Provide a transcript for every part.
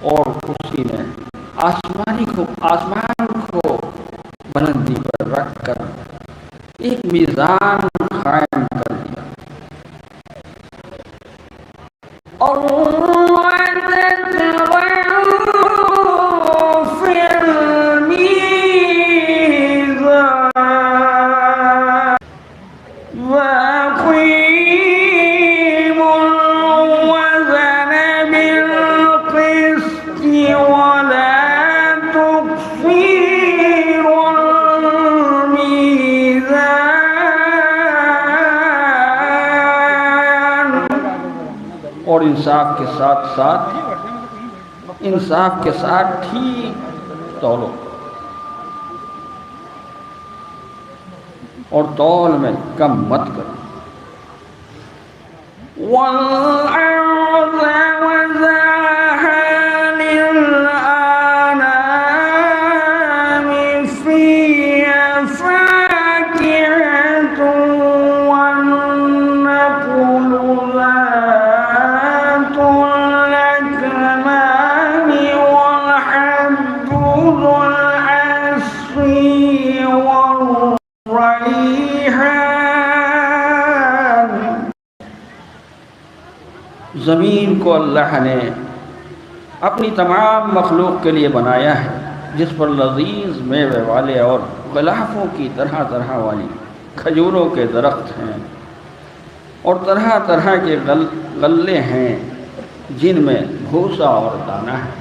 اور اسی نے آسمان کو بلندی پر رکھ کر ایک میزان قائم کر دیا اور اور انصاف کے ساتھ ٹھیک تولو اور تول میں کم مت کرو وَالْأَرْضَ وَزَرَهَا لِلْأَنَامِ فِيهَا فَاكِهَةٌ وَالنَّخْلُ ذَاتُ الْأَكْمَامِ وَالْحَبُّ ذُو الْعَصْفِ وَالرَّيْحَانُ۔ زمین کو اللہ نے اپنی تمام مخلوق کے لیے بنایا ہے، جس پر لذیذ میوے والے اور غلافوں کی طرح طرح والی کھجوروں کے درخت ہیں اور طرح طرح کے غلے ہیں جن میں بھوسا اور دانہ ہے۔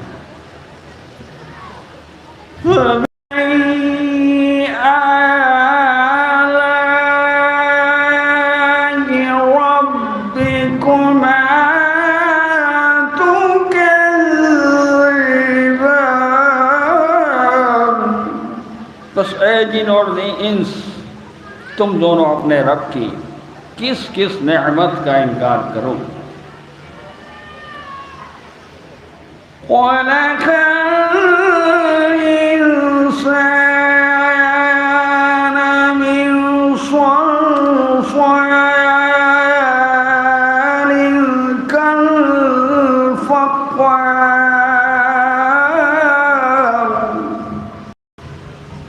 بس اے جن اور انس، تم دونوں اپنے رب کی کس کس نعمت کا انکار کرو۔ خَلَقَ الْإِنسَانَ مِنْ صَلْصَالٍ كَالْفَخَّارِ۔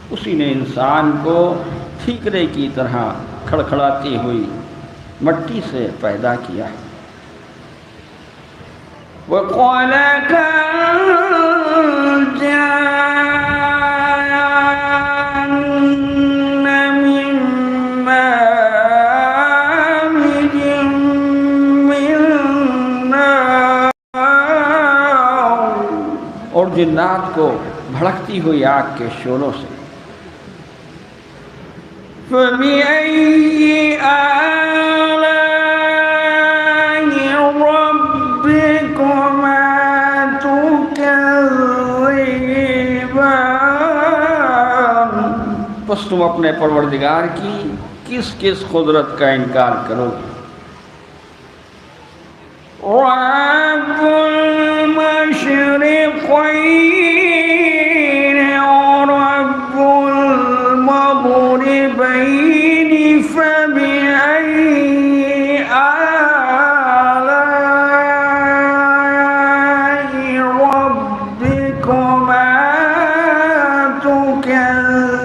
اسی نے انسان کو ٹھیکرے کی طرح کھڑکھڑاتی ہوئی مٹی سے پیدا کیا۔ وَخَلَقَ الْجَانَّ مِن مَّارِجٍ مِّن نَّارٍ۔ اور جنات کو بھڑکتی ہوئی آگ کے شعلوں سے۔ فَبِأَيِّ آلَاءِ رَبِّكُمَا تُكَذِّبَانِ۔ بس تم اپنے پروردگار کی کس کس قدرت کا انکار کرو گے۔ رَبُّ الْمَشْرِقَيْنِ وَرَبُّ الْمَغْرِبَيْنِ فَبِأَيِّ آلَاءِ رَبِّكُمَا تُكَذِّبَانِ۔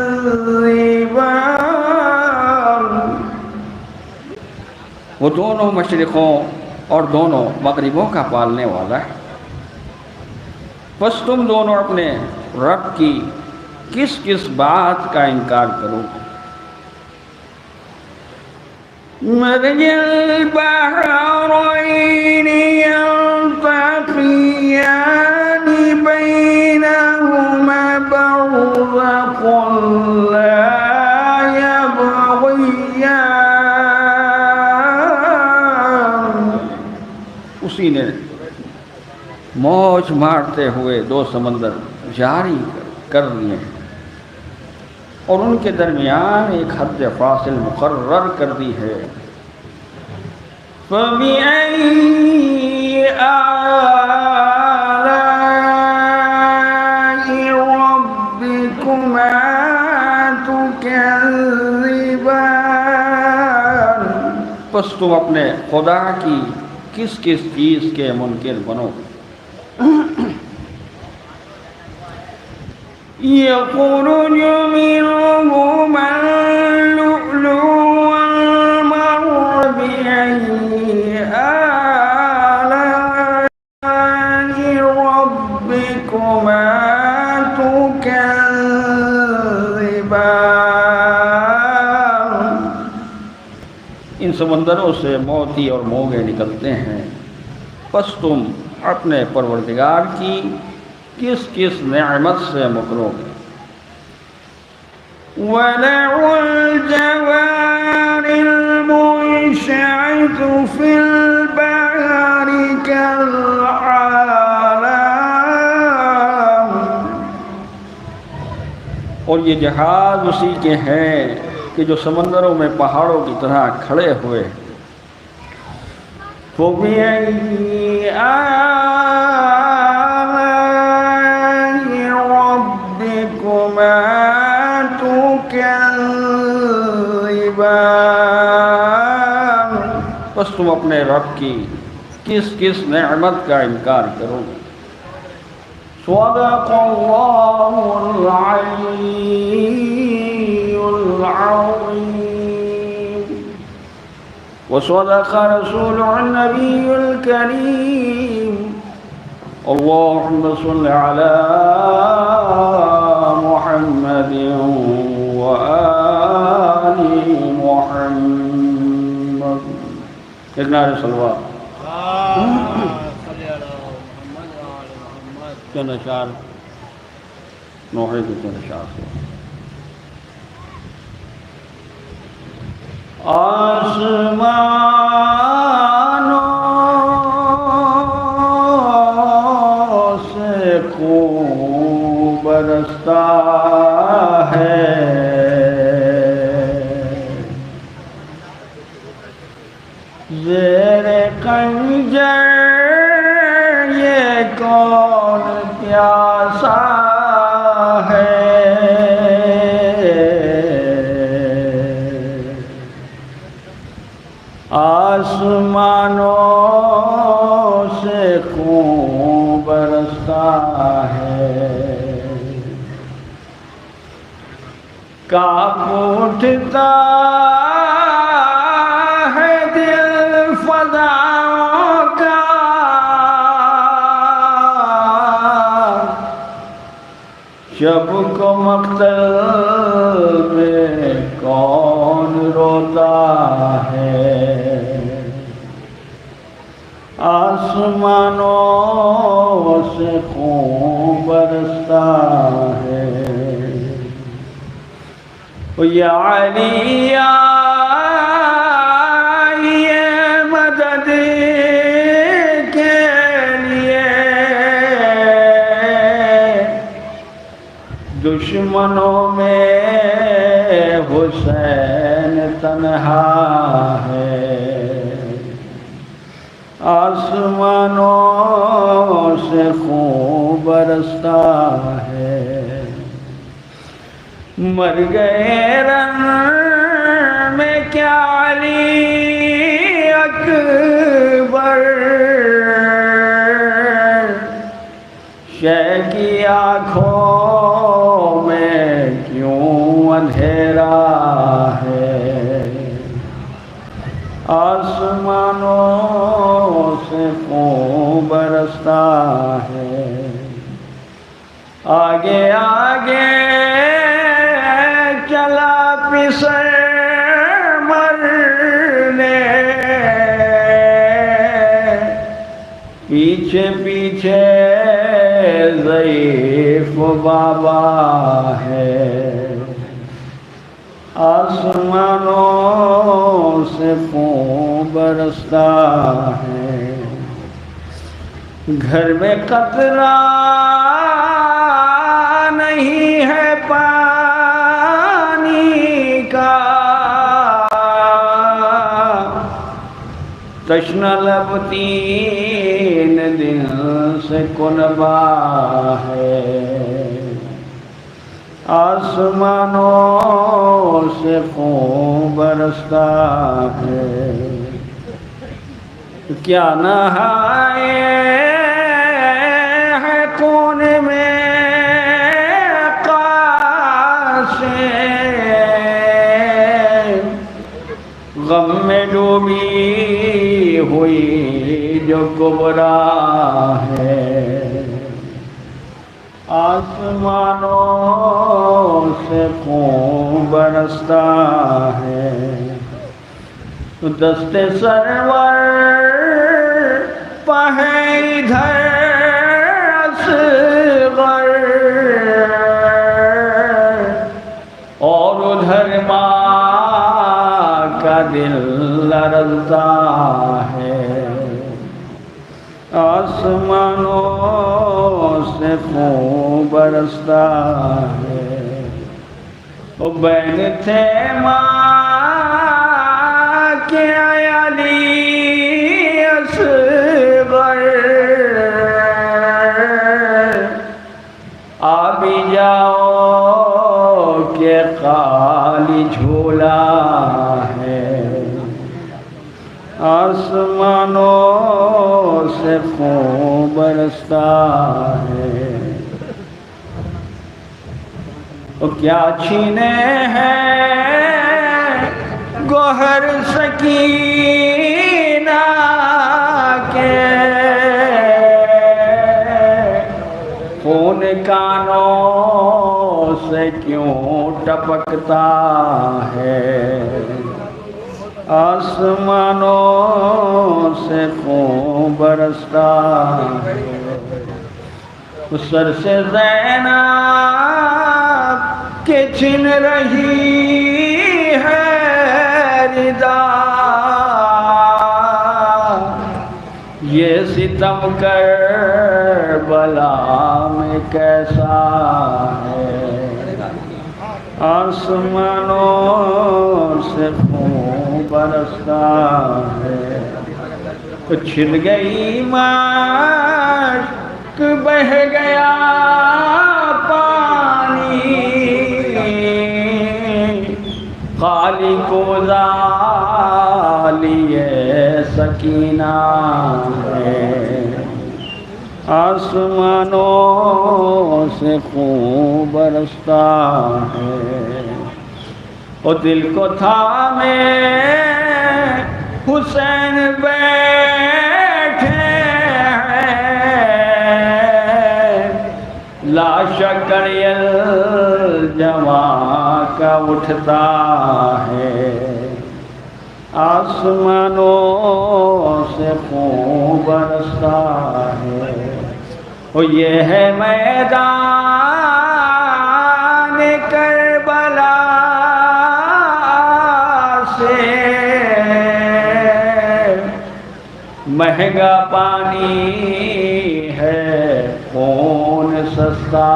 وہ دونوں مشرقوں اور دونوں مغربوں کا پالنے والا ہے، بس تم دونوں اپنے رب کی کس کس بات کا انکار کرو گے۔ مَرَجَ الْبَحْرَيْنِ يَلْتَقِيَانِ بَيْنَهُمَا بَرْزَخٌ لَّا يَبْغِيَانِ۔ اسی نے موج مارتے ہوئے دو سمندر جاری کر لیے اور ان کے درمیان ایک حد فاصل مقرر کر دی ہے۔ فَبِأَيِّ آلَاءِ رَبِّكُمَا پس تم اپنے خدا کی کس کس چیز کے منکر بنو گے؟ يخرج منهما اللؤلؤ والمرجان آلاء ربكما تكذبان ان سمندروں سے موتی اور موگے نکلتے ہیں، پس تم اپنے پروردگار کی کس کس نعمت سے مکرو گے؟ وَلَهُ الْجَوَارِ الْمُنشَآتُ فِي الْبَحْرِ كَالْأَعْلَامِ اور یہ جہاز اسی کے ہیں کہ جو سمندروں میں پہاڑوں کی طرح کھڑے ہوئے ہیں۔ فَبِأَيِّ آلَاءِ رَبِّكُمَا تُكَذِّبَانِ بس تم اپنے رب کی کس کس نعمت کا انکار کرو گے؟ صدق اللہ العلی العظیم وصدق رسول النبی الکریم اللہم صل علی محمد وآل محمد۔ ایک نعرہ صلوات۔ چند اشعار نوحے کے چند اشعار سے۔ آسمانوں سے خون برستا ہے، زیر خنجر یہ کون پیاسا ہے، آسمانوں سے خون برستا ہے، کانپ اٹھتا ہے دل فضاؤں کا، شب کو مقتل میں کون روتا ہے، آسمانوں سے خون برستا ہے، یا علی آئیے مدد کے لیے، دشمنوں میں حسین تنہا ہے، آسمانوں سے خون برستا ہے، مر گئے رن میں کیا علی اکبر، شے کی آنکھوں میں کیوں اندھیرا ہے، آسمانوں سے خون برستا ہے، آگے آگے چلا پسر مرنے، پیچھے پیچھے ضعیف بابا ہے، آسمانوں سے خون برستا ہے، گھر میں قطرہ نہیں ہے پانی کا، تشنہ لب 3 دن سے کنبا ہے، آسمانوں سے خون برستا ہے، کیا نہائے ہے کون میں قاسے، غم میں ڈوبی ہوئی جو کبرا ہے، آسمانوں سے خون برستا ہے، دست سرور پہ ادھر اصغر، اور ادھر ماں کا دل لرزتا ہے، آسمانوں سے خون برستا ہے، وہ بین تھے ماں کے علی اصغر، آ بھی جاؤ کہ خالی جھولا ہے، آسمانوں سے خون برستا ہے، وہ کیا چھینے ہیں گوہر سکینہ کے، خون کانوں سے کیوں ٹپکتا ہے، آسمانوں سے خون برستا ہے، سر سے زینب کے چھن رہی ہے ردا، یہ ستم کربلا میں کیسا ہے، آسمانوں سے خون برستا ہے، چھل گئی مشک بہہ گیا پانی، خالی کو زالیے سکینہ ہے، آسمانوں سے خون برستا ہے، وہ دل کو تھامے حسین بیٹھے ہیں، لاش کڑیل جوان کا اٹھتا ہے، آسمانوں سے خون برستا ہے، وہ یہ ہے میدان کربلا سے مہنگا پانی ہے، خون سستا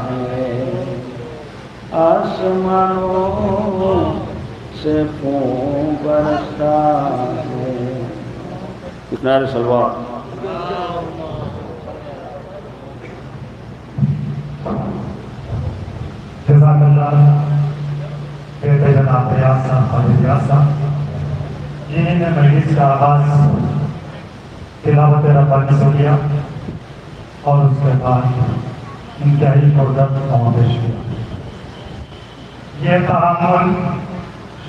ہے، آسمانوں سے خون برستا ہے، کتنا سلوات جزاک اللہ بیٹے جناب ریاض صاحب خالد ریاض صاحب، جنہوں نے مجلس کا آغاز تلاوت ربانی سے کیا اور اس کے بعد انتہائی پردرد پیش کیا۔ یہ تحمل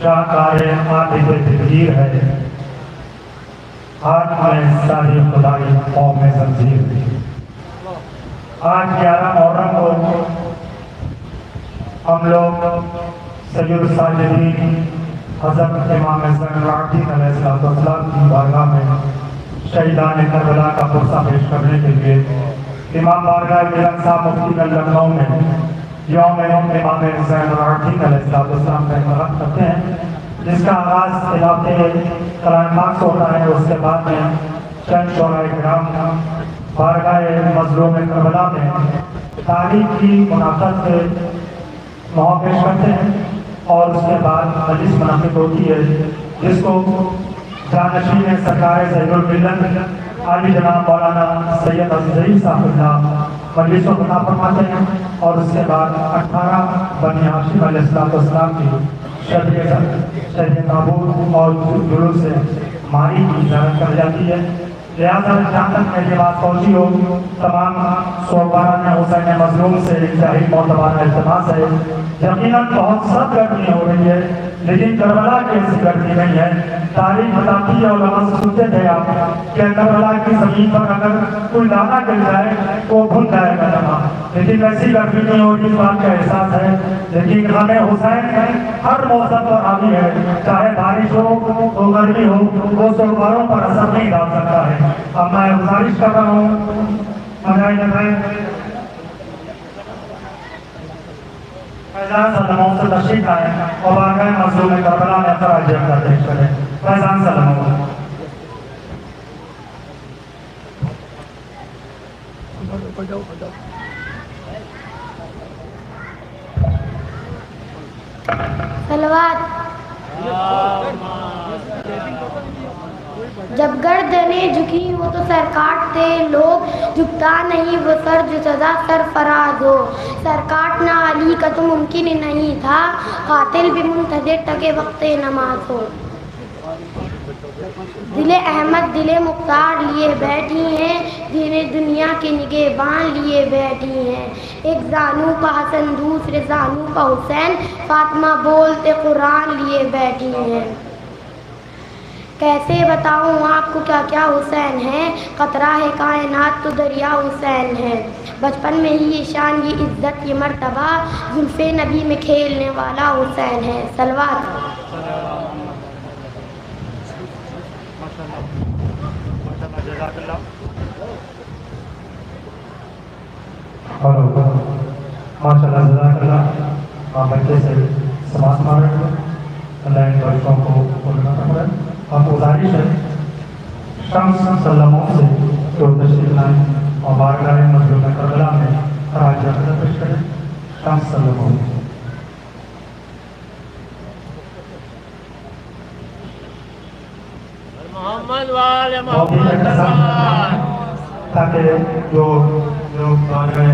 شاہکار عاطف تدبیر ہے، آج میں ساری خدائی قوم زنجیر تھی۔ آج 11 محرم کو ہم لوگ سید الساجدین حضرت امام زین العابدین علیہ السلام کی بارگاہ میں شہیدان کربلا کا پرسہ پیش کرنے کے لیے امام بارگاہ ملن صاحب مفتی لکھنؤ میں یوم امام زین العابدین علیہ السلام کا انعقاد کرتے ہیں، جس کا آغاز تلاوت کلام پاک سے ہوتا ہے، اس کے بعد میں چند شعراء کرام بارگاہ مظلوم کربلا میں تاریخ کی منعقد سے نو پیش کرتے ہیں، اور اس کے بعد مجلس منعقد ہوتی ہے، جس کو جانشین سرکار زہیر الملت عالی جناب مولانا سید عزیز صاحب اللہ مجلس کو خطاب فرماتے ہیں، اور اس کے بعد 18 بنی ہاشم علیہ السلام کی شب تابوت اور جلوس سے ہماری اجازت کر جاتی ہے۔ لہٰذا جہاں تک میری بات پہنچی ہو، تمام صوباران حسین مظلوم سے انتہائی معتبر التماس ہے۔ یقیناً بہت سخت گرمی ہو رہی ہے، لیکن کربلا کی ایسی گرمی نہیں ہے۔ تاریخ بتاتی ہے، علماء سے سنتے تھے آپ کہ کربلا کی زمین پر اگر کوئی دانہ گر جائے تو وہ بھن جائے گا دماغ، لیکن ویسی گرمی نہیں ہو رہی، اس بات کا احساس ہے۔ لیکن غم حسین ہر موسم پر حاوی ہے، چاہے بارش ہو تو گرمی ہو، وہ صوباروں پر اثر نہیں ڈال سکتا ہے۔ اب میں گزارش کر رہا ہوں فیضان سلموں سے تشریف آئے اور واقعہ مظلوم کربلا میں خراج عقیدت پیش کریں۔ فیضان سلموں صلوات۔ جب گردنیں جھکی ہو تو سر کاٹتے لوگ، جھکتا نہیں وہ سر جو سزا سرفراز ہو۔ سر کاٹنا علی کا تو ممکن ہی نہیں تھا، قاتل بھی منتظر تھا کہ وقت نماز ہو۔ دل احمد دل مختار لیے بیٹھی ہیں، جنہیں دنیا کے نگہبان لیے بیٹھی ہیں۔ ایک زانو کا حسن دوسرے زانو کا حسین، فاطمہ بولتے قرآن لیے بیٹھی ہیں۔ کیسے بتاؤں آپ کو کیا کیا حسین ہے، قطرہ ہے کائنات تو دریا حسین ہے۔ بچپن میں ہی یہ شان یہ عزت یہ مرتبہ، زلف نبی میں کھیلنے والا حسین ہے۔ صلوات۔ ماشاء اللہ، جزاک اللہ۔ آپ بچے سے سماعت مار رہے ہیں، اللہ ان بچوں کو بولنا پڑ رہا ہے۔ آپ گزارش ہے شمس سلموں سے جو تشریف لائیں اور بارگاہ مظلوم کربلا میں خراج عقیدت پیش کریں۔ شمس سلموں محمد والے محمد، تاکہ جو لوگ بارگاہ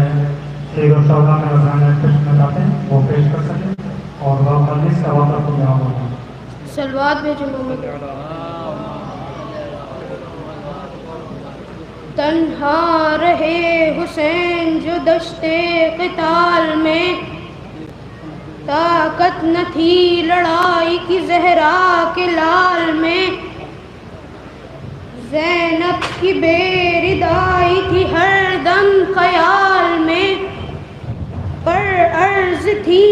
شیر و شوقہ میں نذرانے پیش کرنا چاہتے ہیں وہ پیش کر سکیں، اور وہ مجلس کا وقت کو یہاں ہوگا۔ صلوات بھیجو محمد۔ تنہا رہے حسین جو دشتے قتال میں، طاقت نہ تھی لڑائی کی زہرا کے لال میں۔ زینب کی بے ردائی تھی ہر دم خیال میں، پر عرض تھی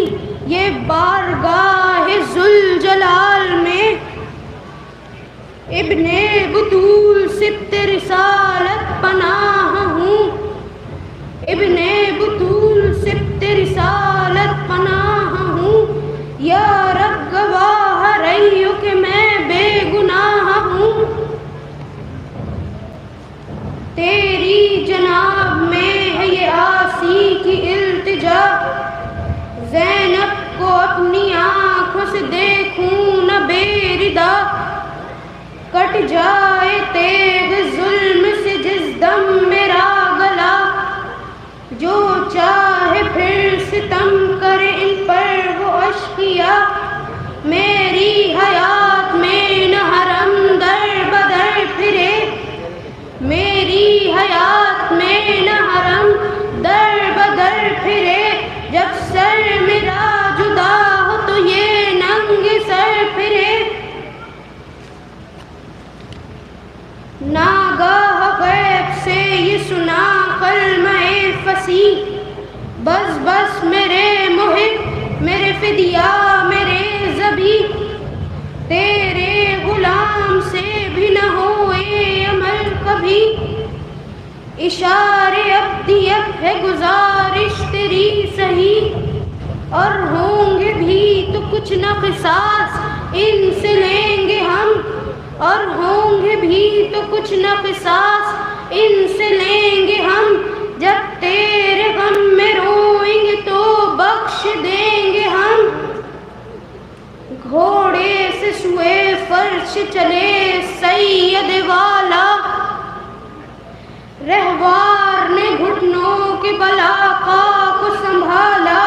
یہ بارگاہ ذوالجلال میں۔ ابن بطول سبت رسالت پناہ ہوں، ابن بطول سبت رسالت پناہ ہوں۔ یا رب گواہ رہیو کہ میں بے گناہ ہوں، تیری جناب میں ہے یہ آسی کی التجا۔ زینب کو اپنی آنکھوں سے دیکھوں نہ بے ردا، کٹ جائے تیغ ظلم سے جس دم میرا گلا۔ جو چاہے پھر ستم کرے ان پر وہ اشقیا، میری حیات میں نہ حرم در بدر پھرے، میری حیات میں نہ حرم در بدر پھرے۔ جب سر میرا جدا ہو تو یہ ننگ سر پھرے۔ ناگاہ غیب سے یہ سنا کلمہ فصیح، بس بس میرے محب میرے فدیہ میرے ذبیح۔ تیرے غلام سے بھی نہ ہوئے عمل کبھی، اشارے ابدیت ہے گزارش تیری صحیح۔ اور ہوں گے بھی تو کچھ نہ قصاص ان سے لیں گے ہم، اور ہوں گے بھی تو کچھ نہ قصاص ان سے لیں گے ہم۔ جب تیرے غم میں روئیں گے تو بخش دیں گے ہم۔ گھوڑے سے سوئے فرش چلے سید والا، رہوار نے گھٹنوں کے بلاقا کو سنبھالا۔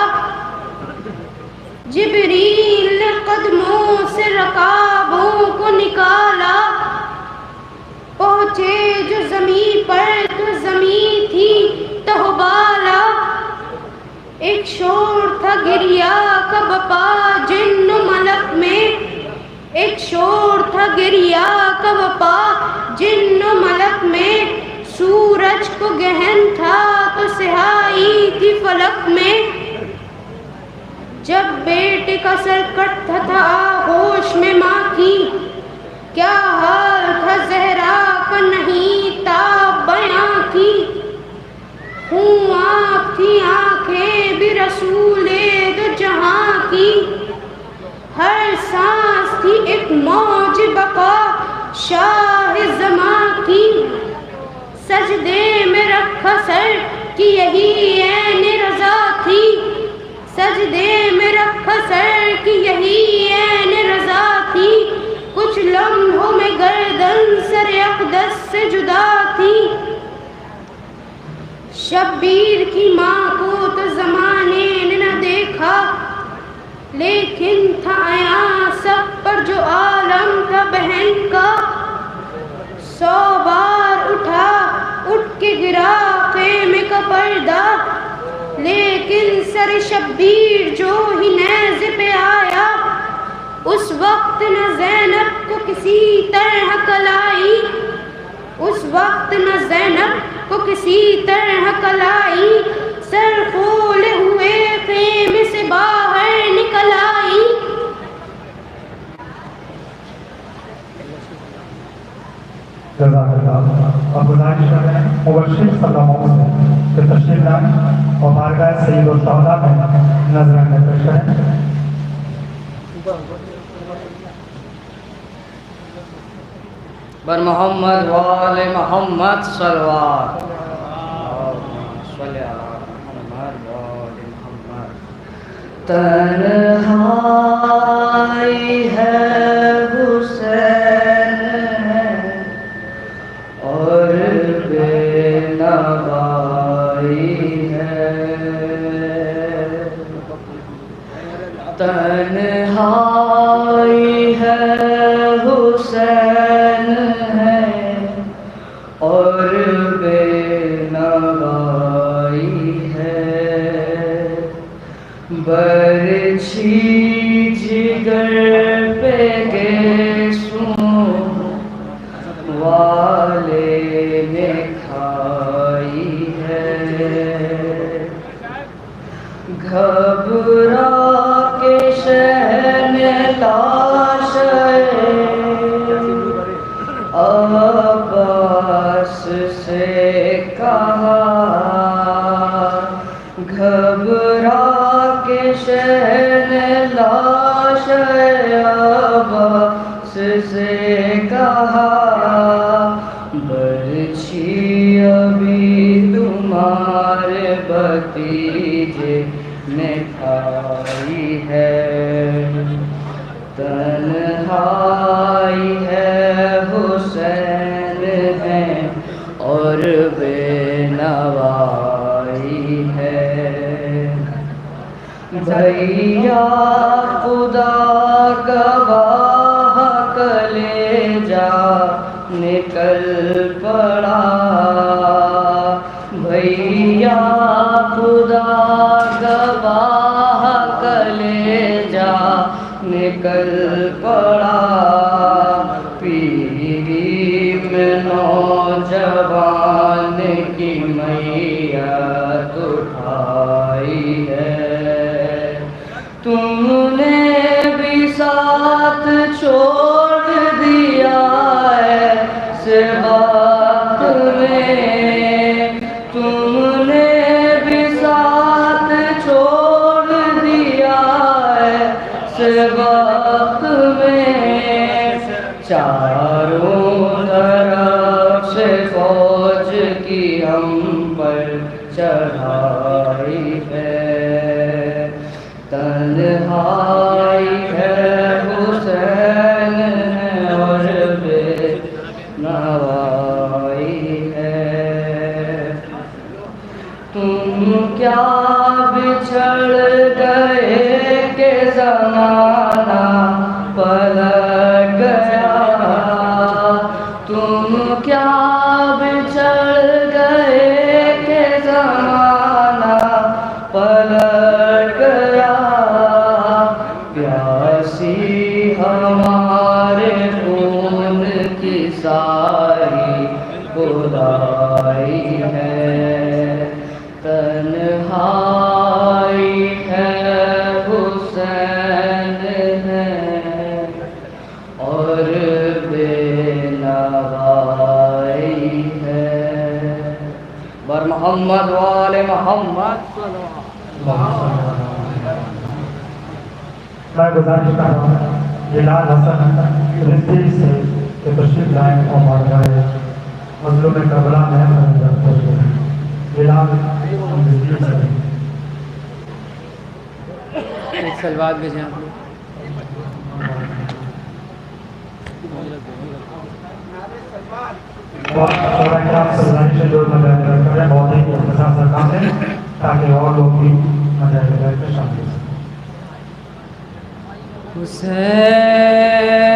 جبریل نے قدموں سے رکابوں کو نکالا، پہنچے جو زمین پر تو زمین تھی تہبالا، ایک شور تھا گریا کا بپا جن و ملک میں، ایک شور تھا گریا کا بپا جن و ملک میں، سورج کو گہن تھا تو سیاہی تھی فلک میں، جب بیٹے کا سر کٹتا تھا آغوش میں ماں کی، کیا حال تھا زہرا کا نہیں تاب بیاں کی، خون آپ تھی آنکھیں بھی رسول دو جہاں کی، ہر سانس تھی ایک موج بقا شاہ زماں کی، سجدے میں رکھا سر کہ یہی عین رضا تھی، سجدے میں رکھا سر کہ یہی عین رضا تھی، کچھ لمحوں میں گردن سر اقدس سے جدا تھی، شبیر کی ماں کو تو زمانے نے نہ دیکھا، لیکن تھا عیاں سب پر جو عالم تھا بہن کا، 100 بار اٹھ کے گرا خیمے کا پردہ، لیکن سر شبیر جو ہی نیزے پہ آیا، اس وقت نہ زینب کو کسی طرح کلائی، اس وقت نہ زینب کو کسی طرح کلائی، سر کھولے ہوئے خیمے سے باہر نکل آئی۔ جزاک اللہ۔ اب گزارش کر رہے ہیں مبشر صلی اللہ علیہ وسلم کہ تشریف لائیں اور بارگاہ سید الشہداء میں نذرانے پیش کریں۔ بر محمد و آل محمد صلوات، صلی علی محمد و آل محمد۔ تنہائی ہے حسین اور بے نوائی ہے، تنہائی ہے حسین ہے اور بے نوائی ہے، برچھی جگر پہ گیسوں والے نے کھائی ہے، گھبرا کے شہن لاش عباس سے کہا، گھبرا کے شہن لاش عباس سے کہا، برچھی ابھی تمہارے بھتیجے نے کھائی ہے، تنہائی ہے حسین ہے اور بے نوائی ہے، بھیا خدا گواہ کلیجا نکل پڑا، بھیا خدا گواہ کلیجا نکل پڑا، پیری میں نوجوان کی میت اٹھائی ہے، تم نے بھی ساتھ چھوڑ دیا ہے اس وقت میں، تم نے بھی ساتھ چھوڑ دیا ہے اس وقت میں، چاروں طرف سے فوج کی ہم پر چڑھائی ہے، تنہائی ہے حسین ہے اور بے نوائی ہے، تم کیا بچھڑ گئے کہ زمانہ پلٹ گیا، تم کیا حسین ہے اور بے نوائی ہے بر محمد وآل محمد میں گزارش کر رہا ہوں جلال حسن رضوی سے کہ تشریف لائیں اور بارگاہ مظلوم کربلا میں جلال رضوی سے ایک سلوات بھیجیں آپ لوگ شعراء کرام سے گزارش ہے جو مجاہد کریں بہت ہی اختصار سے کام ہے تاکہ اور لوگ بھی مجاہد میں شامل ہو سکیں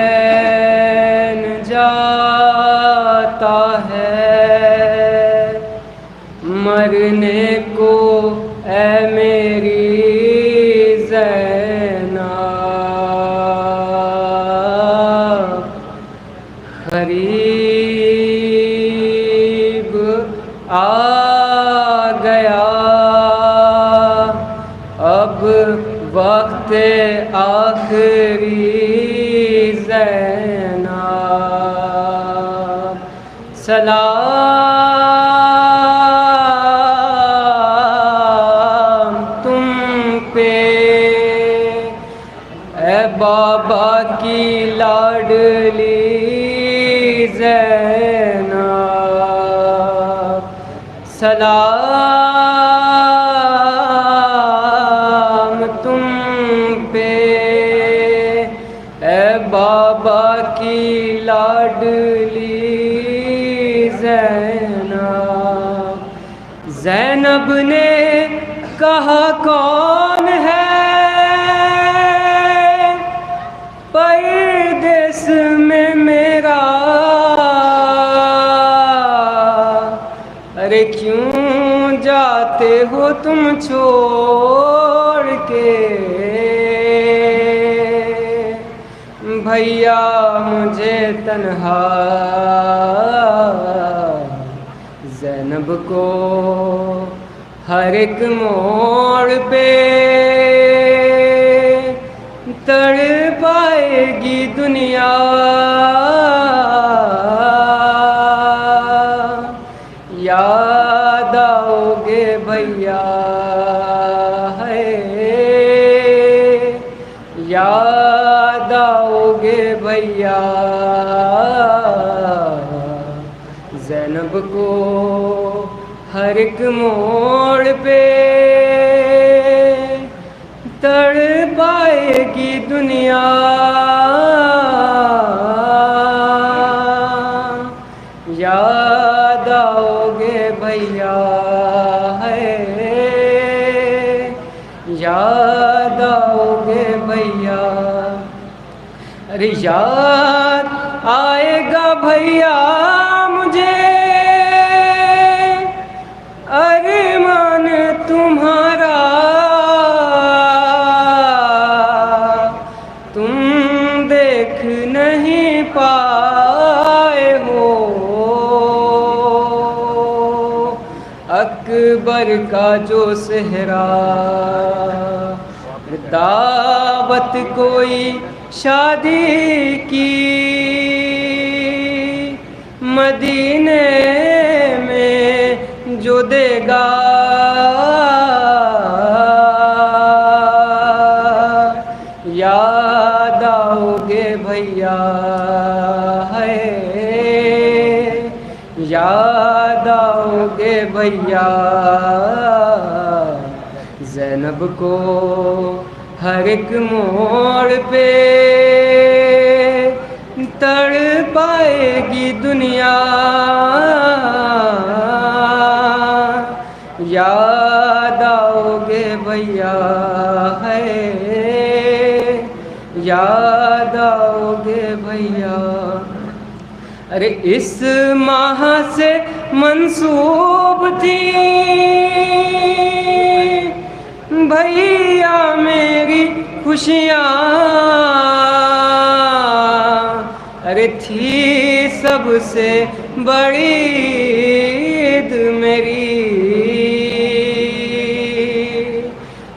حسین جاتا ہے مرنے کو اے میری زینب قریب آ گیا اب وقت آخری زینب سلام تم پہ اے بابا کی لاڈلی زینب سلام تم پہ اے بابا کی لاڈلی زینب زینب نے کہا کون ہے پردیس میں میرا ارے کیوں جاتے ہو تم چھوڑ کے بھیا مجھے تنہا زینب کو ہر ایک موڑ پہ تڑ پائے گی دنیا یاد آؤ گے بھیا ہے یاد آؤ گے بھیا زینب کو ہر ایک موڑ پہ تڑ پائے گی دنیا یاد آؤ گے بھیا ہے یاد آؤ گے بھیا ارے یاد آئے گا بھیا مجھے ارمان تمہارا تم دیکھ نہیں پائے ہو اکبر کا جو صحرا دعوت کوئی شادی کی مدینے میں جو دے گا یاد آؤ گے بھیا ہے یاد آؤ گے بھیا زینب کو ہر ایک موڑ پہ تڑ پائے گی دنیا یاد آؤ گے بھیا ہے یاد آؤ گے بھیا ارے اس ماہ سے منسوب تھی بھیا میری خوشیاں ارے تھی سب سے بڑی عید میری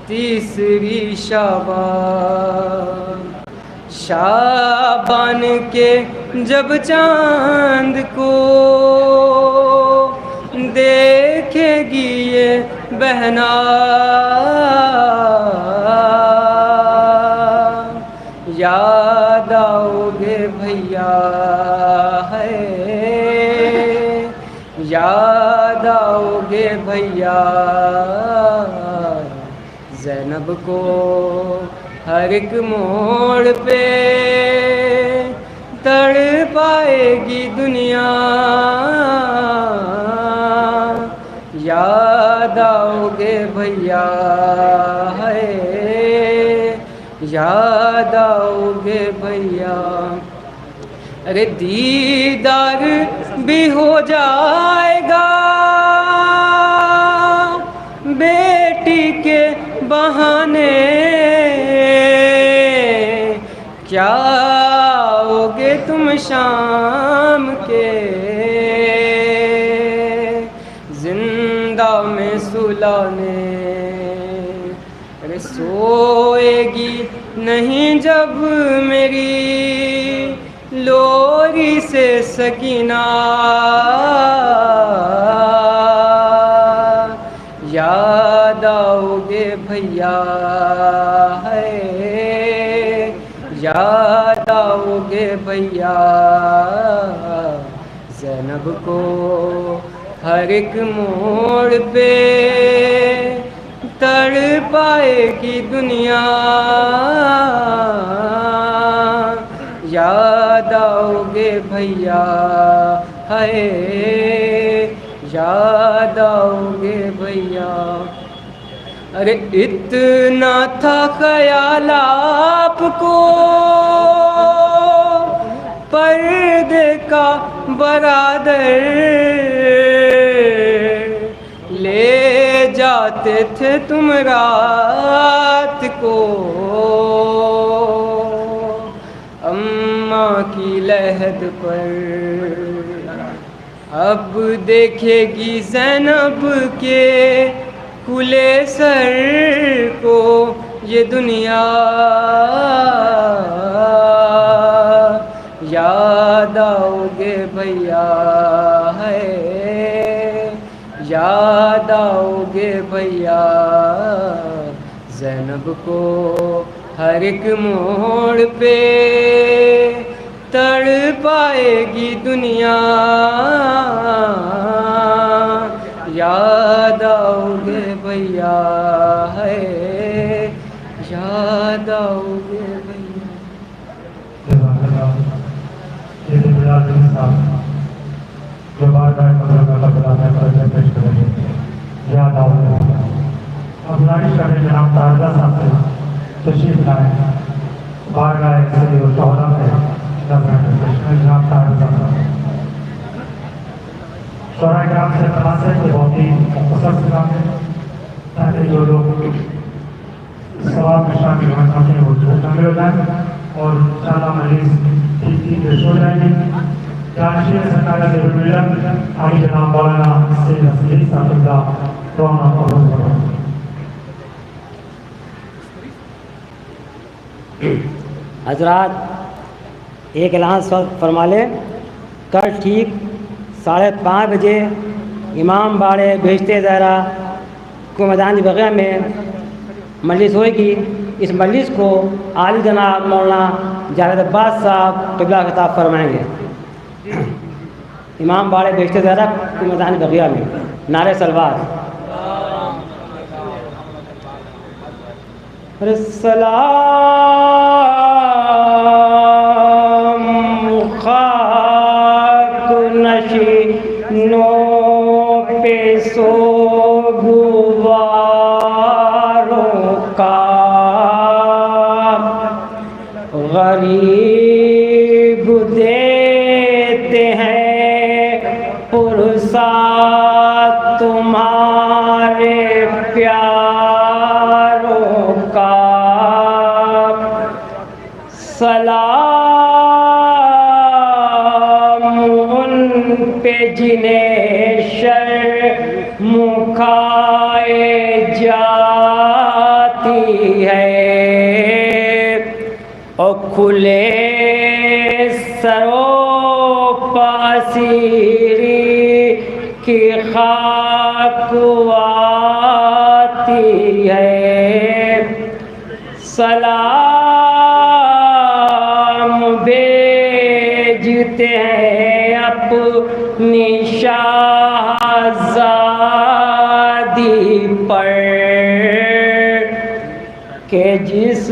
تیسری شعبان کے جب چاند کو دیکھے گی یہ بہنا یاد آؤ گے بھیا ہے یاد آؤ گے بھیا زینب کو ہر ایک موڑ پہ تڑ پائے گی دنیا یاد آؤ گے بھیا ہے یاد آؤ گے بھیا ارے دیدار بھی ہو جائے گا بیٹی کے بہانے کیا آؤ گے تم شام کے زندہ میں سلانے ارے سوئے گی نہیں جب میری لوری سے سکینہ یاد آؤ گے بھیا ہے یاد آؤ گے بھیا زینب کو ہر ایک موڑ پہ تڑ پائے گی دنیا یاد آؤ گے بھیا ہے یاد آؤ گے بھیا ارے اتنا تھا خیال آپ کو پردے کا برادر لے جاتے تھے تم رات کو اماں کی لحد پر اب دیکھے گی زینب کے کھلے سر کو یہ دنیا یاد آؤ گے بھیا ہے یاد آؤ گے بھیا زینب کو ہر ایک موڑ پہ تڑ پائے گی دنیا یاد آؤ گے بھیا ہے یاد آؤ گے بھیا جو بارگاہ قدر میں اللہ تعالیٰ میں پرچہ پیش کریں گے یاد آؤ گے اب گزارش کریں جناب طاہرہ صاحب سے تشریف لائیں بارگاہ سید الشہداء میں جناب طاہرہ صاحب شورا کرام سے خلاصے کو بہت ہی مختصر کلام ہے تاکہ جو لوگ ثواب میں شامل ہونا چاہتے ہیں وہ شامل ہو جائیں اور انشاءاللہ مریض ٹھیک پیش ہو جائیں گے جانشین سرکار زیر الملت آئی جناب مولانا سید حسین صاحب اللہ دعانا قبول کریں حضرات ایک اعلان فرما لیں کل ٹھیک 5:30 بجے امام باڑے بہشتے زہرا کو میدان بقیہ میں مجلس ہوئے گی اس مجلس کو عالی جناب مولانا جاوید عباس صاحب قبلہ خطاب فرمائیں گے امام باڑے بہشتے زہرا کو میدان بقیہ میں نعرہ سلوات سلام خاک نشینوں پہ سوگواروں کا غریب دیتے ہیں پرسات تمہارے پیاروں کا سلام ان پہ جنہیں شرم کھائے جاتی ہے اور کھلے سرو پاسیری کی خاک آتی ہے، سلام بھیجتے ہیں اپنی شہزادی پر کہ جس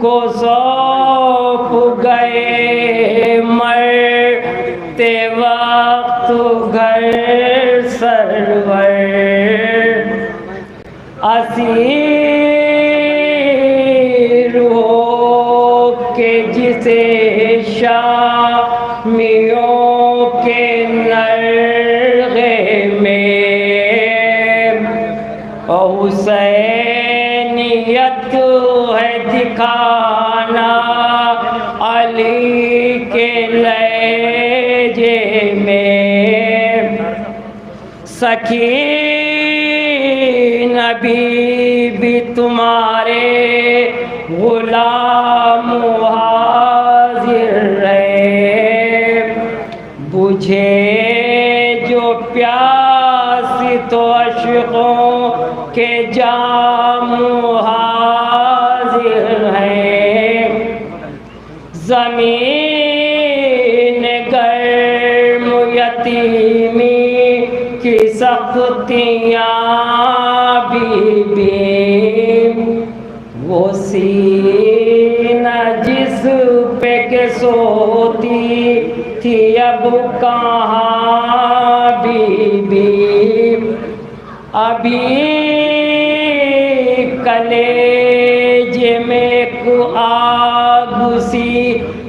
کو سونپ گئے مرتے وقت گھر سرور، اسیر ہو کہ جسے شامیوں کے نرغے میں حسینیت ہے دکھانا علی کے لہجے میں، سکین نبی بھی تمہارے غلام حاضر رہے، بجھے جو پیاس تو عشقوں کے جام حاضر ہیں، زمین گرم یتیمی کی سختیاں بھی وہ سینہ جس پہ کہ سوتی تھی اب کہاں بی ابھی کلیجے میں ایک آگ سی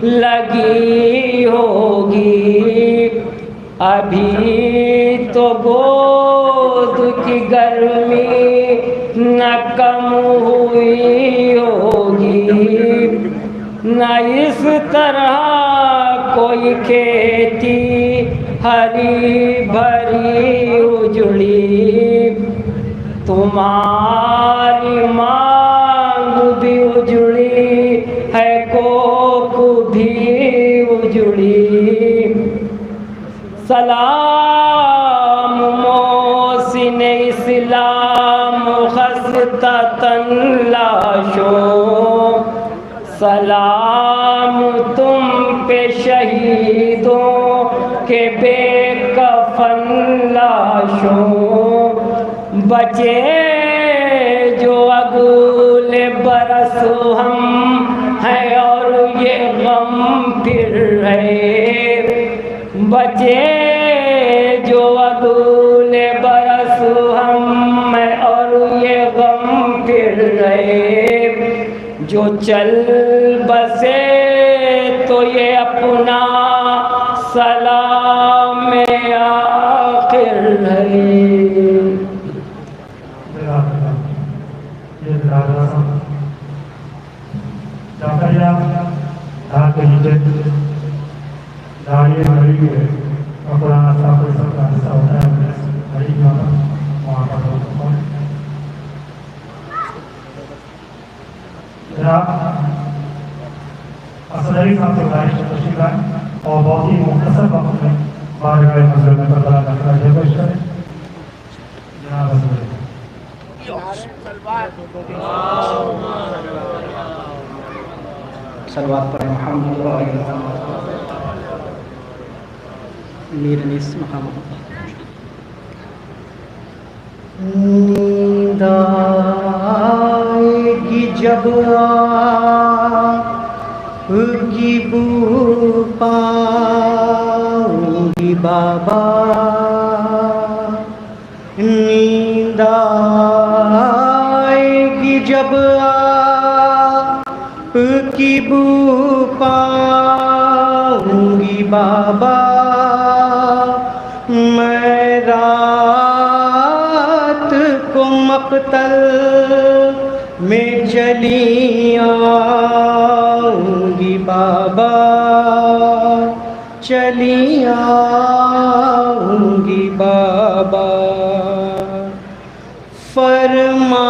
لگی ہوگی، ابھی تو گود کی گرمی نہ کم ہوئی ہوگی، نہ اس طرح کوئی کھیتی ہری بھری اجڑی، تمہاری مانگ بھی اجڑی ہے کوکھ بھی اجڑی، سلام محسن اسلام خستتاً لاشوں، سلام تم پہ شہیدوں کے بے کفن لاشوں، بچے جو اگلے برس ہم ہیں اور یہ غم پھر رہے، بچے جو اگلے برس ہم ہیں اور یہ غم پھر رہے، جو چل بسے تو یہ اپنا سلام آخر ہے۔ اسدعلی صاحب سے گزارش ہے تشریف لائیں اور بہت ہی مختصر وقت میں بارگاہ حضرت میں کربلا کا خراج پیش کریں۔ جناب اسدعلی صلوات پر محمد میر نیس مقام نیند آئے گی جب آگی بو پاؤں گی بابا، نیند آئے گی جب آگی بو پاؤں گی بابا، میں رات کو مقتل میں چلی آؤں گی بابا، چلی آؤں گی بابا، فرمایا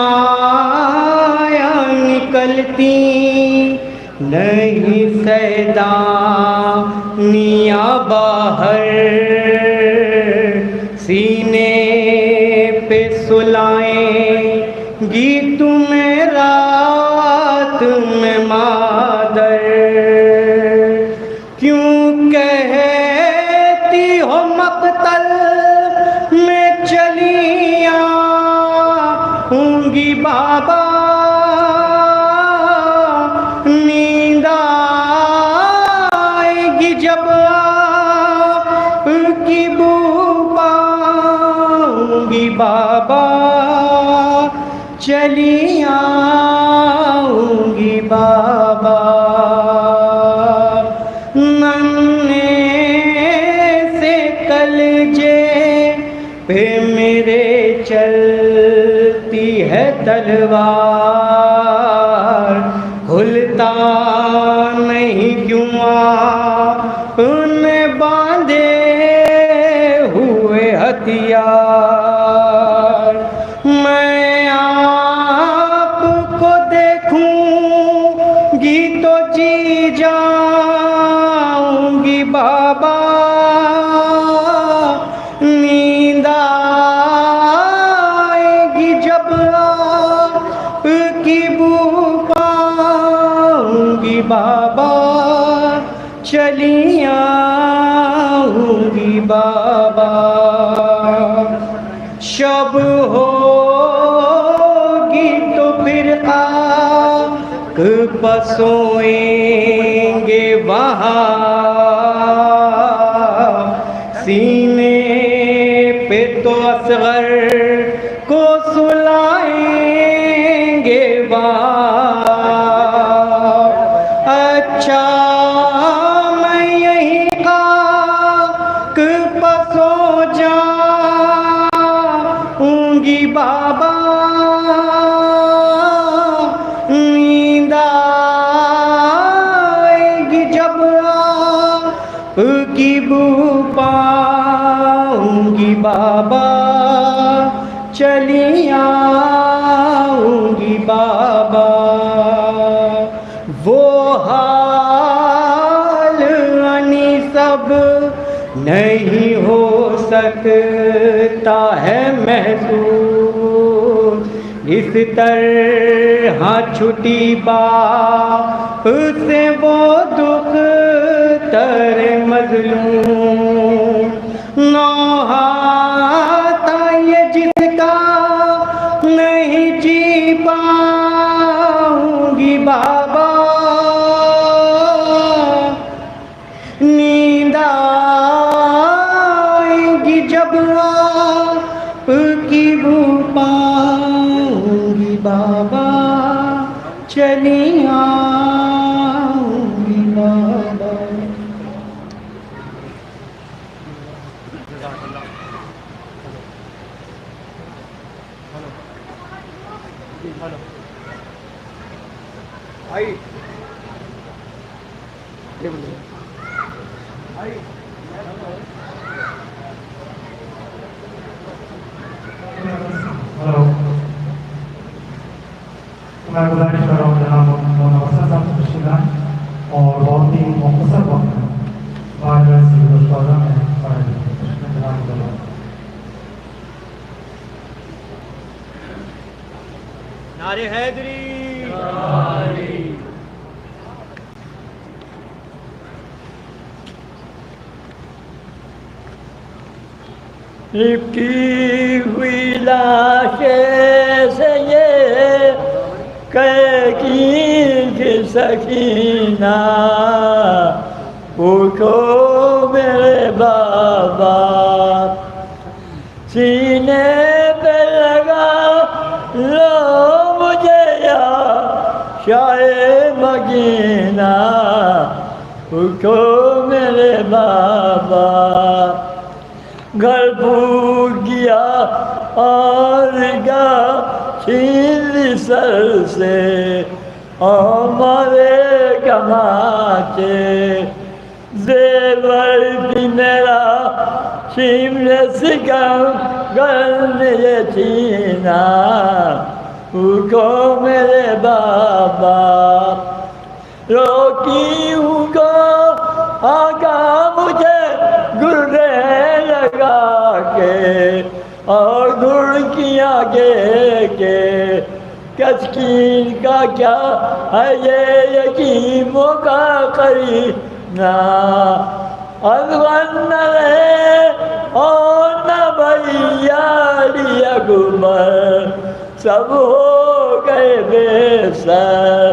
نکل سکتی نہیں سیدانیاں باہر، سینے پہ سلائیں گی تمہیں رات میں مادر، کیوں کہتی ہو مقتل میں چلی آؤں گی بابا، نیند آئے گی جب آپ کی بو پاؤں گی بابا، چلی آؤں گی بابا، ننھے سے کلجے پہ میرے چلتی ہے تلوار، کھلتا نہیں کیوں آپ نے باندھے ہوئے ہتھیار، میں آپ کو دیکھوں گی تو جی جاؤں گی بابا، نیند آئے گی جب آپ کی بو پاؤں گی بابا، چلی آؤں گی بابا، شب ہوگی تو پھر آگ پسوئیں گے وہاں، سینے پہ تو اصغر کو سلائیں گے وہاں، اچھا میں یہیں خاک پسو جاؤں گی بابا، نیند آئے گی جب آپ کی بو پاؤں گی بابا، چلی آؤں گی بابا، وہ حال انی سب نہیں ہو سکتا ہے محسوس، اس طرح چھٹی باپ سے وہ دکھ تر مظلوم، نوحہ تھا یہ جس کا نہیں جی پاؤں گی بابا، نیند آئے گی جب آپ کی بو پاؤں گی بابا، چلی آؤں گی بابا۔ ہلو، میں گزارش کر رہا ہوں جناب مولانا وسط صاحب سے تشریف لائیں اور بہت ہی مختصر وقت میں بعد میں پڑھائی جناب نعرہ حیدری، لپٹی ہوئی لاشیں سے یہ کہ سکینہ پوچھو میرے بابا، سینے پہ لگا لو مجھے یا شاہ مدینہ، پوچھو میرے بابا، گھر پھوٹ گیا اور گا چھیل سر سے ہمارے کماچے، زیور بھی میرا شمل سکم گل یہ چھینا، اٹھو میرے بابا، روکی ہوں کو آقا مجھے گرے لگا کے، اور گر کی آگے کے تسکین کا کیا ہے یہ یتیموں کا قرینہ، ازغن نہ رہے اور نہ بھیا اکبر، سب ہو گئے بے سر،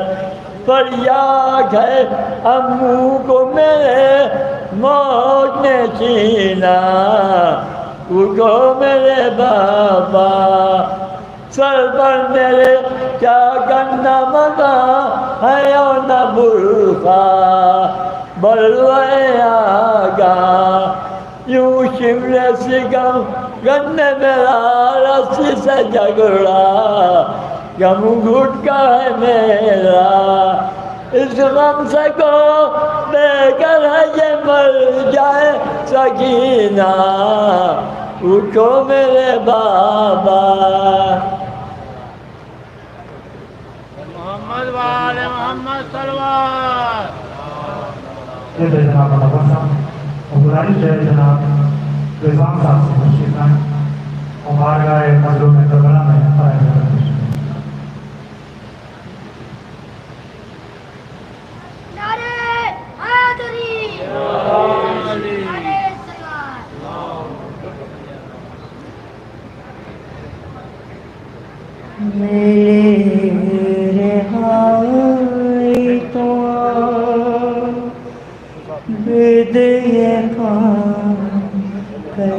فریاد ہے امو کو میرے موت نے چھینا، اٹھو میرے بابا، سر پر میرے کیا گندا مکان ہے اور نہ برقع، بلوے آگا یوں شملے سگم گنے میرا رسی سے جھگڑا، غم گھٹ کا ہے میرا، اس غم سے کو بے کر ہے یہ مر جائے سکینہ، اٹھو میرے بابا۔ محمد والے محمد صلوات۔ یہ جناب منور صاحب اور گزارش ہے جناب رضوان صاحب سے تشریف لائیں اور بارگاہ مظلوم کربلا میں فرائض ادا کریں۔ میرے ہائے تو بد یہ کام کر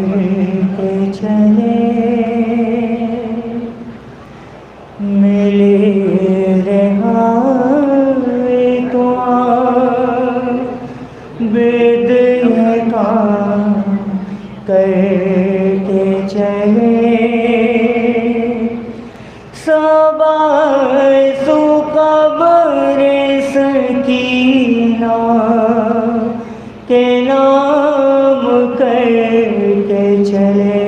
کے چلے، میرے ہائے تو بد یہ کام کر کے چلے، سو قبر سکینہ کے نام کر کے چلے،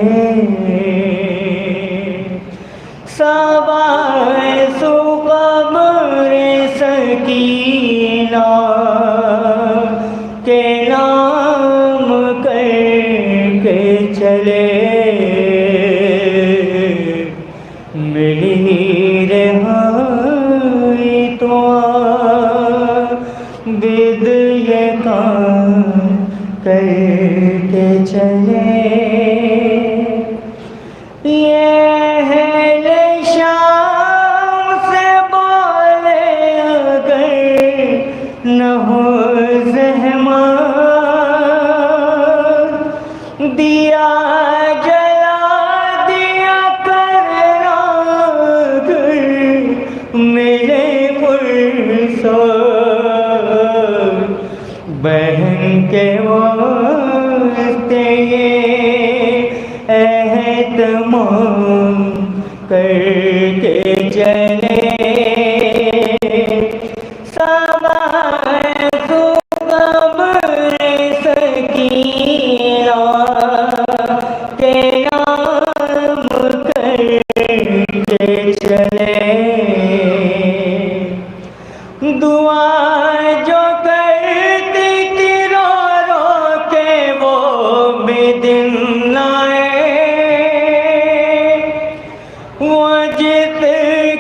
سو قبر سکینہ کے نام کر کے چلے، میری رہائی تو بد یہ کام کر کے چلے، یہ ہے شام سے بولے اگر نہ ہو زحمت، دیا بہن کے واسطے یہ اہتمام کر کے چلے، سو قبر سکینہ کے نام کر کے چلے، دعا جو کرتی تھی رو رو کے وہ بھی دن آئے، وہ جس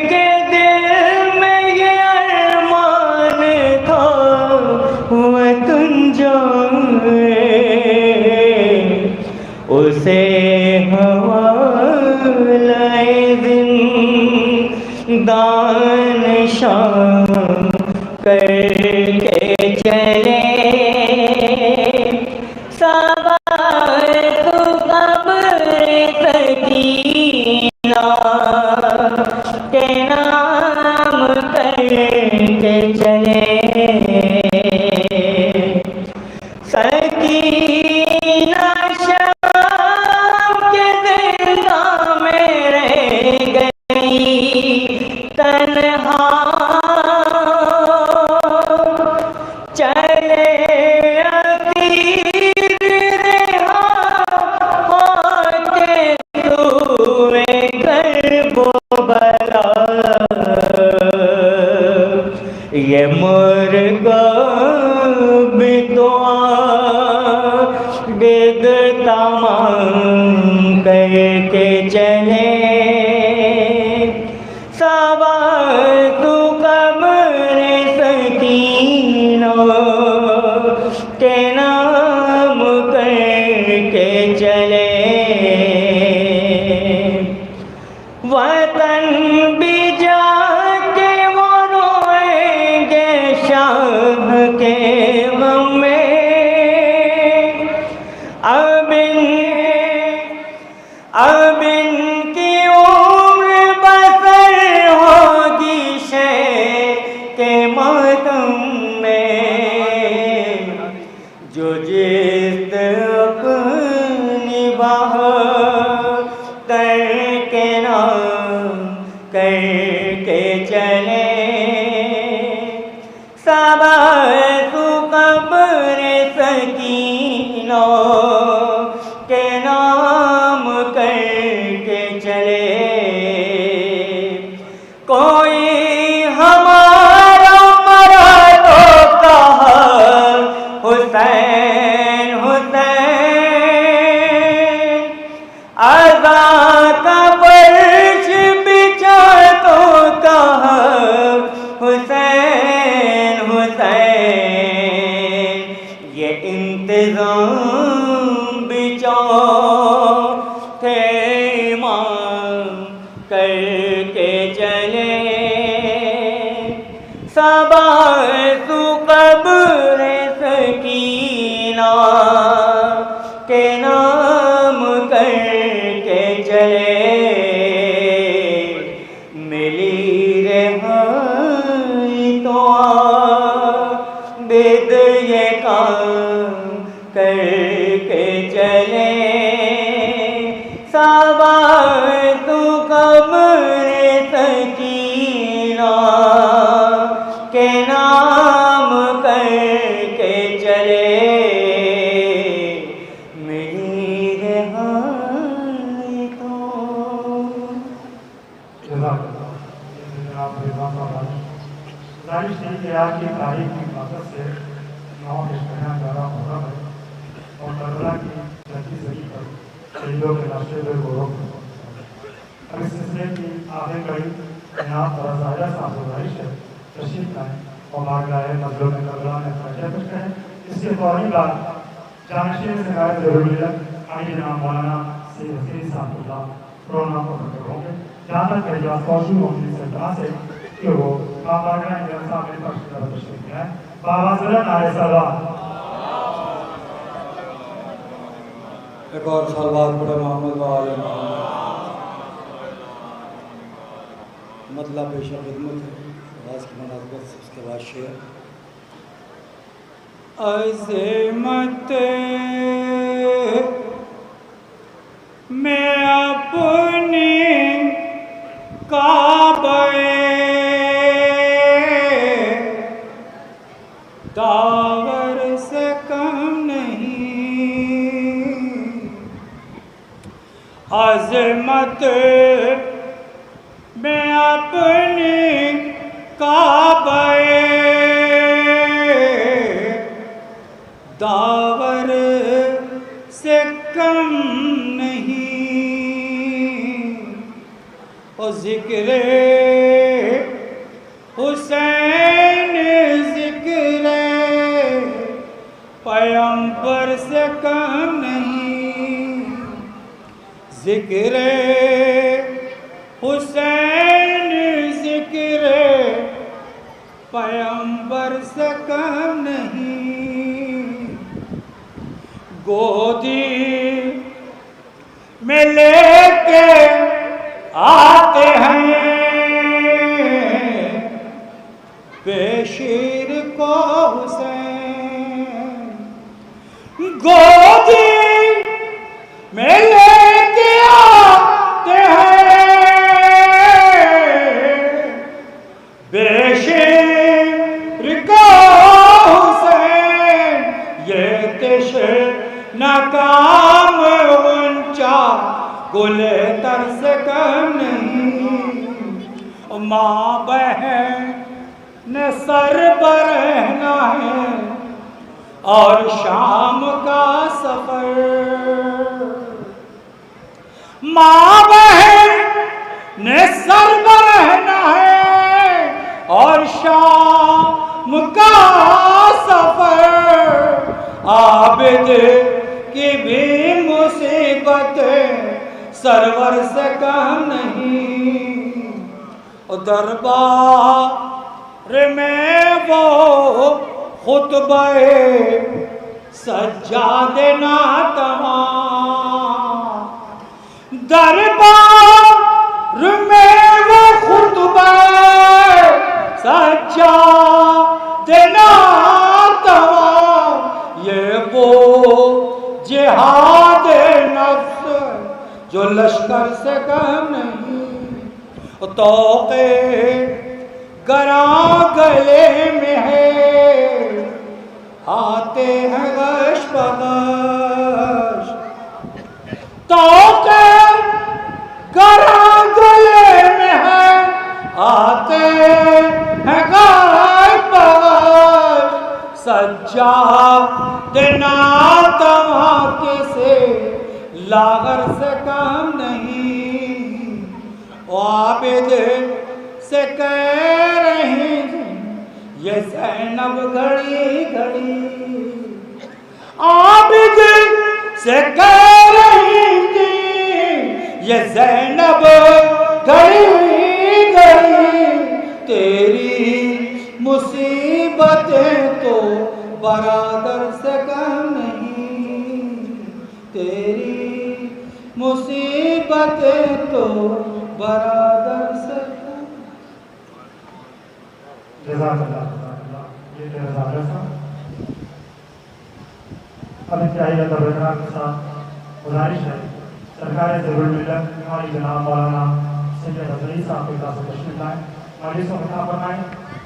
کے دل میں یہ ارمان تھا وہ تم جائے، اسے حوالہ زندان شام کر کے چلے، تو قبر سکینہ کے نام کر کے چلے، سکینہ شام کے زندہ میں رہ گئی تنہا، چلے کرب و بلا، مرغا بھی تو عابد تمام کر کے چلے سواد قبر سکینہ کے نام کر کے چلے وطن بھی جا کے وہ روئیں گے شاہ کے غم میں اب ان کی عمر بسر ہوگی شے کے ماتم میں جو جس اپنی باہ کر کے نام کر کے چلے سباہ قبر سکینہ کے نام کر کے چلے کوئی ہمارا مرا تو کہا حسین حسین عزا کا فرش بچھا تو کہا حسین حسین یہ انتظام بچھا تھے امام کر کے چلے سباہ قبر سکینہ کے نام کر کے چلے ملی رہائی تو عابد یہ کام کر کے چلے سباہ قبر سکینہ کے نام کر کے چلے میری رہائی تو گزارش تھی کہ آج کی تاریخ کی مدد سے نو بیان جا رہا ہوگا اور کربلا کی جنگی زمین پر شہیدوں کے نقشے پہ غور اب اس سلسلے کی آخر کڑی یہاں رضایا صاحب گزارش ہے تشریف لائیں اور بارگاہ مظلوم کربلا میں خرچہ کچھ کریں اس کے فوری بعد جانشین سے غیر ضروری ہے آئی جناب مولانا سید حسین صاحب اللہ پروگرام کو منتظر ہوں گے جہاں تک میری بات موجود ہونے سے کہاں سے کہ وہ بابا کا انجل صاحب نے پخش کر تشریف ہے بابا ذرا نعرہ سلام ایک اور سلوات پڑھے محمد و آل محمد مطلب پیش خدمت ہے آواز کی مناسبت سے اس کے بعد شعر عظمت میں اپنی کعبہ داور سے کم نہیں عظمت میں اپنی کعبہ داور سے کم نہیں اور ذکر حسین ذکر پیغمبر سے کم نہیں ذکر حسین ذکر پیغمبر سے کم نہیں گودی میں لے کے آتے ہیں بے شیر کو حسین گودی میں لے کے آتے ہیں بے شیر کو حسین یہ تشر ناکام اونچا گل تر سے کم نہیں ماں بہن نے سر پر رہنا ہے اور شام کا سفر، ماں بہن نے سر پر رہنا ہے اور شام کا سفر، عابد کی بھی مصیبت سرور سے کم نہیں، دربار میں وہ خطبہ سجاد ناتواں، دربار میں وہ خطبہ سجاد ناتواں، یہ وہ جہاد نفس جو لشکر سے کم نہیں، توق گراں گلے میں ہے، آتے ہیں غش بغش، توق گراں گلے میں ہے، آتے ہیں غش بغش، سجاد ناتواں کسے لاغر سے کم نہیں، عابد سے کہہ رہی یہ زینب گھڑی گھڑی، عابد سے کہہ رہی تھی یہ زینب گھڑی گھڑی، تیری مصیبتیں تو برادر سے کم نہیں، تیری مصیبتیں تو برادر سے کم۔ جزاک اللہ، یہ تیرا زیادہ تھا۔ اب انتہائی ادب کے ساتھ گزارش ہے سرکار ضرور ملت ہماری جناب مولانا سید حضری صاحب کی طرف سے تشریف لائیں، مجلس کو فتح فرمائیں،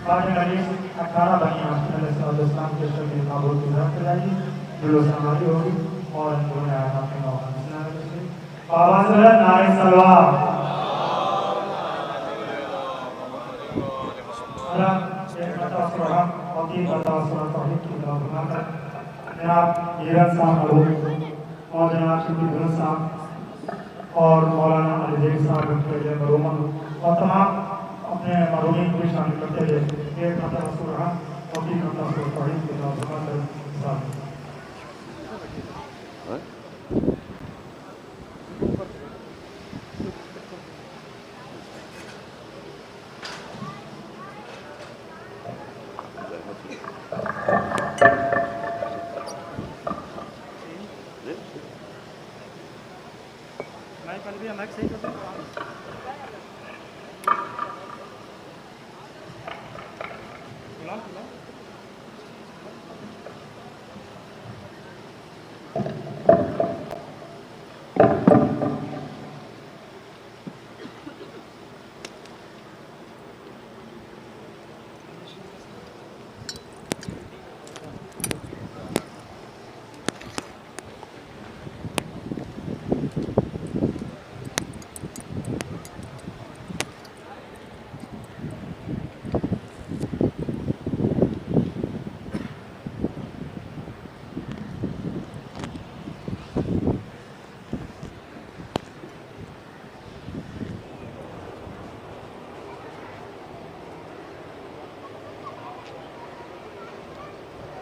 بعد مجلس 18 بنی عاصم علیہ السلام کے شرف معبود کی طرف جائے گی، جلوس ہماری ہوگی اور انہوں نے آیات کے موقع آواز نعرہ سلوات۔ جناب ایران صاحب اور جناب شبی بھرت صاحب اور مولانا علی زید صاحب کے مرحوم اور تمام اپنے مرحومین کو بھی شامل کرتے ہوئے ایک مرتبہ سورہ اور تین مرتبہ سورہ توحید کے نام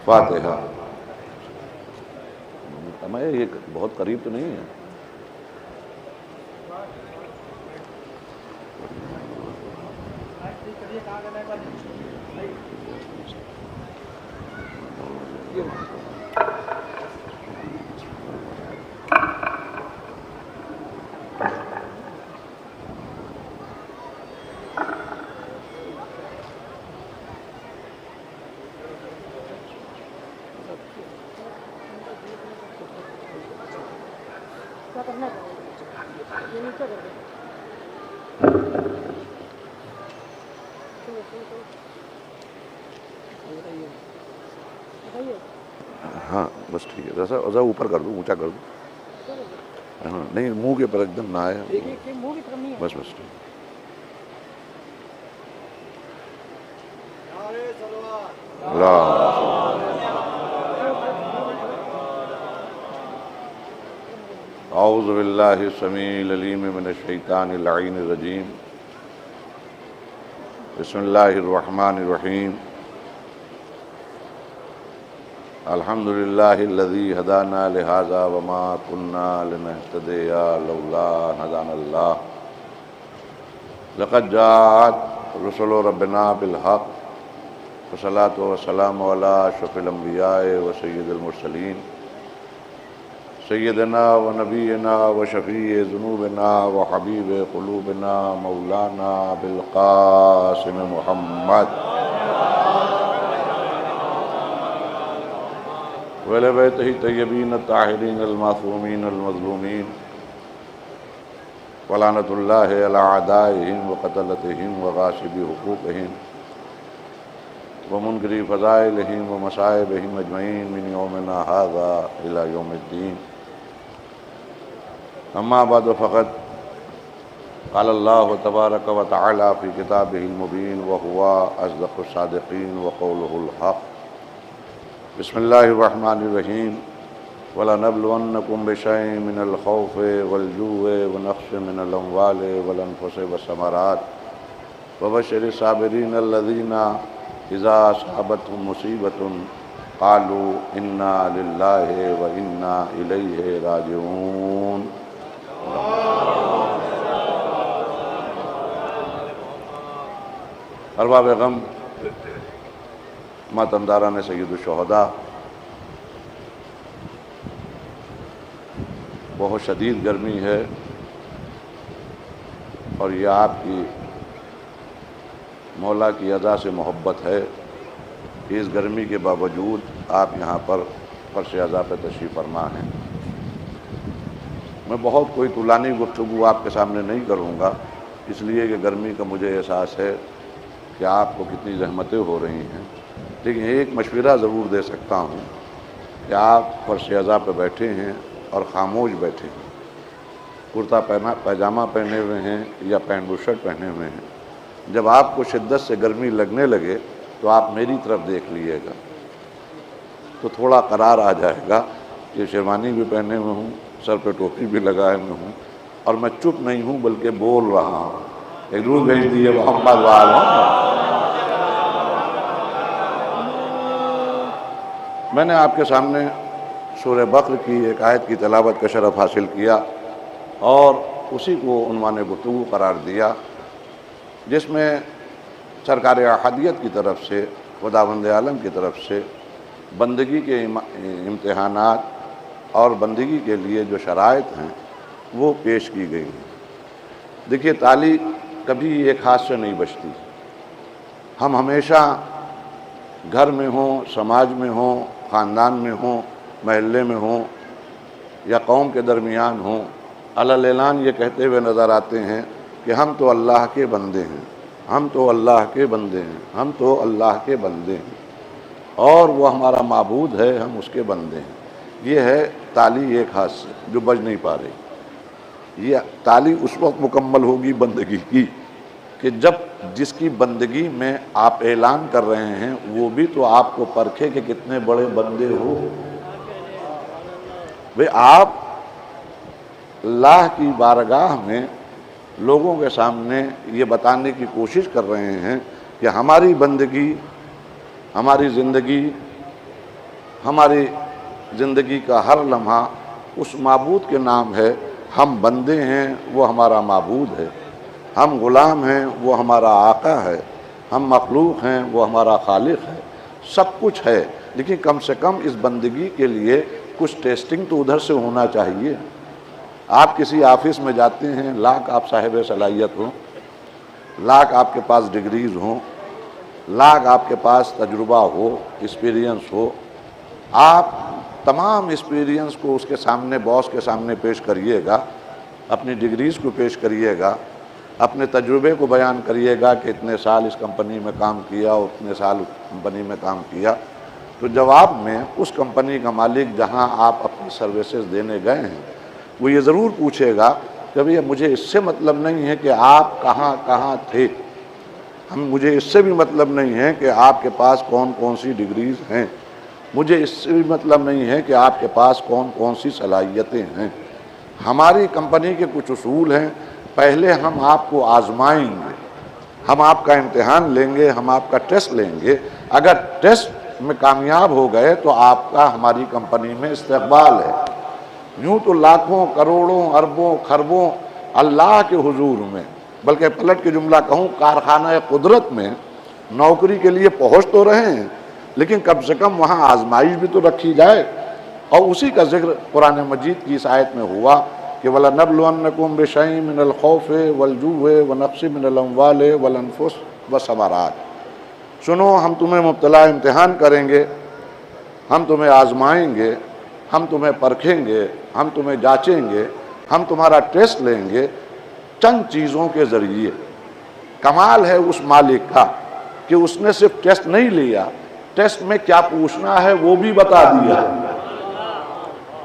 فاتحہ۔ ہمیں یہ بہت قریب تو نہیں ہے، ہاں بس ٹھیک ہے، ذرا اوپر کر دو، اونچا کر دو، ہاں نہیں منہ کے پر ایک دم نہ آئے، بس بس ٹھیک ہے۔ اعوذ باللہ السمیع العلیم من الشیطان اللعین الرجیم بسم اللہ الرحمن الرحیم الحمد للہ الذی ہدانا لہذا وما كنا لنہتدی لولا ان ہدانا اللہ لقد جاءت رسل ربنا بالحق والصلاة والسلام علی اشرف الانبیاء وسید المرسلین سیدنا و نبینا و شفیع ذنوبنا و حبیب قلوبنا مولانا بالقاسم محمد وعلی بیتہ طیبین الطاہرین المعصومین المظلومین ولعنۃ اللہ علی اعدائہم وقتلتہم وغاصبی حقوقہم ومنکری فضائلہم ومصائبہم اجمعین من یومنا ھذا الی یوم الدین اما بعد فقط قال اللہ تبارک و تعالی فی کتابہ المبین وہو اصدق الصادقین وقولہ الحق بسم اللہ الرحمن الرحیم وَلَنَبْلُوَنَّكُمْ بِشَيْءٍ مِّنَ الْخَوْفِ وَالْجُوعِ وَنَقْصٍ مِّنَ الْأَمْوَالِ وَالْأَنفُسِ وَالثَّمَرَاتِ وَبَشِّرِ الصَّابِرِينَ الَّذِينَ إِذَا أَصَابَتْهُم مُّصِيبَةٌ قَالُوا إِنَّا لِلَّهِ وَإِنَّا إِلَيْهِ رَاجِعُونَ ارباب غم ماتمداران سید الشہداء، بہت شدید گرمی ہے اور یہ آپ کی مولا کی ادا سے محبت ہے کہ اس گرمی کے باوجود آپ یہاں پر فرش اعضاء پہ تشریف فرما ہیں۔ میں بہت کوئی طولانی گفتگو آپ کے سامنے نہیں کروں گا، اس لیے کہ گرمی کا مجھے احساس ہے کہ آپ کو کتنی زحمتیں ہو رہی ہیں، لیکن ایک مشورہ ضرور دے سکتا ہوں کہ آپ فرش اعضاء پہ بیٹھے ہیں اور خاموش بیٹھے ہیں، کرتا پیجامہ پہنے ہوئے ہیں یا پینٹ بشرٹ پہنے ہوئے ہیں، جب آپ کو شدت سے گرمی لگنے لگے تو آپ میری طرف دیکھ لیے گا تو تھوڑا قرار آ جائے گا کہ شیروانی بھی پہنے ہوئے ہوں، سر پہ ٹوپی بھی لگائے ہوئے ہوں اور میں چپ نہیں ہوں بلکہ بول رہا ہوں۔ ایک درود بھیج دیئے محمد وآلہ۔ میں نے آپ کے سامنے سورہ بقر کی ایک آیت کی تلاوت کا شرف حاصل کیا اور اسی کو عنوان گفتگو قرار دیا، جس میں سرکار احدیت کی طرف سے، خداوند عالم کی طرف سے بندگی کے امتحانات اور بندگی کے لیے جو شرائط ہیں وہ پیش کی گئی ہیں۔ دیکھیے، تالی کبھی ایک ہاتھ سے نہیں بچتی۔ ہم ہمیشہ گھر میں ہوں، سماج میں ہوں، خاندان میں ہوں، محلے میں ہوں یا قوم کے درمیان ہوں، علی اعلان یہ کہتے ہوئے نظر آتے ہیں کہ ہم تو اللہ کے بندے ہیں، ہم تو اللہ کے بندے ہیں، ہم تو اللہ کے بندے ہیں اور وہ ہمارا معبود ہے، ہم اس کے بندے ہیں۔ یہ ہے تالی ایک ہاتھ سے جو بج نہیں پا رہی۔ یہ تالی اس وقت مکمل ہوگی بندگی کی کہ جب جس کی بندگی میں آپ اعلان کر رہے ہیں وہ بھی تو آپ کو پرکھے کہ کتنے بڑے بندے ہو۔ بھئی آپ اللہ کی بارگاہ میں لوگوں کے سامنے یہ بتانے کی کوشش کر رہے ہیں کہ ہماری بندگی، ہماری زندگی کا ہر لمحہ اس معبود کے نام ہے۔ ہم بندے ہیں، وہ ہمارا معبود ہے، ہم غلام ہیں، وہ ہمارا آقا ہے، ہم مخلوق ہیں، وہ ہمارا خالق ہے، سب کچھ ہے، لیکن کم سے کم اس بندگی کے لیے کچھ ٹیسٹنگ تو ادھر سے ہونا چاہیے۔ آپ کسی آفس میں جاتے ہیں، لاکھ آپ صاحب صلاحیت ہوں، لاکھ آپ کے پاس ڈگریز ہوں، لاکھ آپ کے پاس تجربہ ہو، ایکسپیرینس ہو، آپ تمام ایکسپیرینس کو اس کے سامنے، باس کے سامنے پیش کریے گا، اپنی ڈگریز کو پیش کریے گا، اپنے تجربے کو بیان کریے گا کہ اتنے سال اس کمپنی میں کام کیا اور اتنے سال اس کمپنی میں کام کیا، تو جواب میں اس کمپنی کا مالک جہاں آپ اپنی سروسز دینے گئے ہیں وہ یہ ضرور پوچھے گا کہ بھئی مجھے اس سے مطلب نہیں ہے کہ آپ کہاں کہاں تھے، مجھے اس سے بھی مطلب نہیں ہے کہ آپ کے پاس کون کون سی ڈگریز ہیں، مجھے اس سے بھی مطلب نہیں ہے کہ آپ کے پاس کون کون سی صلاحیتیں ہیں۔ ہماری کمپنی کے کچھ اصول ہیں، پہلے ہم آپ کو آزمائیں گے، ہم آپ کا امتحان لیں گے، ہم آپ کا ٹیسٹ لیں گے، اگر ٹیسٹ میں کامیاب ہو گئے تو آپ کا ہماری کمپنی میں استقبال ہے۔ یوں تو لاکھوں کروڑوں اربوں خربوں اللہ کے حضور میں، بلکہ پلٹ کے جملہ کہوں کارخانہ قدرت میں نوکری کے لیے پہنچ تو رہے ہیں، لیکن کم سے کم وہاں آزمائش بھی تو رکھی جائے، اور اسی کا ذکر قرآن مجید کی اس آیت میں ہوا کہ وَلَنَبْلُوَنَّكُمْ بِشَيْءٍ مِّنَ الْخَوْفِ وَالْجُوعِ وَنَقْصٍ مِّنَ الْأَمْوَالِ وَالْأَنفُسِ وَالثَّمَرَاتِ۔ سنو، ہم تمہیں مبتلا امتحان کریں گے، ہم تمہیں آزمائیں گے، ہم تمہیں پرکھیں گے، ہم تمہیں جانچیں گے، ہم تمہارا ٹیسٹ لیں گے چند چیزوں کے ذریعے۔ کمال ہے اس مالک کا کہ اس نے صرف ٹیسٹ نہیں لیا، ٹیسٹ میں کیا پوچھنا ہے وہ بھی بتا دیا۔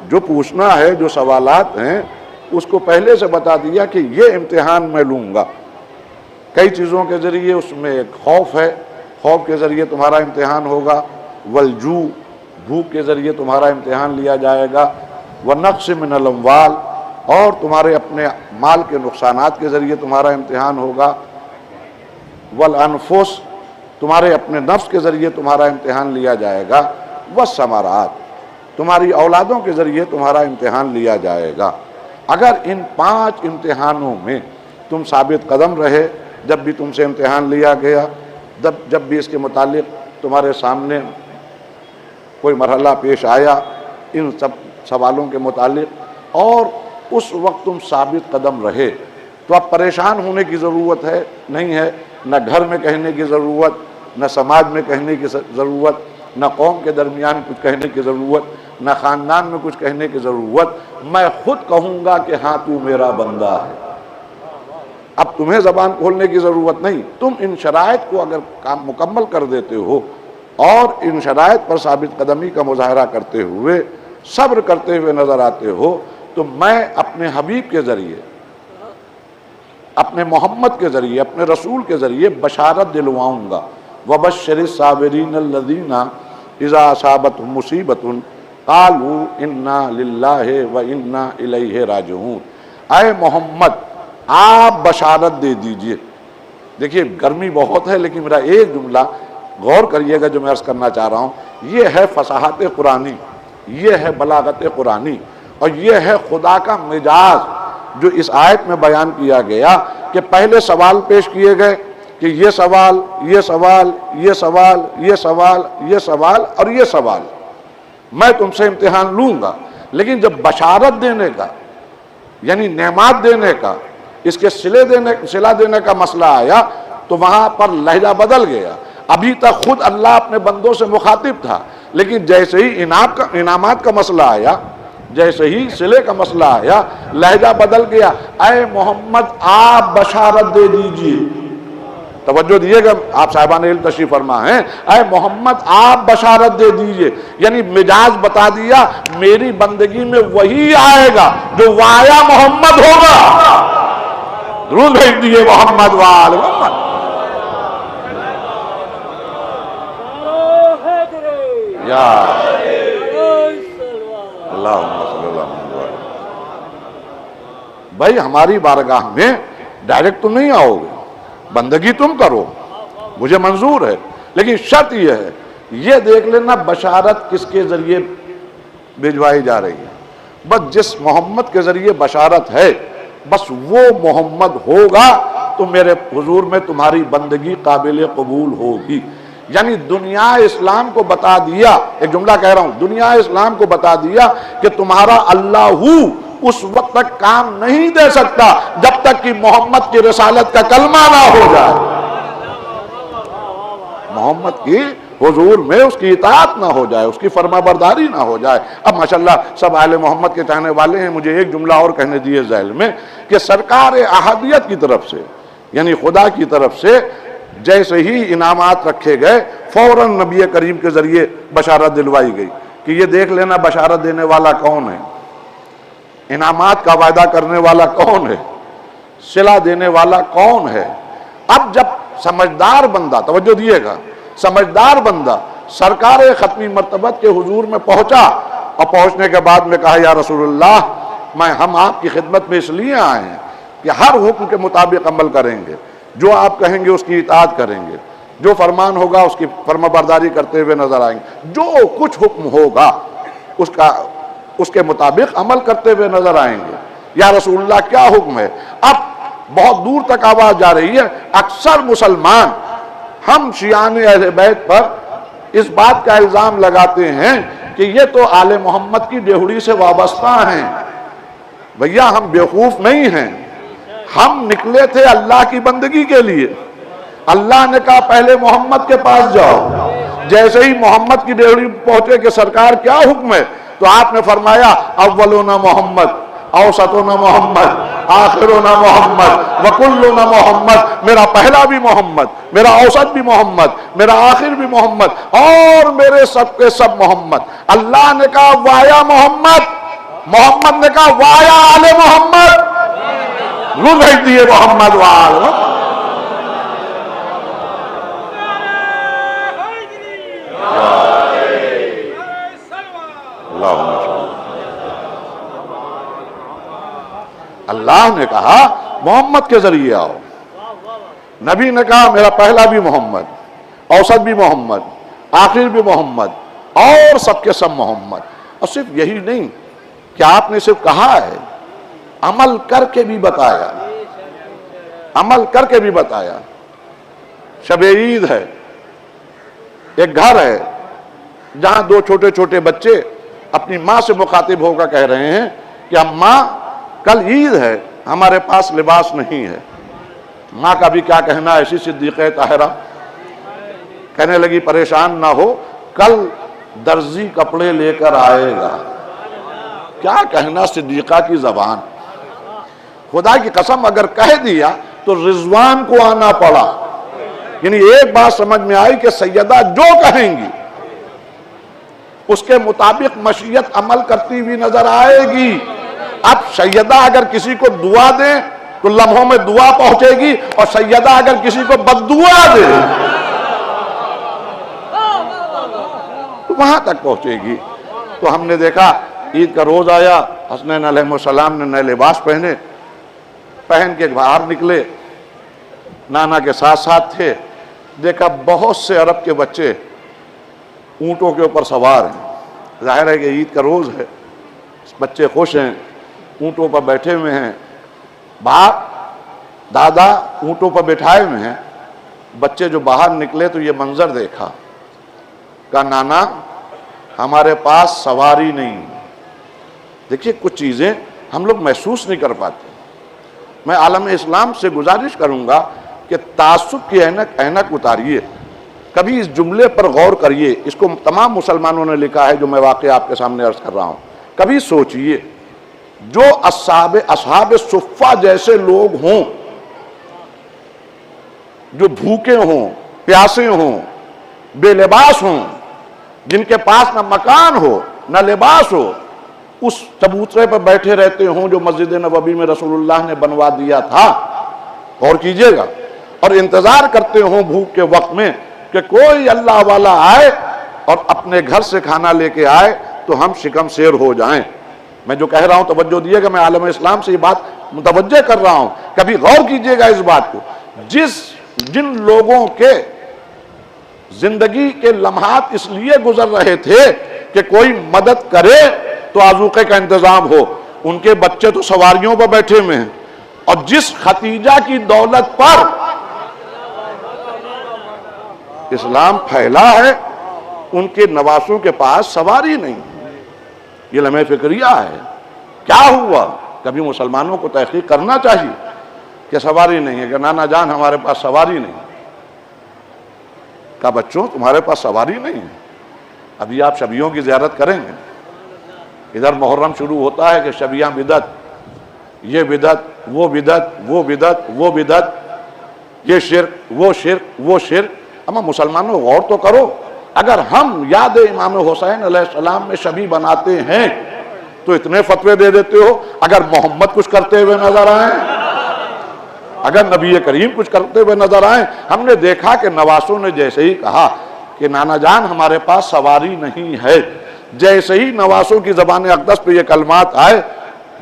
جو پوچھنا ہے، جو سوالات ہیں، اس کو پہلے سے بتا دیا کہ یہ امتحان میں لوں گا۔ کئی چیزوں کے ذریعے اس میں ایک خوف ہے، خوف کے ذریعے تمہارا امتحان ہوگا، والجوع، بھوک کے ذریعے تمہارا امتحان لیا جائے گا، ونقص من الاموال، اور تمہارے اپنے مال کے نقصانات کے ذریعے تمہارا امتحان ہوگا، والانفس، تمہارے اپنے نفس کے ذریعے تمہارا امتحان لیا جائے گا، والثمرات، تمہاری اولادوں کے ذریعے تمہارا امتحان لیا جائے گا۔ اگر ان 5 امتحانوں میں تم ثابت قدم رہے، جب بھی تم سے امتحان لیا گیا، جب بھی اس کے متعلق تمہارے سامنے کوئی مرحلہ پیش آیا ان سب سوالوں کے متعلق، اور اس وقت تم ثابت قدم رہے، تو اب پریشان ہونے کی ضرورت ہے نہیں ہے، نہ گھر میں کہنے کی ضرورت، نہ سماج میں کہنے کی ضرورت، نہ قوم کے درمیان کچھ کہنے کی ضرورت، نہ خاندان میں کچھ کہنے کی ضرورت، میں خود کہوں گا کہ ہاں تو میرا بندہ ہے۔ اب تمہیں زبان کھولنے کی ضرورت نہیں، تم ان شرائط کو اگر کام مکمل کر دیتے ہو اور ان شرائط پر ثابت قدمی کا مظاہرہ کرتے ہوئے، صبر کرتے ہوئے نظر آتے ہو، تو میں اپنے حبیب کے ذریعے، اپنے محمد کے ذریعے، اپنے رسول کے ذریعے بشارت دلواؤں گا۔ وَبَشِّرِ الصَّابِرِينَ الَّذِينَ إِذَا أَصَابَتْهُمْ مُصِيبَةٌ قَالُوا إِنَّا لِلَّهِ وَإِنَّا إِلَيْهِ رَاجِعُونَ۔ اے محمد، آپ بشارت دے دیجئے۔ دیکھیے گرمی بہت ہے، لیکن میرا ایک جملہ غور کریے گا جو میں عرض کرنا چاہ رہا ہوں، یہ ہے فصاحت قرآنی، یہ ہے بلاغت قرآنی، اور یہ ہے خدا کا مجاز جو اس آیت میں بیان کیا گیا کہ پہلے سوال پیش کیے گئے کہ یہ سوال، یہ سوال، یہ سوال، یہ سوال، یہ سوال اور یہ سوال، میں تم سے امتحان لوں گا، لیکن جب بشارت دینے کا، یعنی نعمات دینے کا، اس کے صلہ دینے کا مسئلہ آیا تو وہاں پر لہجہ بدل گیا۔ ابھی تک خود اللہ اپنے بندوں سے مخاطب تھا، لیکن جیسے ہی انعامات کا مسئلہ آیا، جیسے ہی صلے کا مسئلہ آیا، لہجہ بدل گیا۔ اے محمد، آپ بشارت دے دیجئے۔ توجہ دیئے گا، آپ صاحبان علم تشریف فرما ہیں، اے محمد آپ بشارت دے دیجئے، یعنی مجاز بتا دیا میری بندگی میں وہی آئے گا جو وایا محمد ہوگا۔ درود بھیج دیئے محمد وآل محمد۔ یا اللہم صلی اللہ علیہ وسلم۔ بھائی ہماری بارگاہ میں ڈائریکٹ تم نہیں آؤ گے، بندگی تم کرو، مجھے منظور ہے، لیکن شرط یہ ہے، یہ دیکھ لینا بشارت کس کے ذریعے بھیجوائی جا رہی ہے۔ بس جس محمد کے ذریعے بشارت ہے، بس وہ محمد ہوگا تو میرے حضور میں تمہاری بندگی قابل قبول ہوگی۔ یعنی دنیا اسلام کو بتا دیا، ایک جملہ کہہ رہا ہوں، دنیا اسلام کو بتا دیا کہ تمہارا اللہ اس وقت تک کام نہیں دے سکتا جب تک کہ محمد کی رسالت کا کلمہ نہ ہو جائے، محمد کی حضور میں اس کی اطاعت نہ ہو جائے، اس کی فرما برداری نہ ہو جائے۔ اب ماشاءاللہ سب اہل محمد کے چاہنے والے ہیں، مجھے ایک جملہ اور کہنے دیئے ذیل میں کہ سرکار احدیت کی طرف سے، یعنی خدا کی طرف سے جیسے ہی انعامات رکھے گئے، فوراً نبی کریم کے ذریعے بشارت دلوائی گئی کہ یہ دیکھ لینا بشارت دینے والا کون ہے، انعامات کا وعدہ کرنے والا کون ہے، صلہ دینے والا کون ہے۔ اب جب سمجھدار بندہ، توجہ دیئے گا، سمجھدار بندہ سرکار ختمی مرتبت کے حضور میں پہنچا، اور پہنچنے کے بعد میں کہا یا رسول اللہ ہم آپ کی خدمت میں اس لیے آئے ہیں کہ ہر حکم کے مطابق عمل کریں گے، جو آپ کہیں گے اس کی اطاعت کریں گے، جو فرمان ہوگا اس کی فرما برداری کرتے ہوئے نظر آئیں گے، جو کچھ حکم ہوگا اس کے مطابق عمل کرتے ہوئے نظر آئیں گے۔ یا رسول اللہ کیا حکم ہے؟ اب بہت دور تک آواز جا رہی ہے۔ اکثر مسلمان ہم شیعان اہل بیت پر اس بات کا الزام لگاتے ہیں کہ یہ تو آل محمد کی ڈیہڑی سے وابستہ ہیں۔ بھیا ہم بیوقوف نہیں ہیں، ہم نکلے تھے اللہ کی بندگی کے لیے۔ اللہ نے کہا پہلے محمد کے پاس جاؤ، جیسے ہی محمد کی ڈیہڑی پہنچے کہ سرکار کیا حکم ہے، تو آپ نے فرمایا اولنا محمد، اوسطنا محمد، آخرنا محمد، وکلنا محمد، میرا پہلا بھی محمد، میرا اوسط بھی محمد، میرا آخر بھی محمد، اور میرے سب کے سب محمد۔ اللہ نے کہا وایا محمد، محمد نے کہا وایا آل محمد، رو بھیج دیے محمد وآل۔ اللہ نے کہا محمد کے ذریعے آؤ، نبی نے کہا میرا پہلا بھی محمد، اوسط بھی محمد، آخر بھی محمد، اور سب کے سب محمد۔ اور صرف یہی نہیں کہ آپ نے صرف کہا ہے، عمل کر کے بھی بتایا، عمل کر کے بھی بتایا۔ شب عید ہے، ایک گھر ہے جہاں دو چھوٹے چھوٹے بچے اپنی ماں سے مخاطب ہو کر کہہ رہے ہیں کہ اماں کل عید ہے، ہمارے پاس لباس نہیں ہے۔ ماں کا بھی کیا کہنا، ایسی صدیقہ طاہرہ کہنے لگی پریشان نہ ہو، کل درزی کپڑے لے کر آئے گا۔ کیا کہنا صدیقہ کی زبان، خدا کی قسم اگر کہہ دیا تو رضوان کو آنا پڑا۔ یعنی ایک بات سمجھ میں آئی کہ سیدہ جو کہیں گی اس کے مطابق مشیت عمل کرتی ہوئی نظر آئے گی۔ اب سیدہ اگر کسی کو دعا دیں تو لمحوں میں دعا پہنچے گی، اور سیدہ اگر کسی کو بددعا دے تو وہاں تک پہنچے گی۔ تو ہم نے دیکھا عید کا روز آیا، حسنین علیہ السلام نے نئے لباس پہن کے باہر نکلے، نانا کے ساتھ ساتھ تھے۔ دیکھا بہت سے عرب کے بچے اونٹوں کے اوپر سوار ہیں، ظاہر ہے کہ عید کا روز ہے، بچے خوش ہیں، اونٹوں پر بیٹھے ہوئے ہیں، باپ دادا اونٹوں پر بٹھائے ہوئے ہیں۔ بچے جو باہر نکلے تو یہ منظر دیکھا، کہا نانا ہمارے پاس سواری نہیں۔ دیکھیے کچھ چیزیں ہم لوگ محسوس نہیں کر پاتے۔ میں عالم اسلام سے گزارش کروں گا کہ تعصب کی اینک اتاریے، کبھی اس جملے پر غور کریے۔ اس کو تمام مسلمانوں نے لکھا ہے جو میں واقعہ آپ کے سامنے عرض کر رہا ہوں۔ کبھی سوچئے جو اصحاب صفہ جیسے لوگ ہوں، جو بھوکے ہوں، پیاسے ہوں، بے لباس ہوں، جن کے پاس نہ مکان ہو نہ لباس ہو، اس چبوترے پر بیٹھے رہتے ہوں جو مسجد نبوی میں رسول اللہ نے بنوا دیا تھا، غور کیجئے گا، اور انتظار کرتے ہوں بھوک کے وقت میں کہ کوئی اللہ والا آئے اور اپنے گھر سے کھانا لے کے آئے تو ہم شکم سیر ہو جائیں۔ میں جو کہہ رہا ہوں توجہ دیئے گا، میں عالم اسلام سے یہ بات متوجہ کر رہا ہوں، کبھی غور کیجئے گا اس بات کو۔ جن لوگوں کے زندگی کے لمحات اس لیے گزر رہے تھے کہ کوئی مدد کرے تو آذوقے کا انتظام ہو، ان کے بچے تو سواریوں پر بیٹھے ہوئے ہیں، اور جس ختیجہ کی دولت پر اسلام پھیلا ہے ان کے نواسوں کے پاس سواری نہیں۔ یہ لمحہ فکریہ ہے۔ کیا ہوا؟ کبھی مسلمانوں کو تحقیق کرنا چاہیے کہ سواری نہیں ہے، کہ نانا جان ہمارے پاس سواری نہیں۔ کہا بچوں تمہارے پاس سواری نہیں ہے، ابھی آپ شبیوں کی زیارت کریں گے، ادھر محرم شروع ہوتا ہے کہ شبیاں بدعت، یہ بدعت، وہ بدعت، وہ بدعت، وہ بدعت، یہ شرک، وہ شرک، وہ شرک۔ اما مسلمانوں غور تو کرو، اگر ہم یاد امام حسین علیہ السلام میں شبیہ بناتے ہیں تو اتنے فتوے دے دیتے ہو، اگر محمد کچھ کرتے ہوئے نظر آئیں اگر نبی کریم کچھ کرتے ہوئے نظر آئیں، ہم نے دیکھا کہ نواسوں نے جیسے ہی کہا کہ نانا جان ہمارے پاس سواری نہیں ہے، جیسے ہی نواسوں کی زبان اقدس پہ یہ کلمات آئے،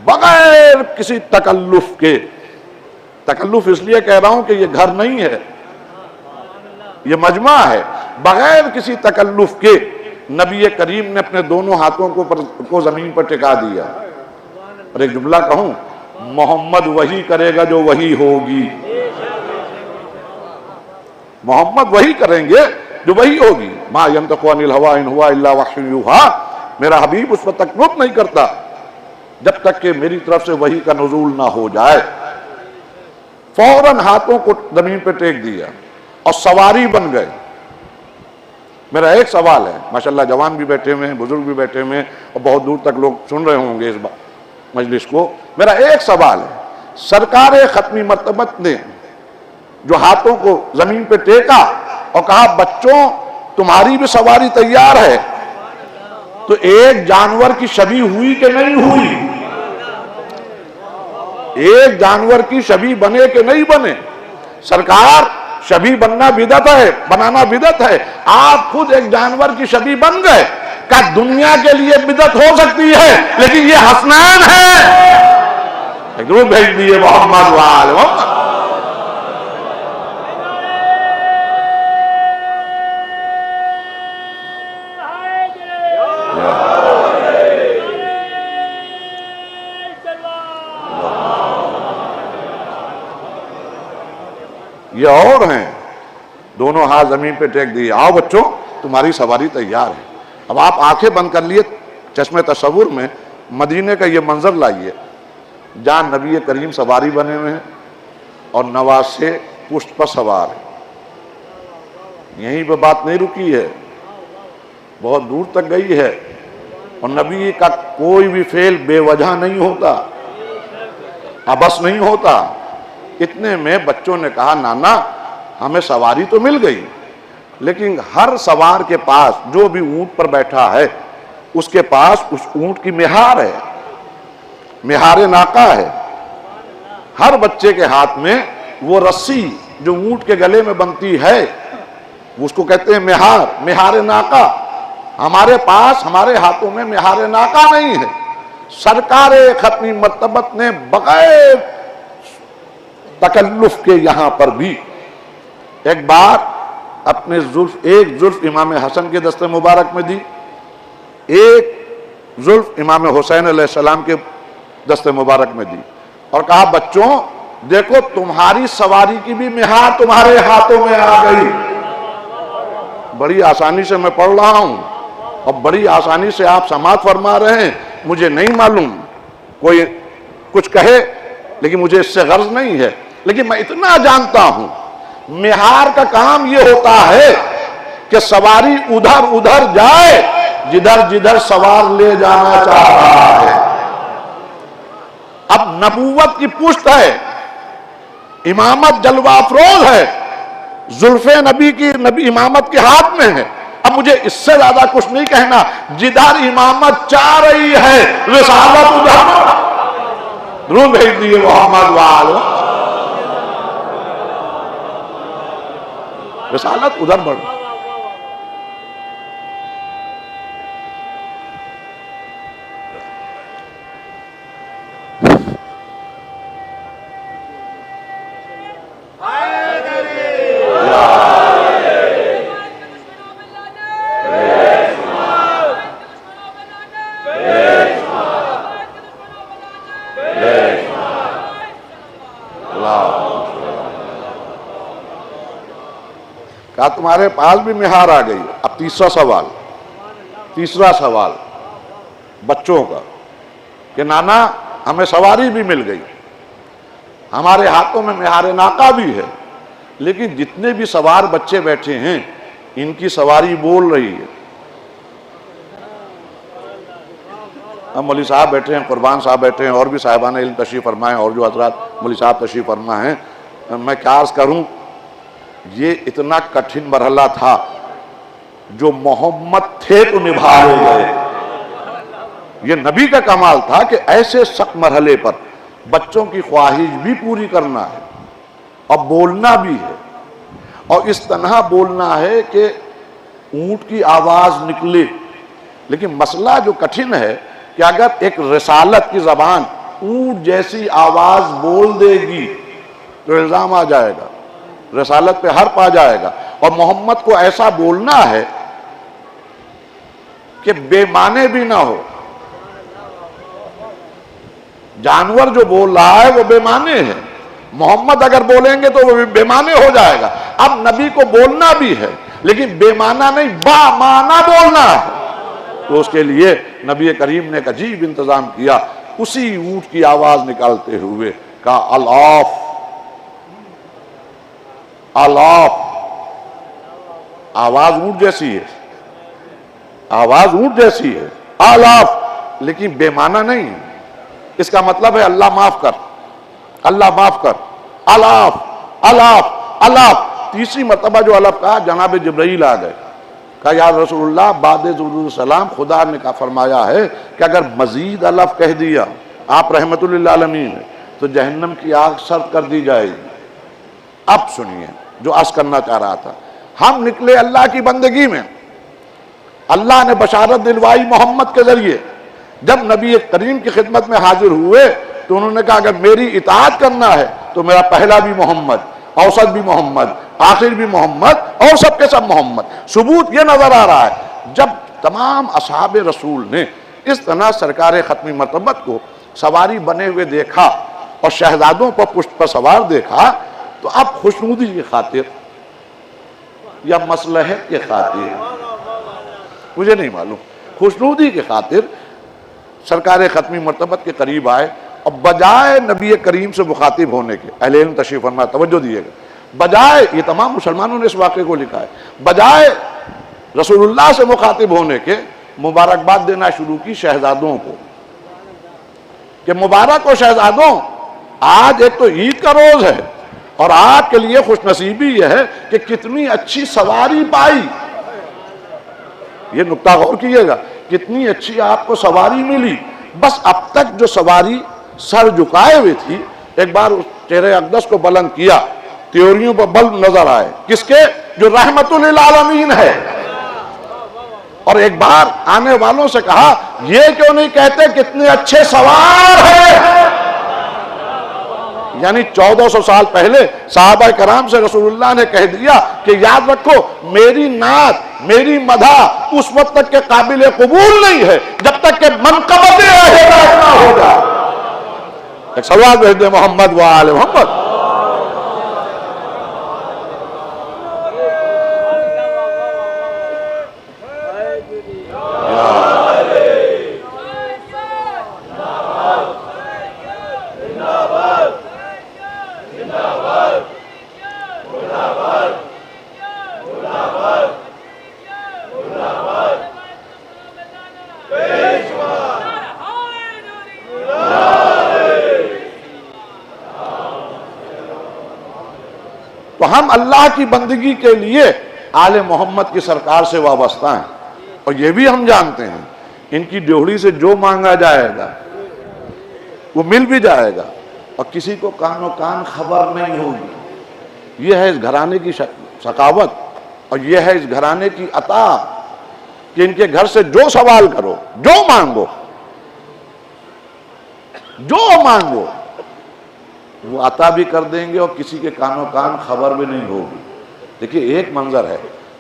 بغیر کسی تکلف کے، تکلف اس لیے کہہ رہا ہوں کہ یہ گھر نہیں ہے، یہ مجمع ہے، بغیر کسی تکلف کے نبی کریم نے اپنے دونوں ہاتھوں کو زمین پر ٹکا دیا اور ایک جملہ کہوں، محمد وہی کرے گا جو وہی ہوگی، محمد وہی کریں گے جو وہی ہوگی، ما ینطق عن الہوی ان ہوا الا وحی یوحی، میرا حبیب اس پر تکلف نہیں کرتا جب تک کہ میری طرف سے وحی کا نزول نہ ہو جائے۔ فوراً ہاتھوں کو زمین پہ ٹیک دیا اور سواری بن گئے۔ میرا ایک سوال ہے، ماشاءاللہ جوان بھی بیٹھے ہوئے ہیں، بزرگ بھی بیٹھے ہوئے ہیں اور بہت دور تک لوگ سن رہے ہوں گے اس مجلس کو، میرا ایک سوال ہے، سرکار ختمی مرتبت نے جو ہاتھوں کو زمین پہ ٹیکا اور کہا بچوں تمہاری بھی سواری تیار ہے، تو ایک جانور کی شبیہ ہوئی کہ نہیں ہوئی؟ ایک جانور کی شبیہ بنے کہ نہیں بنے؟ سرکار شبیہ بننا بدعت ہے، بنانا بدعت ہے، آپ خود ایک جانور کی شبیہ بن گئے، کہ دنیا کے لیے بدعت ہو سکتی ہے لیکن یہ حسنین ہے، ایک درود بھیج دیئے محمد وآل محمد۔ یہ اور ہیں، دونوں ہاتھ زمین پہ ٹیک دیے، آؤ بچوں تمہاری سواری تیار ہے۔ اب آپ آنکھیں بند کر لیے، چشم تصور میں مدینے کا یہ منظر لائیے، جہاں نبی کریم سواری بنے ہوئے ہیں اور نواسے پشت پر سوار ہیں۔ یہیں پہ بات نہیں رکی ہے، بہت دور تک گئی ہے، اور نبی کا کوئی بھی فعل بے وجہ نہیں ہوتا، عبث نہیں ہوتا۔ اتنے میں بچوں نے کہا نانا ہمیں سواری تو مل گئی، لیکن ہر سوار کے پاس جو بھی اونٹ پر بیٹھا ہے اس کے پاس اس اونٹ کی مہار ہے، مہار ناقہ ہے۔ ہر بچے کے ہاتھ میں وہ رسی جو اونٹ کے گلے میں بنتی ہے اس کو کہتے ہیں مہار، مہار ناقہ۔ ہمارے پاس ہمارے ہاتھوں میں مہار ناقہ نہیں ہے۔ سرکار ختمی مرتبت نے بغیر تکلف کے یہاں پر بھی ایک بار اپنے ایک زلف امام حسن کے دست مبارک میں دی، ایک زلف امام حسین علیہ السلام کے دست مبارک میں دی، اور کہا بچوں دیکھو تمہاری سواری کی بھی مہار تمہارے ہاتھوں میں آ گئی۔ بڑی آسانی سے میں پڑھ رہا ہوں اور بڑی آسانی سے آپ سماعت فرما رہے ہیں، مجھے نہیں معلوم کوئی کچھ کہے لیکن مجھے اس سے غرض نہیں ہے، لیکن میں اتنا جانتا ہوں مہار کا کام یہ ہوتا ہے کہ سواری ادھر ادھر جائے جدھر جدھر سوار لے جانا چاہ رہا ہے۔ اب نبوت کی پشت ہے، امامت جلوہ افروز ہے، زلف نبی کی امامت کے ہاتھ میں ہے۔ اب مجھے اس سے زیادہ کچھ نہیں کہنا، جدھر امامت چاہ رہی ہے رسالت ادھر، درود بھیج دیئے محمد وآل رسالت ادھر بڑھ۔ کہا تمہارے پاس بھی مہار آ گئی۔ اب تیسرا سوال بچوں کا کہ نانا ہمیں سواری بھی مل گئی، ہمارے ہاتھوں میں مہار ناقہ بھی ہے، لیکن جتنے بھی سوار بچے بیٹھے ہیں ان کی سواری بول رہی ہے۔ اب مولوی صاحب بیٹھے ہیں، قربان صاحب بیٹھے ہیں، اور بھی صاحبان علم تشریف فرمائیں، اور جو حضرات مولوی صاحب تشریف فرما ہیں، میں کیا عرض کروں، یہ اتنا کٹھن مرحلہ تھا جو محمد تھے تو نبھائے گئے۔ یہ نبی کا کمال تھا کہ ایسے سخت مرحلے پر بچوں کی خواہش بھی پوری کرنا ہے، اور بولنا بھی ہے، اور اس طرح بولنا ہے کہ اونٹ کی آواز نکلے. لیکن مسئلہ جو کٹھن ہے کہ اگر ایک رسالت کی زبان اونٹ جیسی آواز بول دے گی تو الزام آ جائے گا، رسالت پہ حرف آ جائے گا. اور محمد کو ایسا بولنا ہے کہ بے معنی بھی نہ ہو. جانور جو بول رہا ہے وہ بے معنی ہے، محمد اگر بولیں گے تو وہ بے معنی ہو جائے گا. اب نبی کو بولنا بھی ہے لیکن بے معنی نہیں، با معنی بولنا ہے. تو اس کے لیے نبی کریم نے ایک عجیب انتظام کیا. اسی اونٹ کی آواز نکالتے ہوئے کہا الاف الاف. آواز اونٹ جیسی ہے، آواز اونٹ جیسی ہے، الاف، لیکن بے معنی نہیں ہے. اس کا مطلب ہے اللہ معاف کر، اللہ معاف کر. الاف الاف الاف. تیسری مرتبہ جو الف کہا جناب جبرائیل آ گئے، کہا یا رسول اللہ بعد ضرور السلام خدا نے کہا فرمایا ہے کہ اگر مزید الف کہہ دیا، آپ رحمت اللہ عالمین ہے، تو جہنم کی آگ سرد کر دی جائے گی. اب سنیے جو عرض کرنا چاہ رہا تھا. ہم نکلے اللہ کی بندگی میں، اللہ نے بشارت دلوائی محمد کے ذریعے. جب نبی کریم کی خدمت میں حاضر ہوئے تو انہوں نے کہا اگر میری اطاعت کرنا ہے تو میرا پہلا بھی محمد، اوسط بھی محمد، آخر بھی محمد، اور سب کے سب محمد. ثبوت یہ نظر آ رہا ہے جب تمام اصحاب رسول نے اس طرح سرکار ختمی مرتبت کو سواری بنے ہوئے دیکھا اور شہزادوں پر پشت پر سوار دیکھا، تو اب خوشنودی کی خاطر یا مصلحت کے خاطر مجھے نہیں معلوم، خوشنودی کی خاطر سرکار ختمی مرتبت کے قریب آئے اور بجائے نبی کریم سے مخاطب ہونے کے، اہل علم تشریف فرما توجہ دیے گا، بجائے، یہ تمام مسلمانوں نے اس واقعے کو لکھا ہے، بجائے رسول اللہ سے مخاطب ہونے کے مبارکباد دینا شروع کی شہزادوں کو کہ مبارک ہو شہزادوں، آج ایک تو عید کا روز ہے اور آپ کے لیے خوش نصیبی یہ ہے کہ کتنی اچھی سواری پائی. یہ نقطہ غور کیجئے گا، کتنی اچھی آپ کو سواری ملی. بس اب تک جو سواری سر جھکائے ہوئے تھی، ایک بار اس چہرے اقدس کو بلند کیا، تیوریوں پر بلب نظر آئے، کس کے؟ جو رحمت للعالمین ہے. اور ایک بار آنے والوں سے کہا یہ کیوں نہیں کہتے کتنے اچھے سوار ہیں. یعنی 1400 سال پہلے صحابہ کرام سے رسول اللہ نے کہہ دیا کہ یاد رکھو میری نعت، میری مدح اس وقت تک کے قابل قبول نہیں ہے جب تک کہ منقبت ہدایت نہ ہو جائے. ایک سوال بھیج دے محمد و آل محمد. تو ہم اللہ کی بندگی کے لیے آل محمد کی سرکار سے وابستہ ہیں، اور یہ بھی ہم جانتے ہیں ان کی ڈیوڑی سے جو مانگا جائے گا وہ مل بھی جائے گا، اور کسی کو کان و کان خبر نہیں ہوگی. یہ ہے اس گھرانے کی سخاوت اور یہ ہے اس گھرانے کی عطا کہ ان کے گھر سے جو سوال کرو، جو مانگو، جو مانگو وہ عطا بھی کر دیں گے اور کسی کے کان و کان خبر بھی نہیں ہوگی. دیکھیے ایک منظر ہے،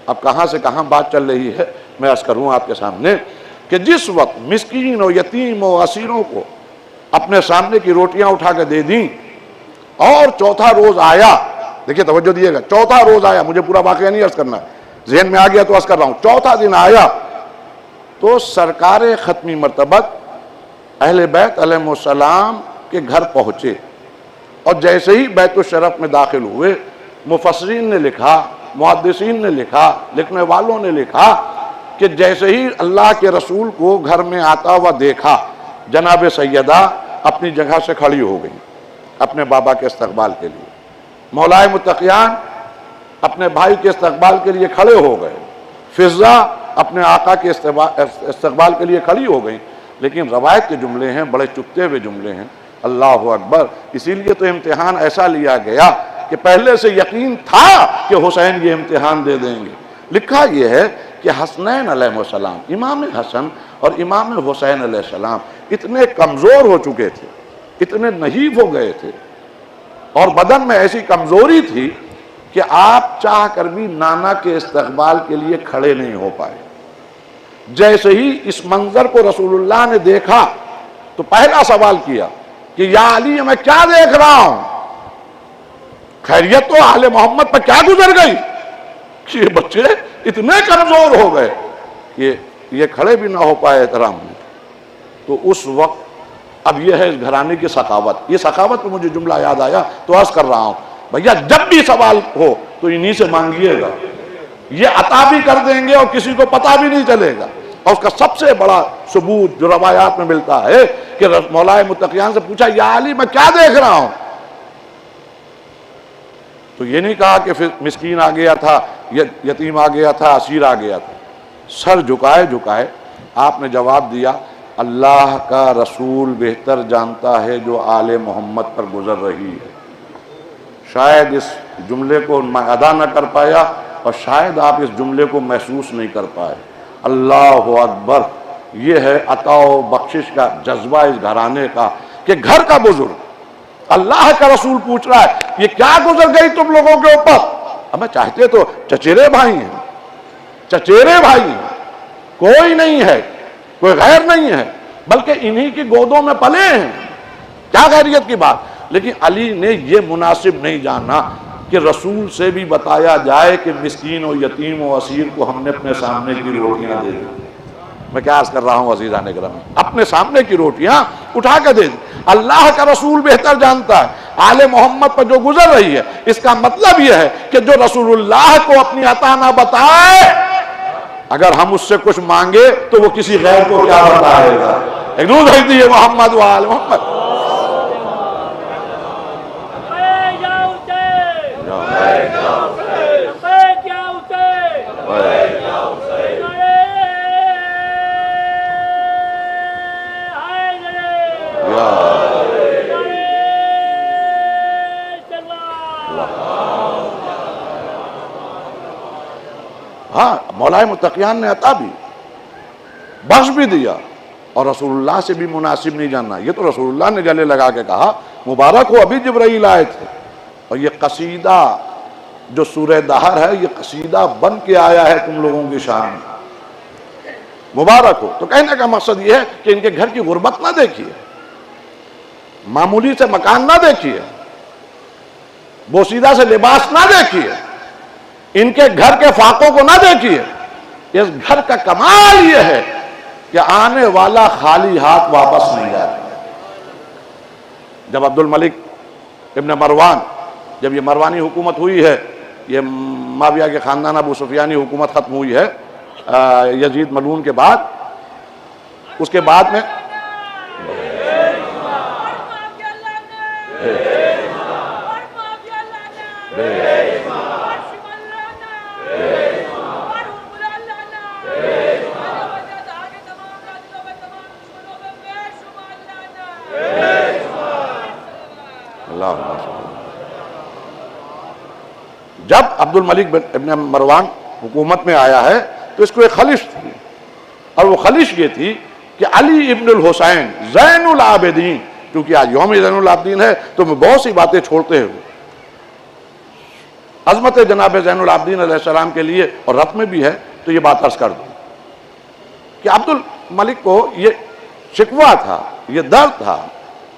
اب کہاں سے کہاں بات چل رہی ہے میں عرض کروں آپ کے سامنے کہ جس وقت مسکین و یتیم و اسیروں کو اپنے سامنے کی روٹیاں اٹھا کے دے دیں اور چوتھا روز آیا، دیکھیے توجہ دیے گا، چوتھا روز آیا، مجھے پورا واقعہ نہیں عرض کرنا ہے، ذہن میں آ گیا تو عرض کر رہا ہوں. چوتھا دن آیا تو سرکار ختمی مرتبت اہل بیت علیہ السلام کے گھر پہنچے، اور جیسے ہی بیت الشرف میں داخل ہوئے مفسرین نے لکھا، محدثین نے لکھا، لکھنے والوں نے لکھا کہ جیسے ہی اللہ کے رسول کو گھر میں آتا ہوا دیکھا، جناب سیدہ اپنی جگہ سے کھڑی ہو گئی اپنے بابا کے استقبال کے لیے، مولائے متقیان اپنے بھائی کے استقبال کے لیے کھڑے ہو گئے، فضہ اپنے آقا کے استقبال کے لیے کھڑی ہو گئی. لیکن روایت کے جملے ہیں، بڑے چپتے ہوئے جملے ہیں، اللہ اکبر. اسی لیے تو امتحان ایسا لیا گیا کہ پہلے سے یقین تھا کہ حسین یہ امتحان دے دیں گے؟ لکھا یہ ہے کہ حسنین علیہ السلام، امام حسن اور امام حسین علیہ السلام اتنے کمزور ہو چکے تھے، اتنے نحیف ہو گئے تھے، اور بدن میں ایسی کمزوری تھی کہ آپ چاہ کر بھی نانا کے استقبال کے لیے کھڑے نہیں ہو پائے۔ جیسے ہی اس منظر کو رسول اللہ نے دیکھا تو پہلا سوال کیا کہ یا علی میں کیا دیکھ رہا ہوں؟ خیریت تو آل محمد پر کیا گزر گئی کہ یہ بچے اتنے کمزور ہو گئے کہ یہ کھڑے بھی نہ ہو پائے احترام میں۔ تو اس وقت اب یہ ہے اس گھرانے کی سخاوت، یہ سخاوت پہ مجھے جملہ یاد آیا تو عرض کر رہا ہوں بھیا جب بھی سوال ہو تو انہی سے مانگیے گا، یہ عطا بھی کر دیں گے اور کسی کو پتہ بھی نہیں چلے گا۔ اور اس کا سب سے بڑا ثبوت جو روایات میں ملتا ہے کہ مولا متقیان سے پوچھا یا علی میں کیا دیکھ رہا ہوں، تو یہ نہیں کہا کہ پھر مسکین آ گیا تھا، یتیم آ گیا تھا، اسیر آ گیا تھا، سر جھکائے آپ نے جواب دیا اللہ کا رسول بہتر جانتا ہے جو آل محمد پر گزر رہی ہے۔ شاید اس جملے کو میں ادا نہ کر پایا اور شاید آپ اس جملے کو محسوس نہیں کر پائے۔ اللہ اکبر، یہ ہے عطا و بخشش کا جذبہ اس گھرانے کا کہ گھر کا بزرگ اللہ کا رسول پوچھ رہا ہے یہ کیا گزر گئی تم لوگوں کے اوپر؟ ہمیں چاہتے تو چچیرے بھائی ہیں، کوئی نہیں ہے، کوئی غیر نہیں ہے، بلکہ انہی کی گودوں میں پلے ہیں، کیا غیریت کی بات۔ لیکن علی نے یہ مناسب نہیں جانا کہ رسول سے بھی بتایا جائے کہ مسکین و یتیم و اسیر کو ہم نے اپنے سامنے کی روٹیاں دے دی۔ میں کیا عرض کر رہا ہوں عزیزان گرامی، اپنے سامنے کی روٹیاں اٹھا کے دے دی۔ اللہ کا رسول بہتر جانتا ہے آل محمد پر جو گزر رہی ہے، اس کا مطلب یہ ہے کہ جو رسول اللہ کو اپنی عطا نہ بتائے، اگر ہم اس سے کچھ مانگے تو وہ کسی غیر کو کیا بتائے گا۔ ایک دور بھیج دیئے محمد و آل محمد۔ ہاں مولا متقیان نے عطا بھی، بخش بھی دیا، اور رسول اللہ سے بھی مناسب نہیں جاننا۔ یہ تو رسول اللہ نے گلے لگا کے کہا مبارک ہو ابھی جبرائیل آئے تھے، اور یہ قصیدہ جو سورہ دہر ہے یہ قصیدہ بن کے آیا ہے تم لوگوں کی شان میں، مبارک ہو۔ تو کہنے کا مقصد یہ ہے کہ ان کے گھر کی غربت نہ دیکھیے، معمولی سے مکان نہ دیکھیے، بوسیدہ سے لباس نہ دیکھیے، ان کے گھر کے فاقوں کو نہ دیکھیے۔ اس گھر کا کمال یہ ہے کہ آنے والا خالی ہاتھ واپس نہیں جاتا۔ جب عبد الملک ابن مروان، جب یہ مروانی حکومت ہوئی ہے، یہ معاویہ کے خاندان ابو سفیانی حکومت ختم ہوئی ہے یزید ملعون کے بعد، اس کے بعد میں جب عبد الملک ابن مروان حکومت میں آیا ہے تو اس کو ایک خلش تھی، اور وہ خلش یہ تھی کہ علی ابن الحسین زین العابدین، کیونکہ آج یوم زین العابدین ہے تو میں بہت سی باتیں چھوڑتے ہوئے عظمت جناب زین العابدین علیہ السلام کے لیے، اور رت میں بھی ہے تو یہ بات عرض کر دوں کہ عبد الملک کو یہ شکوہ تھا، یہ درد تھا،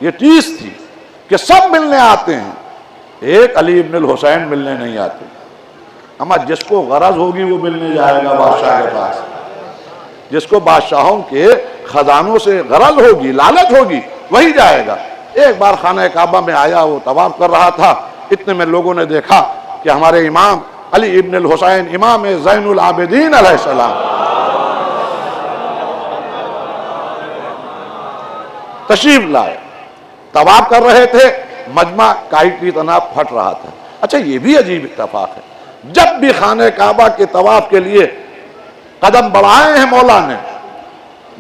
یہ ٹیس تھی کہ سب ملنے آتے ہیں، ایک علی ابن الحسین ملنے نہیں آتے۔ اما جس کو غرض ہوگی وہ ملنے جائے گا بادشاہ کے پاس، جس کو بادشاہوں کے خزانوں سے غرض ہوگی، لالچ ہوگی، وہی جائے گا۔ ایک بار خانہ کعبہ میں آیا، وہ طواف کر رہا تھا، اتنے میں لوگوں نے دیکھا کہ ہمارے امام علی ابن الحسین امام زین العابدین علیہ السلام تشریف لائے، طواف کر رہے تھے، مجمع کائٹ کی طرح پھٹ رہا تھا۔ اچھا یہ بھی عجیب اتفاق ہے، جب بھی خانہ کعبہ کے طواف کے لیے قدم بڑھائے ہیں مولا نے،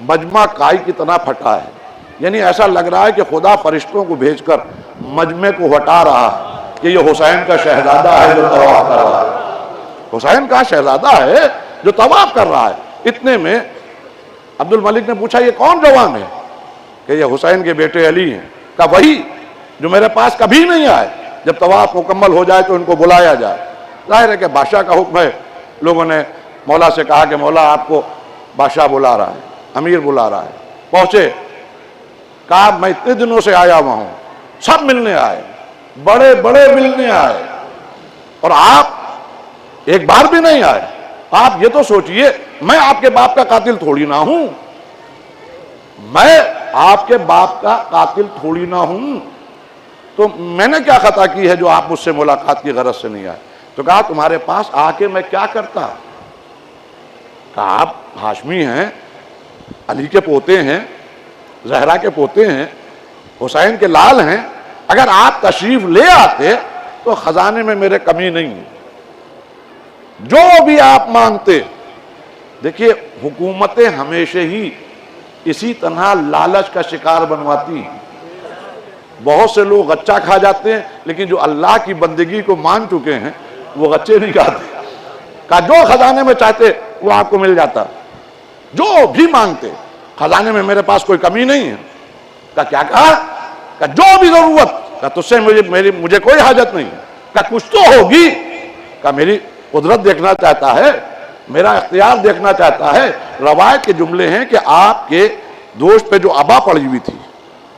مجمع کائی کی طرح پھٹا ہے، یعنی ایسا لگ رہا ہے کہ خدا فرشتوں کو بھیج کر مجمع کو ہٹا رہا ہے۔ کہ یہ حسین کا شہزادہ ہے جو طواف کر رہا ہے، حسین کا شہزادہ ہے جو طواف کر رہا ہے۔ اتنے میں عبد الملک نے پوچھا یہ کون جوان ہے؟ کہ یہ حسین کے بیٹے علی ہیں۔ کہا وہی جو میرے پاس کبھی نہیں آئے، جب طواف مکمل ہو جائے تو ان کو بلایا جائے۔ ظاہر ہے کہ بادشاہ کا حکم ہے، لوگوں نے مولا سے کہا کہ مولا آپ کو بادشاہ بلا رہا ہے، امیر بلا رہا ہے۔ پہنچے، کہا میں اتنے دنوں سے آیا ہوا ہوں، سب ملنے آئے، بڑے بڑے ملنے آئے، اور آپ ایک بار بھی نہیں آئے۔ آپ یہ تو سوچئے میں آپ کے باپ کا قاتل تھوڑی نہ ہوں، میں آپ کے باپ کا قاتل تھوڑی نہ ہوں، تو میں نے کیا خطا کی ہے جو آپ مجھ سے ملاقات کی غرض سے نہیں آئے؟ تو کہا تمہارے پاس آ کے میں کیا کرتا؟ کہا آپ ہاشمی ہیں، علی کے پوتے ہیں، زہرا کے پوتے ہیں، حسین کے لال ہیں، اگر آپ تشریف لے آتے تو خزانے میں میرے کمی نہیں ہے، جو بھی آپ مانگتے۔ دیکھیے حکومتیں ہمیشہ ہی اسی طرح لالچ کا شکار بنواتی ہیں۔ بہت سے لوگ غچہ کھا جاتے ہیں، لیکن جو اللہ کی بندگی کو مان چکے ہیں وہ غچے نہیں کھاتے۔ کہا جو خزانے میں چاہتے وہ آپ کو مل جاتا، جو بھی مانگتے، خزانے میں میرے پاس کوئی کمی نہیں ہے۔ کہا کیا کہا؟ کہا جو بھی ضرورت، کہا تجھ سے مجھے کوئی حاجت نہیں ہے۔ کہا کچھ تو ہوگی؟ کہا میری قدرت دیکھنا چاہتا ہے، میرا اختیار دیکھنا چاہتا ہے۔ روایت کے جملے ہیں کہ آپ کے دوست پہ جو عبا پڑی ہوئی تھی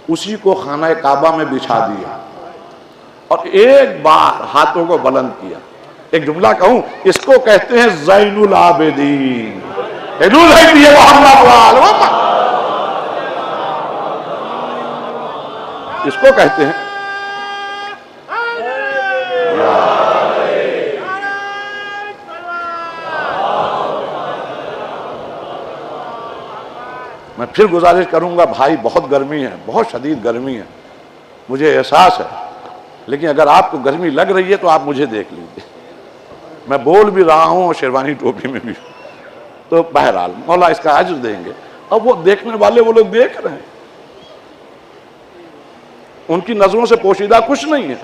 اسی کو خانہ کعبہ میں بچھا دیا اور ایک بار ہاتھوں کو بلند کیا۔ ایک جملہ کہوں، اس کو کہتے ہیں زین العابدین، اس کو کہتے ہیں۔ میں پھر گزارش کروں گا بھائی، بہت گرمی ہے، بہت شدید گرمی ہے، مجھے احساس ہے، لیکن اگر آپ کو گرمی لگ رہی ہے تو آپ مجھے دیکھ لیجیے، میں بول بھی رہا ہوں شیروانی ٹوپی میں بھی، تو بہرحال مولا اس کا اجر دیں گے۔ اب وہ دیکھنے والے وہ لوگ دیکھ رہے ہیں، ان کی نظروں سے پوشیدہ کچھ نہیں ہے۔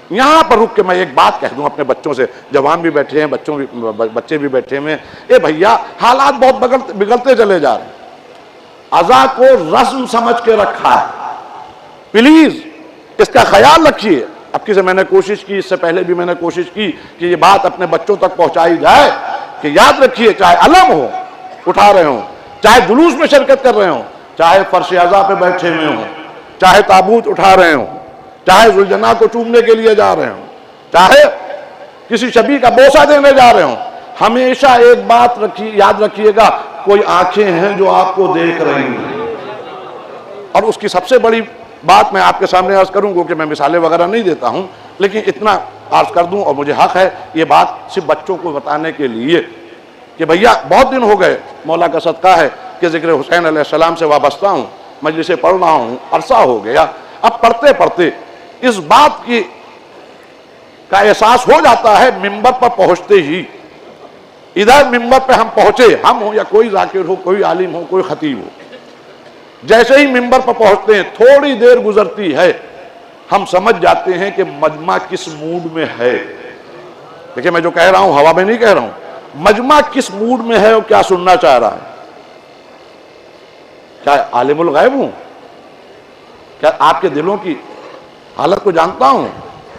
یہاں پر رک کے میں ایک بات کہہ دوں اپنے بچوں سے، جوان بھی بیٹھے ہیں، بچے بھی بیٹھے ہیں، اے بھیا حالات بہت بگڑتے چلے جا رہے ہیں، عزا کو رسم سمجھ کے رکھا ہے، پلیز اس کا خیال رکھیے۔ اب کی سے میں نے کوشش کی، اس سے پہلے بھی میں نے کوشش کی کہ یہ بات اپنے بچوں تک پہنچائی جائے کہ یاد رکھیے، چاہے علم ہو اٹھا رہے ہوں، چاہے جلوس میں شرکت کر رہے ہوں، چاہے فرش عزا پہ بیٹھے ہوئے ہوں، چاہے تابوت اٹھا رہے ہوں، چاہے ذوالجناح کو چومنے کے لیے جا رہے ہوں، چاہے کسی شبیہ کا بوسہ دینے جا رہے ہوں، ہمیشہ ایک بات یاد رکھیے گا، کوئی آنکھیں ہیں جو آپ کو دیکھ رہی ہیں۔ اور اس کی سب سے بڑی بات میں آپ کے سامنے عرض کروں گا کہ میں مثالیں وغیرہ نہیں دیتا ہوں، لیکن اتنا عرض کر دوں، اور مجھے حق ہے یہ بات صرف بچوں کو بتانے کے لیے کہ بھیا بہت دن ہو گئے، مولا کا صدقہ ہے کہ ذکر حسین علیہ السلام سے وابستہ ہوں، مجلسیں پڑھ رہا ہوں، عرصہ ہو گیا۔ اب پڑھتے پڑھتے اس بات کا احساس ہو جاتا ہے ممبر پر پہنچتے ہی، ادھر ممبر پہ ہم پہنچے، ہم ہوں یا کوئی ذاکر ہو، کوئی عالم ہو، کوئی خطیب ہو، جیسے ہی ممبر پر پہنچتے ہیں تھوڑی دیر گزرتی ہے ہم سمجھ جاتے ہیں کہ مجمع کس موڈ میں ہے۔ دیکھیں میں جو کہہ رہا ہوں ہوا میں نہیں کہہ رہا ہوں، مجمع کس موڈ میں ہے اور کیا سننا چاہ رہا ہے۔ کیا عالم الغیب ہوں؟ کیا آپ کے دلوں کی حالت کو جانتا ہوں،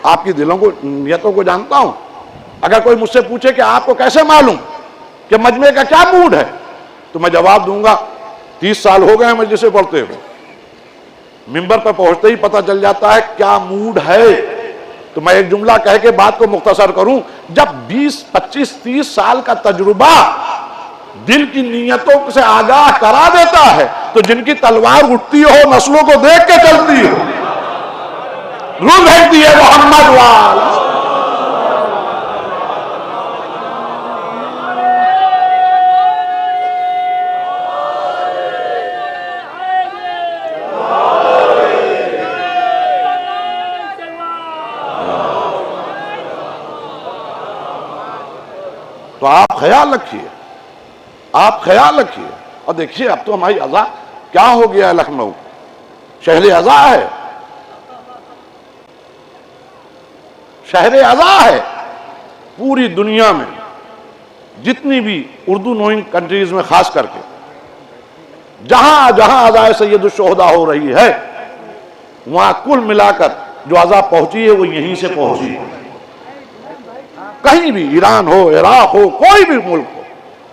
آپ کی دلوں کو نیتوں کو جانتا ہوں؟ اگر کوئی مجھ سے پوچھے کہ آپ کو کیسے معلوم کہ مجمع کا کیا موڈ ہے، تو میں جواب دوں گا 30 سال ہو گئے ہیں مجلسیں پڑھتے ہوئے، ممبر پر پہنچتے ہی پتہ چل جاتا ہے کیا موڈ ہے۔ تو میں ایک جملہ کہہ کے بات کو مختصر کروں، جب 20 25 30 سال کا تجربہ دل کی نیتوں سے آگاہ کرا دیتا ہے تو جن کی تلوار اٹھتی ہو نسلوں کو دیکھ کے چلتی ہو، روح بھیجتی ہے محمد وال۔ تو آپ خیال رکھیے، آپ خیال رکھیے۔ اور دیکھیے اب تو ہماری عزا کیا ہو گیا ہے، لکھنؤ شہر عزا ہے، شہر ازا ہے پوری دنیا میں، جتنی بھی اردو نوئنگ کنٹریز میں خاص کر کے جہاں جہاں ازائے سید الشہداء ہو رہی ہے وہاں کل ملا کر جو ازا پہنچی ہے وہ یہیں سے پہنچی ہے۔ کہیں بھی ایران ہو، عراق ہو، کوئی بھی ملک ہو،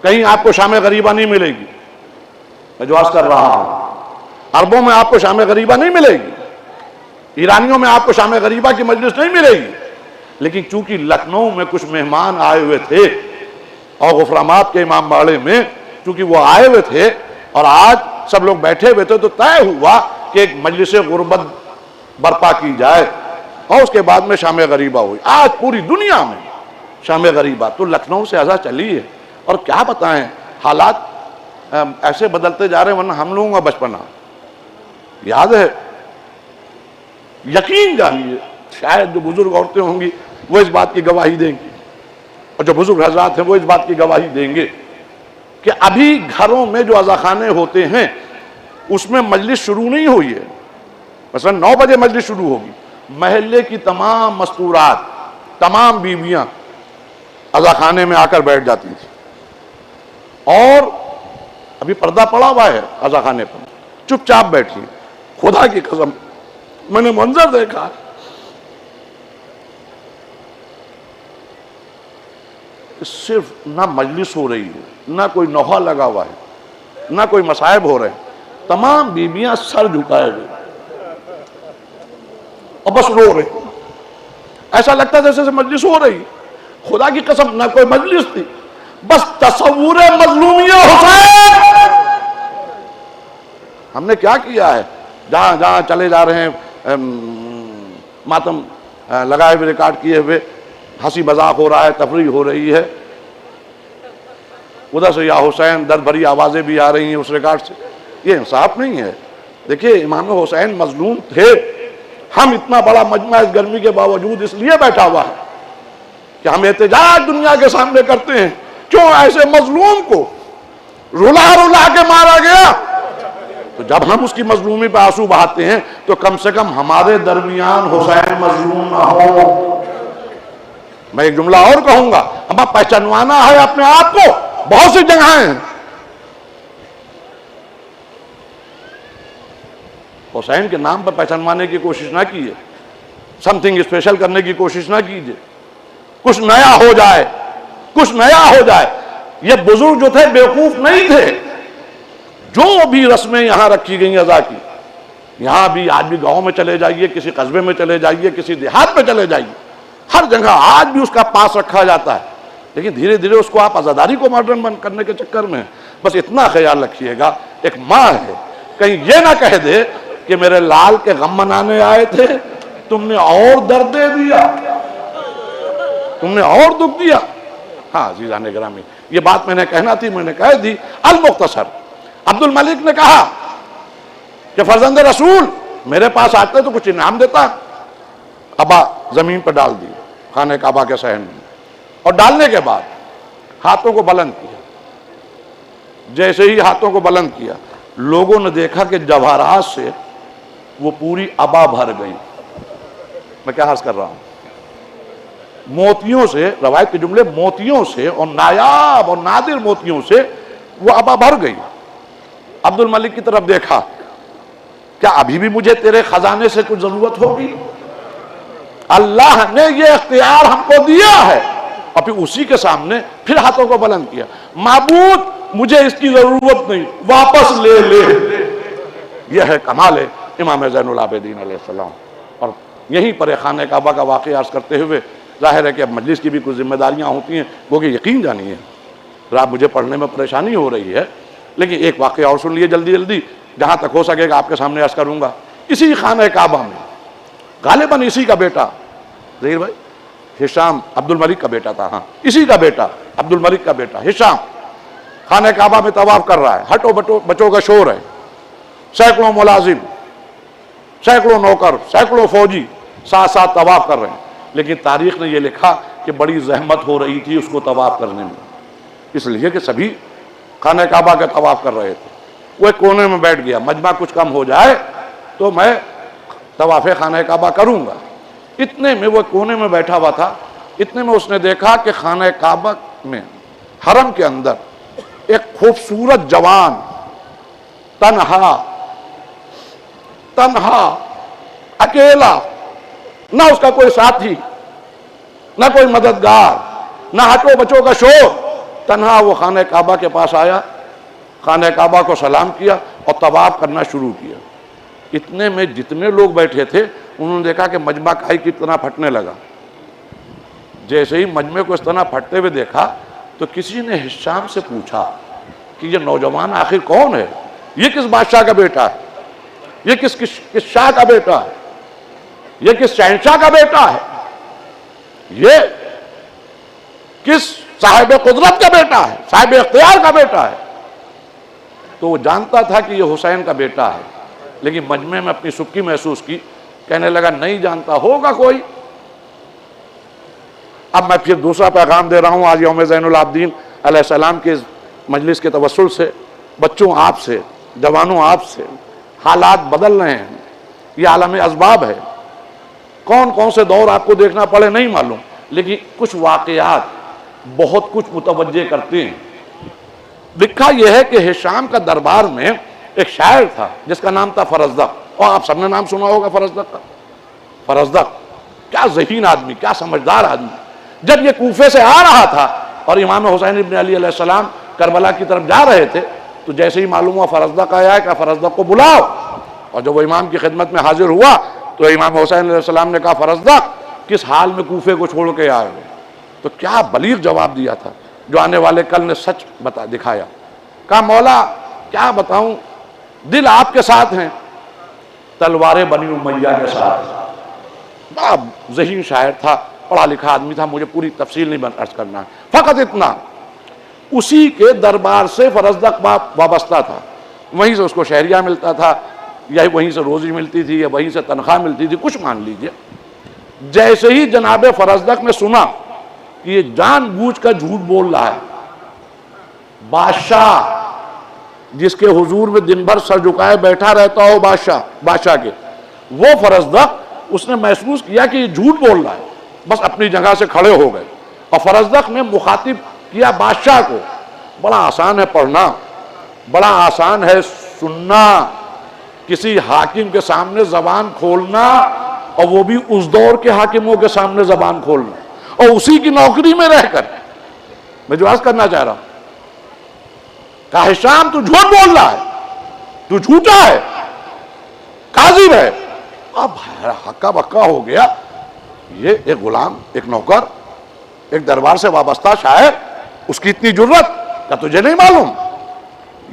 کہیں آپ کو شام غریبہ نہیں ملے گی، میں جو عرض کر رہا ہوں، عربوں میں آپ کو شام غریبہ نہیں ملے گی، ایرانیوں میں آپ کو شام غریبہ کی مجلس نہیں ملے گی، لیکن چونکہ لکھنؤ میں کچھ مہمان آئے ہوئے تھے اور غفرامات کے امام باڑے میں چونکہ وہ آئے ہوئے تھے اور آج سب لوگ بیٹھے ہوئے تھے، تو طے ہوا کہ ایک مجلس غربت برپا کی جائے اور اس کے بعد میں شام غریبہ ہوئی۔ آج پوری دنیا میں شام غریبہ تو لکھنؤ سے ازا چلی ہے، اور کیا بتائیں حالات ایسے بدلتے جا رہے ہیں، ورنہ ہم لوگوں کا بچپنا یاد ہے، یقین جانیے شاید جو بزرگ عورتیں ہوں گی وہ اس بات کی گواہی دیں گی، اور جو بزرگ حضرات ہیں وہ اس بات کی گواہی دیں گے کہ ابھی گھروں میں جو عزاخانے ہوتے ہیں اس میں مجلس شروع نہیں ہوئی ہے، مثلا 9 بجے مجلس شروع ہوگی، محلے کی تمام مستورات، تمام بیویاں عزاخانے میں آ کر بیٹھ جاتی تھی، اور ابھی پردہ پڑا ہوا ہے عزاخانے پر، چپ چاپ بیٹھی، خدا کی قسم میں نے منظر دیکھا، صرف نہ مجلس ہو رہی ہے، نہ کوئی نوحہ لگا ہوا ہے، نہ کوئی مصائب ہو رہے ہیں، تمام بیویاں سر جھکائے ہوئے اور بس رو رہے، ایسا لگتا ہے جیسے مجلس ہو رہی، خدا کی قسم نہ کوئی مجلس تھی، بس تصور مظلومیت حسین۔ ہم نے کیا کیا ہے، جہاں جہاں چلے جا رہے ہیں ماتم لگائے ہوئے، ریکارڈ کیے ہوئے، ہنسی مذاق ہو رہا ہے، تفریح ہو رہی ہے، ادھر سے یا حسین درد بھری آوازیں بھی آ رہی ہیں اس ریکارڈ سے، یہ انصاف نہیں ہے۔ دیکھیے امام حسین مظلوم تھے، ہم اتنا بڑا مجمع اس گرمی کے باوجود اس لیے بیٹھا ہوا ہے کہ ہم احتجاج دنیا کے سامنے کرتے ہیں، کیوں ایسے مظلوم کو رلا رلا کے مارا گیا، تو جب ہم اس کی مظلومی پہ آنسو بہاتے ہیں تو کم سے کم ہمارے درمیان حسین مظلوم نہ ہو۔ میں ایک جملہ اور کہوں گا، ہمیں پہچانوانا ہے اپنے آپ کو، بہت سی جگہیں ہیں، حسین کے نام پر پہچانوانے کی کوشش نہ کیجیے، سم تھنگ اسپیشل کرنے کی کوشش نہ کیجیے، کچھ نیا ہو جائے، کچھ نیا ہو جائے۔ یہ بزرگ جو تھے بیوقوف نہیں تھے، جو بھی رسمیں یہاں رکھی گئی ازا کی، یہاں بھی آج بھی گاؤں میں چلے جائیے، کسی قصبے میں چلے جائیے، کسی دیہات میں چلے جائیے، ہر جگہ آج بھی اس کا پاس رکھا جاتا ہے، لیکن دھیرے دھیرے اس کو آپ عزاداری کو ماڈرن بند کرنے کے چکر میں، بس اتنا خیال رکھیے گا، ایک ماں ہے کہیں یہ نہ کہہ دے کہ میرے لال کے غم منانے آئے تھے، تم نے اور درد دے دیا، تم نے اور دکھ دیا۔ ہاں عزیزان گرامی، یہ بات میں نے کہنا تھی، میں نے کہہ دی۔ المختصر، عبد الملک نے کہا کہ فرزند رسول میرے پاس آتے تو کچھ انعام دیتا، ابا زمین پر ڈال دی خانہ کعبہ کے صحن میں، اور ڈالنے کے بعد ہاتھوں کو بلند کیا، جیسے ہی ہاتھوں کو بلند کیا لوگوں نے دیکھا کہ جواہرات سے وہ پوری ابا بھر گئی۔ میں کیا عرض کر رہا ہوں، موتیوں سے، روایت کے جملے موتیوں سے اور نایاب اور نادر موتیوں سے وہ ابا بھر گئی۔ عبد الملک کی طرف دیکھا، کیا ابھی بھی مجھے تیرے خزانے سے کچھ ضرورت ہوگی؟ اللہ نے یہ اختیار ہم کو دیا ہے، اور پھر اسی کے سامنے پھر ہاتھوں کو بلند کیا، معبود مجھے اس کی ضرورت نہیں، واپس لے لے۔ یہ ہے کمال امام زین العابدین علیہ السلام۔ اور یہیں پر خانہ کعبہ کا واقعہ عرض کرتے ہوئے ظاہر ہے کہ اب مجلس کی بھی کچھ ذمہ داریاں ہوتی ہیں، وہ کہ یقین جانیے رات مجھے پڑھنے میں پریشانی ہو رہی ہے، لیکن ایک واقعہ اور سن لیے جلدی جلدی، جہاں تک ہو سکے گا آپ کے سامنے عرض کروں گا۔ اسی خانہ کعبہ میں غالباً اسی کا بیٹا ظہیر بھائی ہشام، عبد الملک کا بیٹا تھا، ہاں اسی کا بیٹا عبد الملک کا بیٹا ہشام خانہ کعبہ میں طواف کر رہا ہے، ہٹو بچوں کا شور ہے، سینکڑوں ملازم، سینکڑوں نوکر، سینکڑوں فوجی ساتھ ساتھ طواف کر رہے ہیں، لیکن تاریخ نے یہ لکھا کہ بڑی زحمت ہو رہی تھی اس کو طواف کرنے میں، اس لیے کہ سبھی خانہ کعبہ کا طواف کر رہے تھے۔ وہ ایک کونے میں بیٹھ گیا، مجمع کچھ کم ہو جائے تو میں طواف خانہ کعبہ کروں گا، اتنے میں وہ کونے میں بیٹھا ہوا تھا، اتنے میں اس نے دیکھا کہ خانہ کعبہ میں حرم کے اندر ایک خوبصورت جوان تنہا اکیلا، نہ اس کا کوئی ساتھی، نہ کوئی مددگار، نہ ہٹو بچوں کا شور، تنہا وہ خانہ کعبہ کے پاس آیا، خانہ کعبہ کو سلام کیا اور طواف کرنا شروع کیا۔ اتنے میں جتنے لوگ بیٹھے تھے انہوں نے دیکھا کہ مجمع کائی کی طرح پھٹنے لگا۔ جیسے ہی مجمع کو اس طرح پھٹتے ہوئے دیکھا تو کسی نے ہشام سے پوچھا کہ یہ نوجوان آخر کون ہے؟ یہ کس بادشاہ کا بیٹا ہے؟ یہ کس شاہ کا بیٹا ہے؟ یہ کس شہنشاہ کا بیٹا ہے؟ یہ کس صاحب قدرت کا بیٹا ہے؟ صاحب اختیار کا بیٹا ہے؟ تو وہ جانتا تھا کہ یہ حسین کا بیٹا ہے، لیکن مجمع میں اپنی سکی محسوس کی، کہنے لگا نہیں جانتا، ہوگا کوئی۔ اب میں پھر دوسرا پیغام دے رہا ہوں آج یوم زین العابدین علیہ السلام کے مجلس کے توسل سے، بچوں آپ سے، جوانوں آپ سے، حالات بدل رہے ہیں، یہ عالم اسباب ہے، کون کون سے دور آپ کو دیکھنا پڑے نہیں معلوم، لیکن کچھ واقعات بہت کچھ متوجہ کرتے ہیں۔ لکھا یہ ہے کہ ہشام کا دربار میں ایک شاعر تھا جس کا نام تھا فرزدق، اور آپ سب نے نام سنا ہوگا فرزدق کا۔ فرزدق کیا ذہین آدمی، کیا سمجھدار آدمی۔ جب یہ کوفے سے آ رہا تھا اور امام حسین ابن علی علیہ السلام کربلا کی طرف جا رہے تھے تو جیسے ہی معلوم ہوا فرزدق آیا ہے کہ فرزدق کو بلاؤ، اور جب وہ امام کی خدمت میں حاضر ہوا تو امام حسین علیہ السلام نے کہا فرزدق کس حال میں کوفے کو چھوڑ کے آئے ہو؟ تو کیا بلیغ جواب دیا تھا جو آنے والے کل نے سچ دکھایا۔ کہا مولا کیا بتاؤں، دل آپ کے ساتھ ہیں، تلواریں بنی امیہ کے ساتھ۔ بڑا ذہین شاعر تھا، پڑھا لکھا آدمی تھا، مجھے پوری تفصیل نہیں عرض کرنا ہے، فقط اتنا اسی کے دربار سے فرزدق وابستہ تھا، وہیں سے اس کو شہریہ ملتا تھا، یا وہیں سے روزی ملتی تھی، یا وہیں سے تنخواہ ملتی تھی، کچھ مان لیجئے۔ جیسے ہی جناب فرزدق نے سنا کہ یہ جان بوجھ کر جھوٹ بول رہا ہے، بادشاہ جس کے حضور میں دن بھر سر جھکائے بیٹھا رہتا ہو بادشاہ کے، وہ فرزدق اس نے محسوس کیا کہ یہ جھوٹ بول رہا ہے، بس اپنی جگہ سے کھڑے ہو گئے، اور فرزدق نے مخاطب کیا بادشاہ کو۔ بڑا آسان ہے پڑھنا، بڑا آسان ہے سننا، کسی حاکم کے سامنے زبان کھولنا، اور وہ بھی اس دور کے حاکموں کے سامنے زبان کھولنا، اور اسی کی نوکری میں رہ کر۔ میں جو عرض کرنا چاہ رہا ہوں، کہا ہشام تو جھوٹ بول رہا ہے، تو جھوٹا ہے، کاذب ہے۔ اب ہکا بکا ہو گیا، یہ ایک غلام، ایک نوکر، ایک دربار سے وابستہ شاعر، اس کی اتنی جرت کہ تجھے نہیں معلوم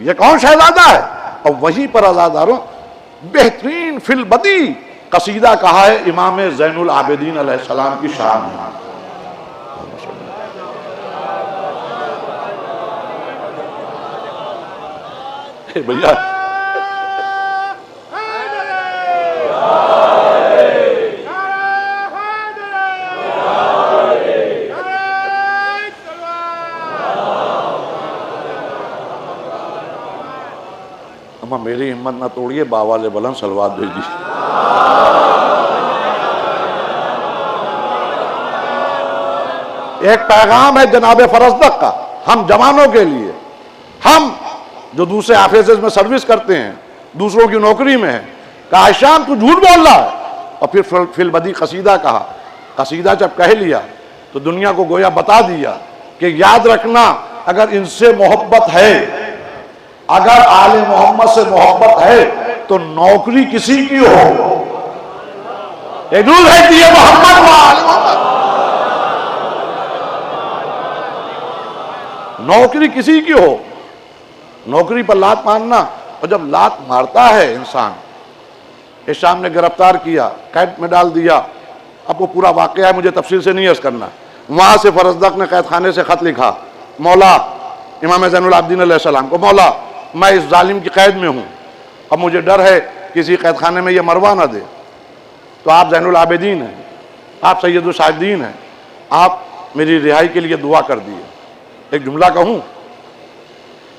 یہ کون شہزادہ ہے؟ اور وہیں پر آزاداروں بہترین فی البدی قصیدہ کہا ہے امام زین العابدین علیہ السلام کی شان میں۔ بھیا اما میری ہمت نہ توڑیے، باواز بلند صلوات بھیج دی۔ ایک پیغام ہے جناب فرزدق کا ہم جوانوں کے لیے، ہم جو دوسرے آفیسز میں سروس کرتے ہیں، دوسروں کی نوکری میں ہیں، کہا ہشام تو جھوٹ بول رہا ہے، اور پھر فی البدی قصیدہ کہا۔ قصیدہ جب کہہ لیا تو دنیا کو گویا بتا دیا کہ یاد رکھنا اگر ان سے محبت ہے، اگر آل محمد سے محبت ہے تو نوکری کسی کی ہو، ایک رول ہے کہ یہ محمد و آل محمد، نوکری کسی کی ہو، نوکری پر لات مارنا، اور جب لات مارتا ہے انسان، ہشام نے گرفتار کیا، قید میں ڈال دیا۔ اب وہ پورا واقعہ ہے، مجھے تفصیل سے نہیں عرض کرنا۔ وہاں سے فرزدق نے قید خانے سے خط لکھا مولا امام زین العابدین علیہ السلام کو، مولا میں اس ظالم کی قید میں ہوں، اب مجھے ڈر ہے کسی قید خانے میں یہ مروا نہ دے، تو آپ زین العابدین ہیں، آپ سید الساجدین ہیں، آپ میری رہائی کے لیے دعا کر دیے۔ ایک جملہ کہوں،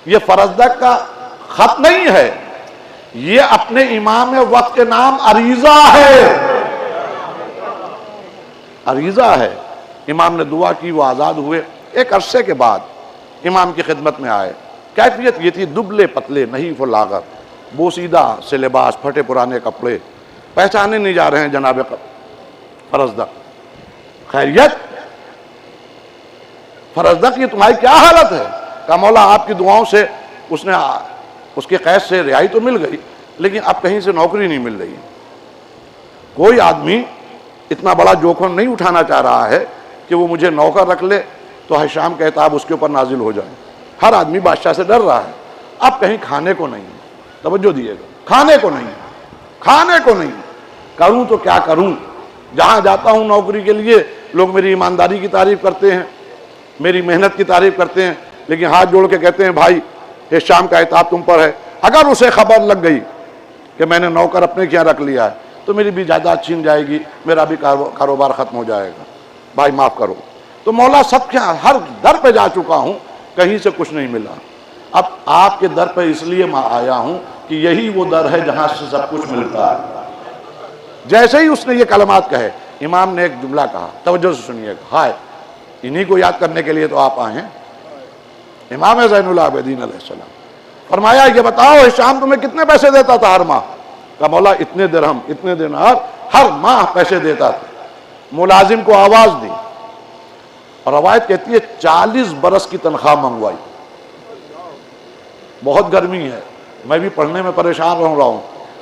یہ فرزدق کا خط نہیں ہے، یہ اپنے امام وقت کے نام عریضہ ہے۔ عریضہ ہے. امام نے دعا کی، وہ آزاد ہوئے. ایک عرصے کے بعد امام کی خدمت میں آئے. کیفیت یہ تھی دبلے پتلے نحیف و لاغر، بوسیدہ سے لباس، پھٹے پرانے کپڑے، پہچانے نہیں جا رہے ہیں جناب فرزدق. خیریت فرزدق یہ تمہاری کیا حالت ہے؟ کہا مولا آپ کی دعاؤں سے اس کے قید سے رہائی تو مل گئی، لیکن اب کہیں سے نوکری نہیں مل رہی. کوئی آدمی اتنا بڑا جوخم نہیں اٹھانا چاہ رہا ہے کہ وہ مجھے نوکر رکھ لے تو حشام کا عتاب اس کے اوپر نازل ہو جائے. ہر آدمی بادشاہ سے ڈر رہا ہے. اب کہیں کھانے کو نہیں، توجہ دیے گا، کھانے کو نہیں. کروں تو کیا کروں؟ جہاں جاتا ہوں نوکری کے لیے لوگ میری ایمانداری کی تعریف کرتے ہیں، میری محنت کی تعریف کرتے ہیں، لیکن ہاتھ جوڑ کے کہتے ہیں بھائی حشام کا عتاب تم پر ہے. اگر اسے خبر لگ گئی کہ میں نے نوکر اپنے کیا رکھ لیا ہے تو میری بھی جائیداد چھین جائے گی، میرا بھی کاروبار ختم ہو جائے گا. بھائی معاف کرو. تو مولا سب کیا ہر در پہ جا چکا ہوں، کہیں سے کچھ نہیں ملا. اب آپ کے در پہ اس لیے میں آیا ہوں کہ یہی وہ در ہے جہاں سے سب کچھ ملتا ہے. جیسے ہی اس نے یہ کلمات کہے، امام نے ایک جملہ کہا، توجہ سے سنیے گا. ہائے، انہی کو یاد کرنے کے لیے تو آپ آئے ہیں. امام زین العابدین علیہ السلام فرمایا یہ بتاؤ حشام تمہیں کتنے پیسے دیتا تھا ہر ماہ؟ کہا مولا اتنے درہم اتنے دینار ہر ماہ پیسے دیتا تھا. ملازم کو آواز دی اور روایت کہتی ہے 40 برس کی تنخواہ منگوائی. بہت گرمی ہے، میں بھی پڑھنے میں پریشان رہ رہا ہوں،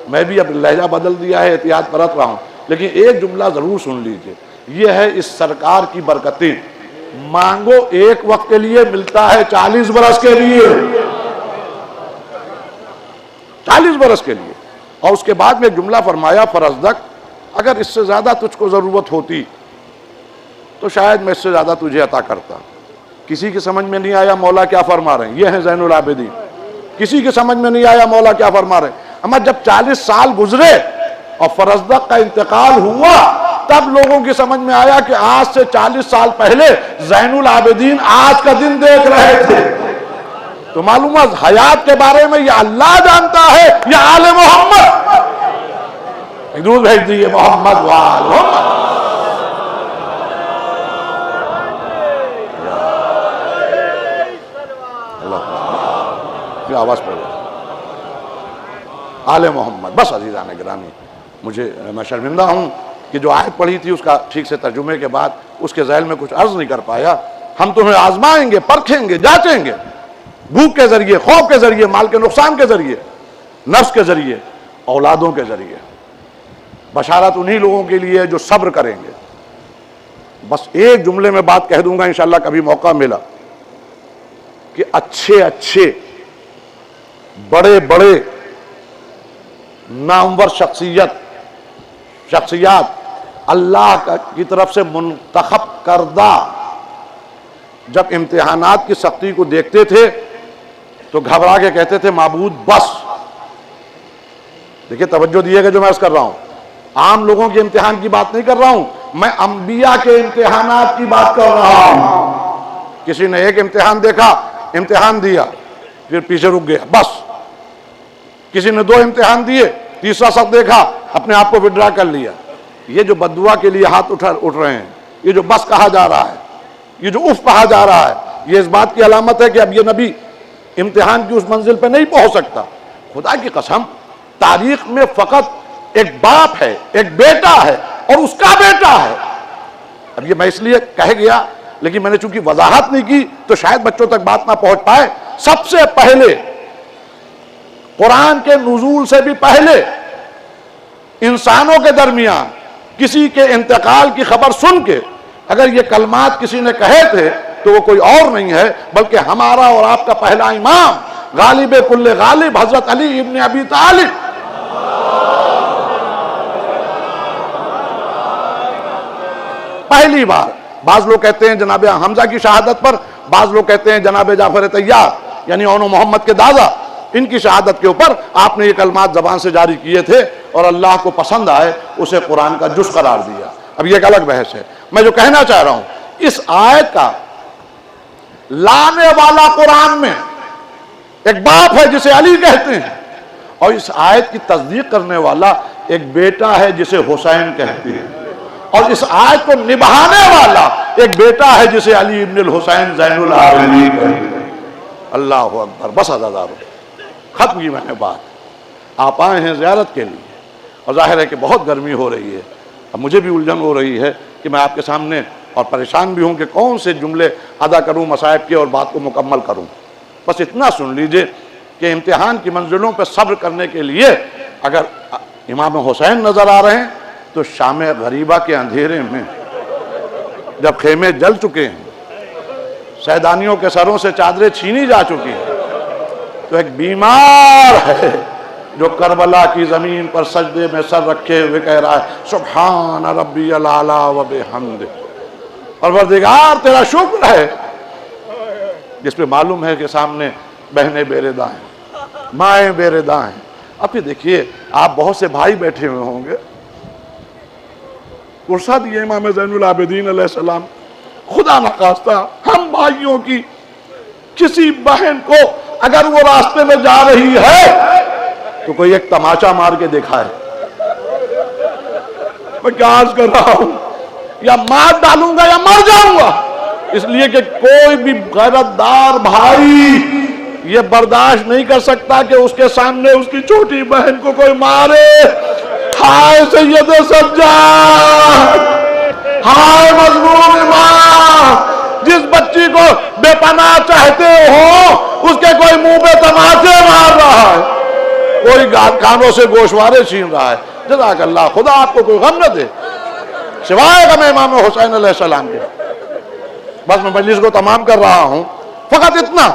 میں بھی اب لہجہ بدل دیا ہے، احتیاط برت رہا ہوں، لیکن ایک جملہ ضرور سن لیجئے. یہ ہے اس سرکار کی برکتیں. مانگو ایک وقت کے لیے ملتا ہے 40 برس کے لیے، 40 برس کے لیے. اور اس کے بعد میں ایک جملہ فرمایا فرزدق اگر اس سے زیادہ تجھ کو ضرورت ہوتی تو شاید میں اس سے زیادہ تجھے عطا کرتا. کسی کی سمجھ میں نہیں آیا مولا کیا فرما رہے ہیں. یہ ہیں زین العابدین. کسی کی سمجھ میں نہیں آیا مولا کیا فرما رہے ہیں. اما جب 40 سال گزرے اور فرزدق کا انتقال ہوا تب لوگوں کی سمجھ میں آیا کہ آج سے 40 سال پہلے زین العابدین آج کا دن دیکھ رہے تھے. تو معلوم ہے حیات کے بارے میں یہ اللہ جانتا ہے یا آل محمد. ایک درود بھیج دیئے محمد وآل محمد. اللہ آواز پڑھ آل محمد. بس عزیزان گرامی، میں شرمندہ ہوں کہ جو آیت پڑھی تھی اس کا ٹھیک سے ترجمے کے بعد اس کے ذیل میں کچھ عرض نہیں کر پایا. ہم تمہیں آزمائیں گے، پرکھیں گے، جانچیں گے، بھوک کے ذریعے، خوف کے ذریعے، مال کے نقصان کے ذریعے، نفس کے ذریعے، اولادوں کے ذریعے. بشارت انہی لوگوں کے لیے جو صبر کریں گے. بس ایک جملے میں بات کہہ دوں گا انشاءاللہ کبھی موقع ملا کہ اچھے بڑے نامور شخصیات اللہ کی طرف سے منتخب کردہ جب امتحانات کی سختی کو دیکھتے تھے تو گھبرا کے کہتے تھے معبود بس. دیکھیں توجہ دیے گا جو میں عرض کر رہا ہوں. عام لوگوں کے امتحان کی بات نہیں کر رہا ہوں، میں انبیاء کے امتحانات کی بات کر رہا ہوں. کسی نے ایک امتحان دیکھا، امتحان دیا، پھر پیچھے رک گیا بس. کسی نے 2 امتحان دیے، تیسرا سب دیکھا، اپنے آپ کو وڈرا کر لیا. یہ جو بددعا کے لیے ہاتھ اٹھ رہے ہیں، یہ جو بس کہا جا رہا ہے، یہ جو اف کہا جا رہا ہے، یہ اس بات کی علامت ہے کہ اب یہ نبی امتحان کی اس منزل پہ نہیں پہنچ سکتا. خدا کی قسم تاریخ میں فقط ایک باپ ہے، ایک بیٹا ہے اور اس کا بیٹا ہے. اب یہ میں اس لیے کہہ گیا لیکن میں نے چونکہ وضاحت نہیں کی تو شاید بچوں تک بات نہ پہنچ پائے. سب سے پہلے قرآن کے نزول سے بھی پہلے انسانوں کے درمیان کسی کے انتقال کی خبر سن کے اگر یہ کلمات کسی نے کہے تھے تو وہ کوئی اور نہیں ہے بلکہ ہمارا اور آپ کا پہلا امام غالب کل غالب حضرت علی ابن ابی طالب. پہلی بار بعض لوگ کہتے ہیں جناب حمزہ کی شہادت پر، بعض لوگ کہتے ہیں جناب جعفر طیار یعنی اون و محمد کے دادا، ان کی شہادت کے اوپر آپ نے یہ کلمات زبان سے جاری کیے تھے اور اللہ کو پسند آئے اسے قرآن کا جز قرار دیا. اب یہ ایک الگ بحث ہے. میں جو کہنا چاہ رہا ہوں اس آیت کا لانے والا قرآن میں ایک باپ ہے جسے علی کہتے ہیں اور اس آیت کی تصدیق کرنے والا ایک بیٹا ہے جسے حسین کہتے ہیں. اور اس آیت کو نبھانے والا ایک بیٹا ہے جسے علی ابن الحسین زین العابدین کہتے ہیں۔ اللہ اکبر، بس عزادارو، ختم کی میں نے بات۔ آپ آئے ہیں زیارت کے لیے اور ظاہر ہے کہ بہت گرمی ہو رہی ہے، اب مجھے بھی الجھن ہو رہی ہے کہ میں آپ کے سامنے اور پریشان بھی ہوں کہ کون سے جملے ادا کروں مصائب کے اور بات کو مکمل کروں۔ بس اتنا سن لیجئے کہ امتحان کی منزلوں پہ صبر کرنے کے لیے اگر امام حسین نظر آ رہے ہیں تو شام غریبہ کے اندھیرے میں جب خیمے جل چکے ہیں، سیدانیوں کے سروں سے چادریں چھینی جا چکی ہیں، تو ایک بیمار ہے جو کربلا کی زمین پر سجدے میں سر رکھے ہوئے کہہ رہا ہے سبحان ربی العالی و بحمدہ، پروردگار تیرا شکر ہے، جس پہ معلوم ہے کہ سامنے بہنیں بے ردا ہیں، مائیں بے ردا ہیں۔ اب پھر دیکھیے آپ بہت سے بھائی بیٹھے ہوئے ہوں گے، ارسا دیے امام زین العابدین علیہ السلام، خدا نخواستہ ہم بھائیوں کی کسی بہن کو اگر وہ راستے میں جا رہی ہے تو کوئی ایک تماچا مار کے دیکھا ہے، میں کیا عرض کر رہا ہوں، یا مار ڈالوں گا یا مر جاؤں گا، اس لیے کہ کوئی بھی غیرت دار بھائی یہ برداشت نہیں کر سکتا کہ اس کے سامنے اس کی چھوٹی بہن کو کوئی مارے۔ ہائے سید سجاد، ہائے مظلوم امام، جس بچی کو بے پناہ چاہتے ہو اس کے کوئی منہ پہ تماچے مار رہا ہے، کوئی کانوں سے گوشوارے چھین رہا ہے۔ جزاک اللہ، خدا آپ کو کوئی غم نہ دے سوائے غم امام حسین علیہ السلام کے۔ بس میں مجلس کو تمام کر رہا ہوں، فقط اتنا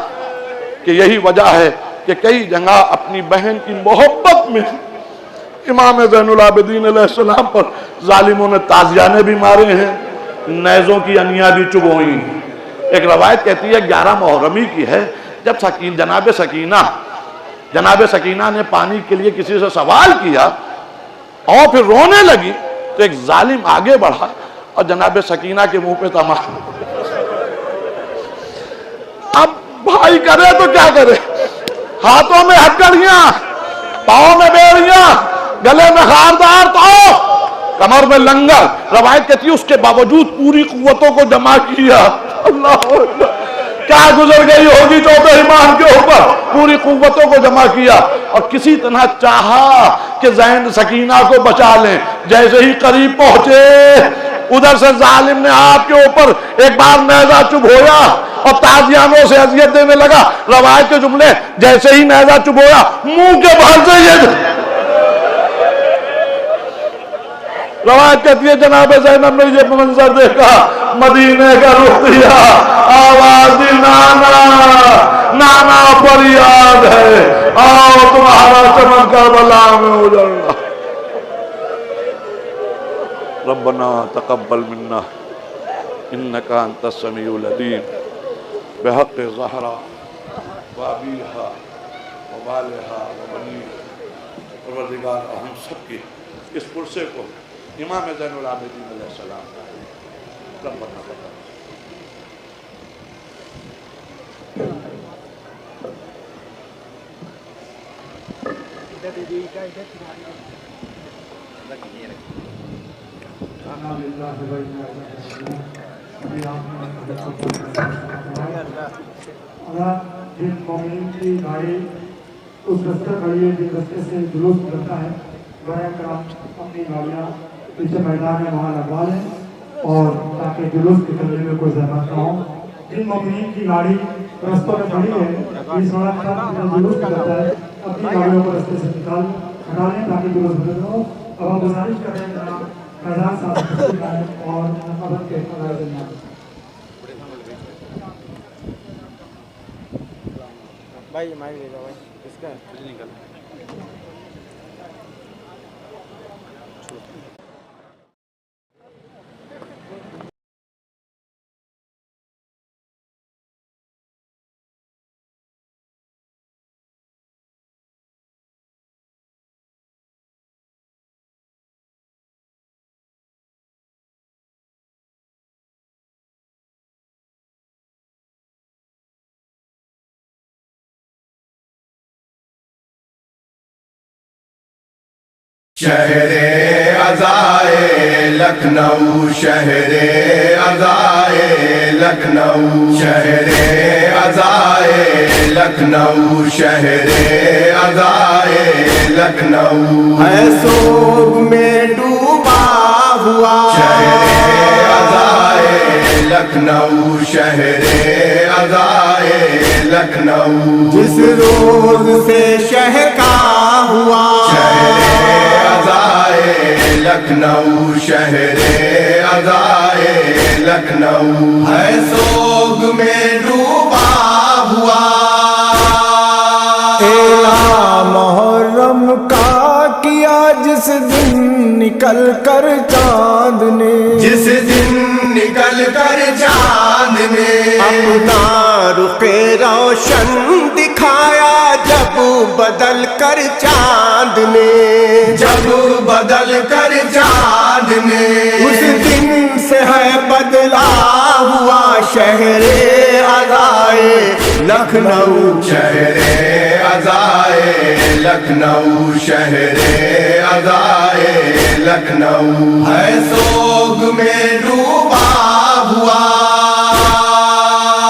کہ یہی وجہ ہے کہ کئی جگہ اپنی بہن کی محبت میں امام زین العابدین علیہ السلام پر ظالموں نے تازیانے بھی مارے ہیں، نیزوں کی انیاں بھی چبوئی ہیں۔ ایک روایت کہتی ہے 11 محرمی کی ہے، جب جناب سکینہ نے پانی کے لیے کسی سے سوال کیا اور پھر رونے لگی تو ایک ظالم آگے بڑھا اور جناب سکینہ کے منہ پہ تمام۔ اب بھائی کرے تو کیا کرے، ہاتھوں میں ہتکڑیاں، پاؤں میں بیڑیاں، گلے میں خاردار تو کمر میں لنگر۔ روایت کہتی ہے اس کے باوجود پوری قوتوں کو جمع کیا۔ اللہ اکبر، کیا گزر گئی ہوگی چوتھے امام کے اوپر، پوری قوتوں کو جمع کیا اور کسی طرح چاہا کہ زین سکینہ کو بچا لیں۔ جیسے ہی قریب پہنچے ادھر سے ظالم نے آپ کے اوپر ایک بار نیزہ چبھویا اور تازیانوں سے اذیت دینے لگا۔ روایت کے جملے، جیسے ہی نیزہ چبھویا منہ کے باہر سے یہ روایت کہتی ہے جناب زینب نے یہ منظر دیکھا، مدینے کا رخ دیا، آواز دی نانا نانا فریاد ہے، آؤ تمہارا چمن کربلا میں اجڑا۔ ربنا تقبل منا انك انت السميع العليم بحق زہرا وابیہا وبالہا وبنیہا۔ پروردگار ہم سب کی اس پرسے کو امام زین العابدین علیہ السلام ربنا تقبل۔ جن مومنین کی گاڑی اس رستے کھڑی ہے جن رستے سے جلوس نکلتا ہے، برائے کرام اپنی گاڑیاں پیچھے میدان میں وہاں لگوا لیں اور تاکہ جلوس نکلنے میں کوئی زحمت نہ ہو۔ جن مومنین کی گاڑی رستوں میں کھڑی ہے اس سڑک پر جلوس نکلتا ہے، اپنی گاڑیوں کو رستے سے ہٹا لیں تاکہ جلوس نکل ہو۔ اب ہم گزارش کر رہے ہیں جناب فیضان صاحب تشریف لائیں اور نقابت کے درمیان بھائی مائک لے جاؤ بھائی، اس کا کچھ نہیں کرنا۔ شہر عزائے لکھنؤ شہر عزائے لکھنؤ شہر عزائے لکھنؤ شہر عزائے لکھنؤ ہے سوگ میں ڈوبا ہوا شہر عزائے لکھنؤ شہر عزائے لکھنؤ جس روز سے شہکا ہوا شہر عزائے لکھنؤ شہر عزائے لکھنؤ ہے سوگ میں ڈوبا ہوا اعلان محرم کا کیا جس دن نکل کر چاند نے جس دن نکل کر چاند نے اپنا رخ روشن دکھایا جب بدل کر چاند نے جب بدل کر چاند نے اس دن سے ہے بدلا ہوا شہر عزائے لکھنؤ شہر عزائے لکھنؤ شہر عزائے لکھنؤ ہے سوگ میں ڈوبا ہوا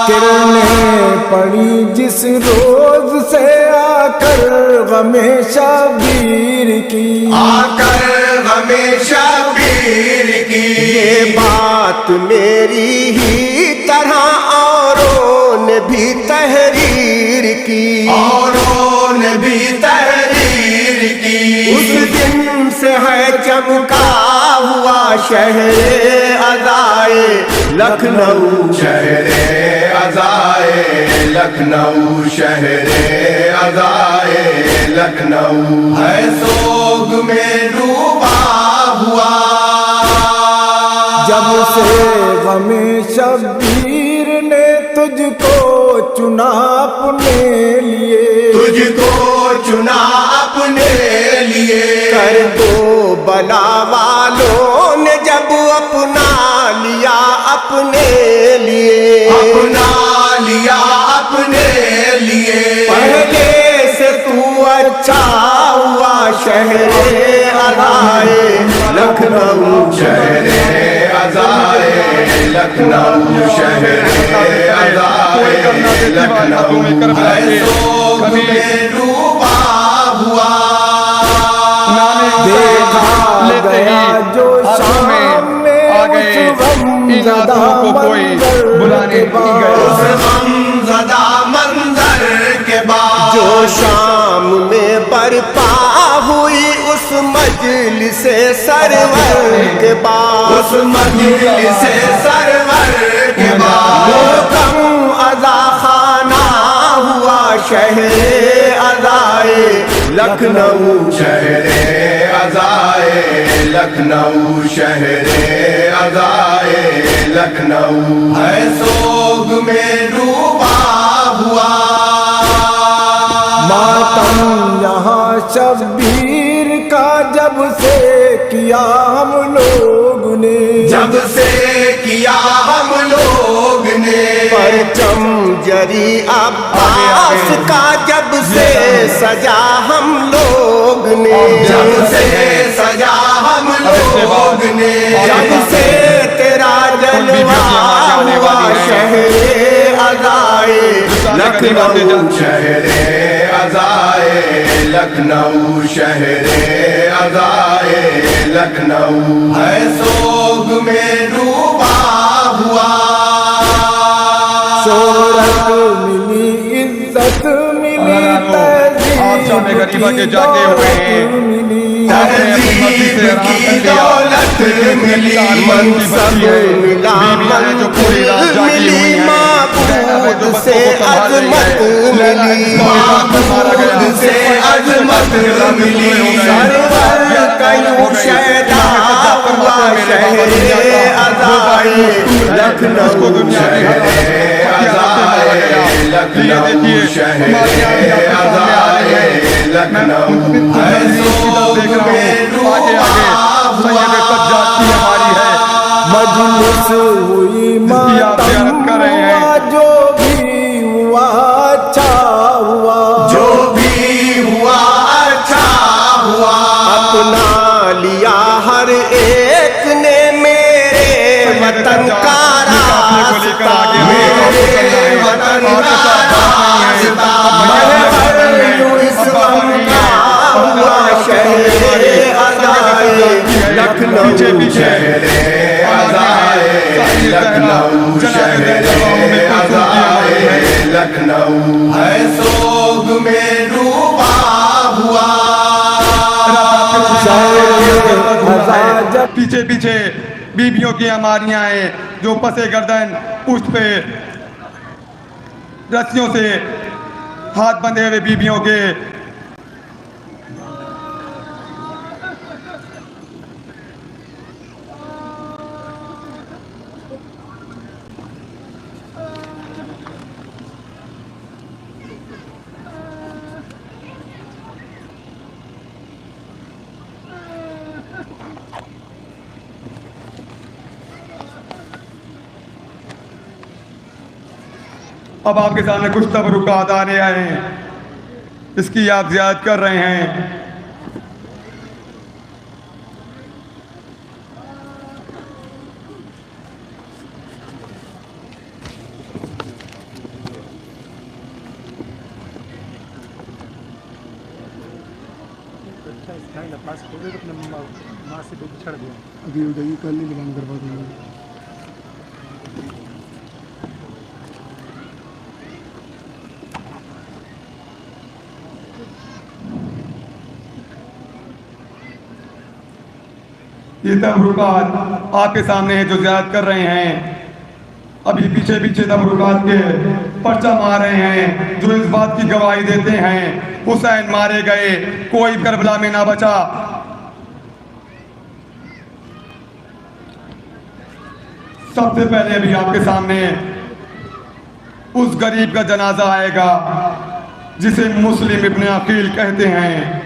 کرنیں پڑی جس روز سے آ کر غم شبیر کی آ کر غم شبیر کی یہ بات میری ہی طرح اوروں نے بھی تحریر کی اوروں نے بھی تحریر کی اس دن سے ہے چمکا ہوا شہر عزائے لکھنؤ شہر عزائے لکھنؤ شہر عزائے لکھنؤ ہے سوگ میں ڈوبا ہوا جب سے غم شبیر نے تجھ کو چنا اپنے لیے تجھ کو چنا اپنے لیے کر دو بلا والوں نے جب اپنا لیا اپنے لیے اپنا لیا اپنے لیے پہلے سے تو اچھا ہوا شہر عزائے لکھنؤ شہر عزائے لکھنؤ شہر عزائے لکھنؤ ہے سوگ میں ڈوبا ہوا دیکھا گیا جو شام میں اس غم زدہ منظر کے بعد اس غم زدہ منظر کے بعد جو شام میں برپا ہوئی اس مجلس سرور کے بعد اس مجلس سرور کے بعد وہ غم عزا خانہ ہوا شہر عزائے لکھنؤ شہر عزائے لکھنؤ شہر عزائے لکھنؤ ہے سوگ میں ڈوبا ہوا ماتم یہاں شبیر کا جب سے کیا ہم لوگ نے جب سے کیا ہم لوگ نے پرچم جری عباس کا جب سے سجا ہم لوگ نے جب سے سجا ہم لوگ نے جب سے تیرا جلوہ ہوا شہر عزائے لکھنؤ شہر عزائے لکھنؤ شہر عزائے لکھنؤ ہے سوگ میں ڈوبا ہوا شہرت ملی عزت ملی تہذیب کی دولت ملی تہذیب کی دولت ملی منصب ملا منقل ملی معبود سے عظمت ملی معبود سے عظمت ملی سرور کیوں شیدا ہوا شہر عزائے لکھنؤ شہر عزائے لکھنؤ شہر عزائے لکھنؤ ہے سوگ میں ڈوبا ہوا مجلس ہوئی ماتم ہوا جو بھی ہوا اچھا ہوا جو بھی ہوا اچھا ہوا اپنا لیا ہر ایک نے لکھنؤ شہر آزائے لکھنؤ شہر آزائے لکھنؤ ہے سوگ میں ڈوبا ہوا پیچھے پیچھے بیویوں کی ہماریاں ہیں جو پسے گردن پشت پہ رسیوں سے ہاتھ بندھے ہوئے بیویوں کے اب آپ کے سامنے کچھ تبرکات آ رہے ہیں، اس کی آپ زیارت کر رہے ہیں۔ یہ تبرکات آپ کے سامنے ہیں جو زیارت کر رہے ہیں، ابھی پیچھے پیچھے تبرکات کے پرچم آ رہے ہیں جو اس بات کی گواہی دیتے ہیں حسین مارے گئے، کوئی کربلا میں نہ بچا۔ سب سے پہلے ابھی آپ کے سامنے اس غریب کا جنازہ آئے گا جسے مسلم ابن عقیل کہتے ہیں۔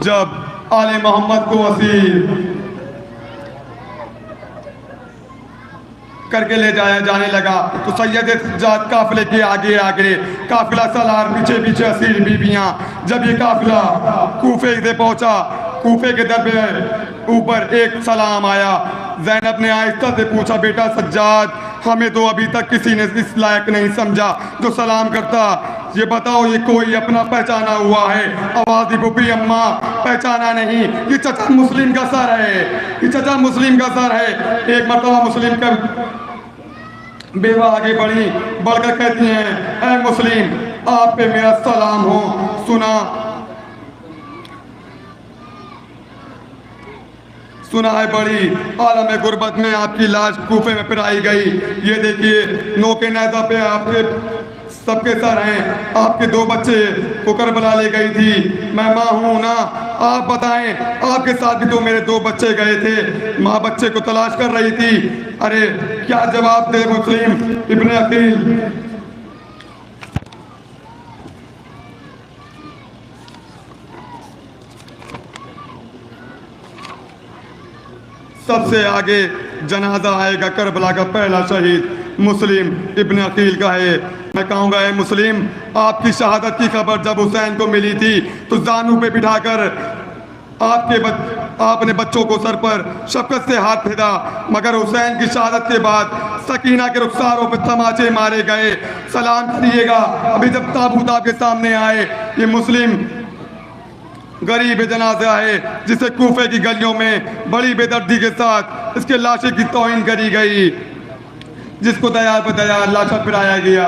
جب آل محمد کو اسیر کر کے لے جایا جانے لگا تو سید سجاد قافلے کے آگے آگے، قافلہ سالار پیچھے پیچھے، اسیر بیویاں۔ جب یہ قافلہ کوفے سے پہنچا، کوفے کے در پہ اوپر ایک سلام آیا۔ زینب نے آہستہ سے پوچھا، بیٹا سجاد، ہمیں تو ابھی تک کسی نے اس لائق نہیں سمجھا جو سلام کرتا، یہ بتاؤ یہ کوئی اپنا پہچانا ہوا ہے؟ آواز پھپھی اماں پہچانا نہیں، یہ چچا مسلم کا سر ہے، یہ چچا مسلم کا سر ہے۔ ایک مرتبہ مسلم کا بیوہ آگے بڑھ کر کہتی ہیں، اے مسلم آپ پہ میرا سلام ہو، سنا ہے بڑی عالم غربت میں آپ کی لاش کوفے میں پھرائی گئی۔ یہ دیکھیے نوکے نیزہ پہ آپ کے سب کے سر ہیں، آپ کے 2 بچے کو کربلا لے گئی تھی، میں ماں ہوں نا، آپ بتائیں آپ کے ساتھ بھی تو میرے 2 بچے گئے تھے، ماں بچے کو تلاش کر رہی تھی، ارے کیا جواب دے مسلم ابن عقیل؟ سب سے آگے جنازہ آئے گا کربلا کا پہلا شہید مسلم ابن عقیل کا ہے۔ میں کہوں گا اے مسلم، آپ کی شہادت کی خبر جب حسین کو ملی تھی تو زانو پہ بٹھا کر آپ نے بچوں کو سر پر شفقت سے ہاتھ پھیرا، مگر حسین کی شہادت کے بعد سکینہ کے رخساروں پہ تماچے مارے گئے۔ سلام کریے گا ابھی جب تابوت آپ کے سامنے آئے، یہ مسلم غریب جنازہ ہے جسے کوفے کی گلیوں میں بڑی بے دردی کے ساتھ اس کے لاشیں کی توہین کری گئی، جس کو دیار پہ دیار لاشا پھرایا گیا۔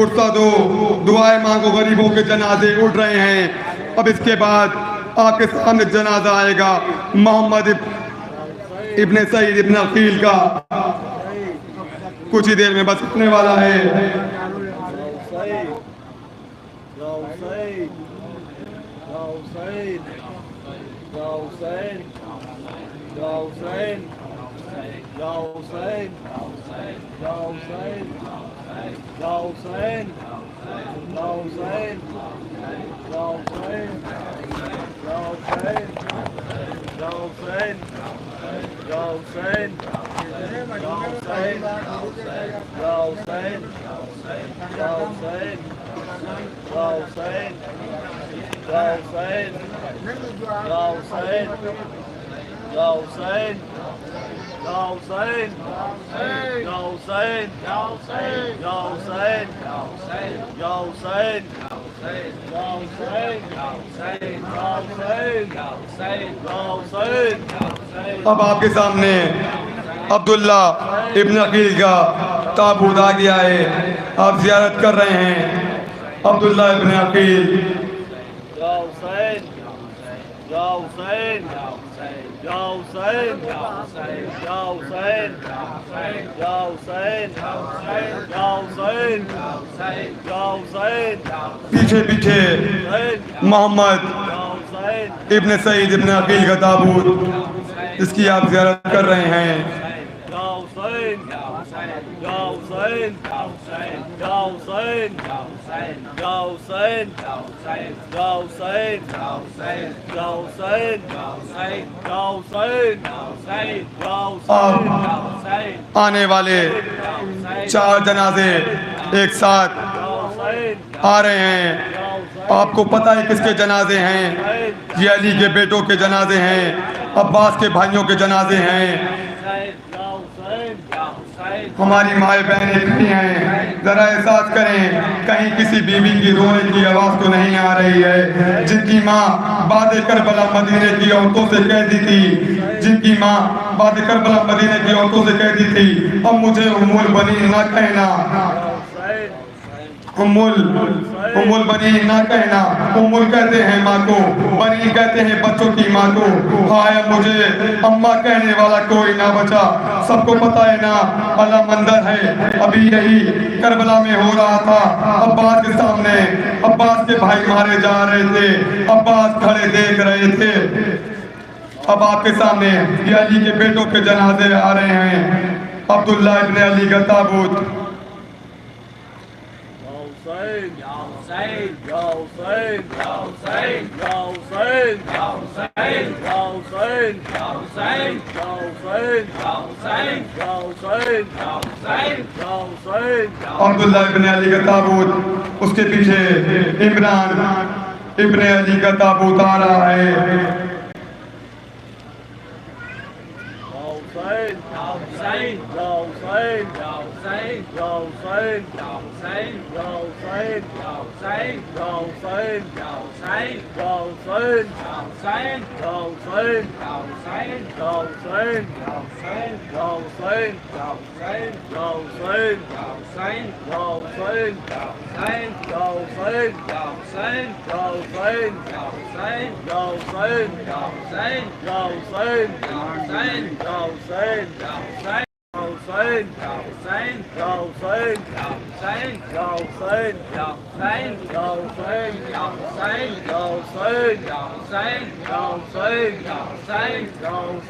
فرصت ہو، دعائیں مانگو، غریبوں کے جنازے اٹھ رہے ہیں. اب اس کے بعد آپ کے سامنے جنازہ آئے گا محمد ابن سعید ابن عقیل کا. کچھ ہی دیر میں بس اٹھنے والا ہے. اب آپ کے سامنے عبداللہ ابن عقیل کا تابوت آ گیا ہے. آپ زیارت کر رہے ہیں عبداللہ ابن عقیل. پیچھے پیچھے محمد ابن سعید ابن عقیل کا تابوت، اس کی آپ زیارت کر رہے ہیں. آنے والے 4 جنازے ایک ساتھ آ رہے ہیں. آپ کو پتہ ہے کس کے جنازے ہیں؟ یہ علی کے بیٹوں کے جنازے ہیں، عباس کے بھائیوں کے جنازے ہیں. ہماری مائیں بہنیں کتنی ہیں، ذرا احساس کریں کہیں کسی بیوی کی رونے کی آواز تو نہیں آ رہی ہے، جن کی ماں باد کربلا مدینے کی عورتوں سے کہتی تھی، جن کی ماں باد کربلا مدینے کی عورتوں سے کہتی تھی اب مجھے ام البنین نہ کہنا، ام البنین نہ کہنا. ام کہتے ہیں ماں کو، بنین کہتے ہیں بچوں کی ماں کو. ہائے مجھے اماں کہنے والا کوئی نہ بچا. سب کو پتہ ہے نا اللہ مندر ہے، ابھی یہی کربلا میں ہو رہا تھا. عباس کے سامنے عباس کے بھائی مارے جا رہے تھے، عباس کھڑے دیکھ رہے تھے. اب آپ کے سامنے یہ علی کے بیٹوں کے جنازے آ رہے ہیں. عبداللہ ابن علی کا تابوت. عبداللہ ابن علی کا تابوت، اس کے پیچھے عمران ابن علی کا تابوت آ رہا ہے.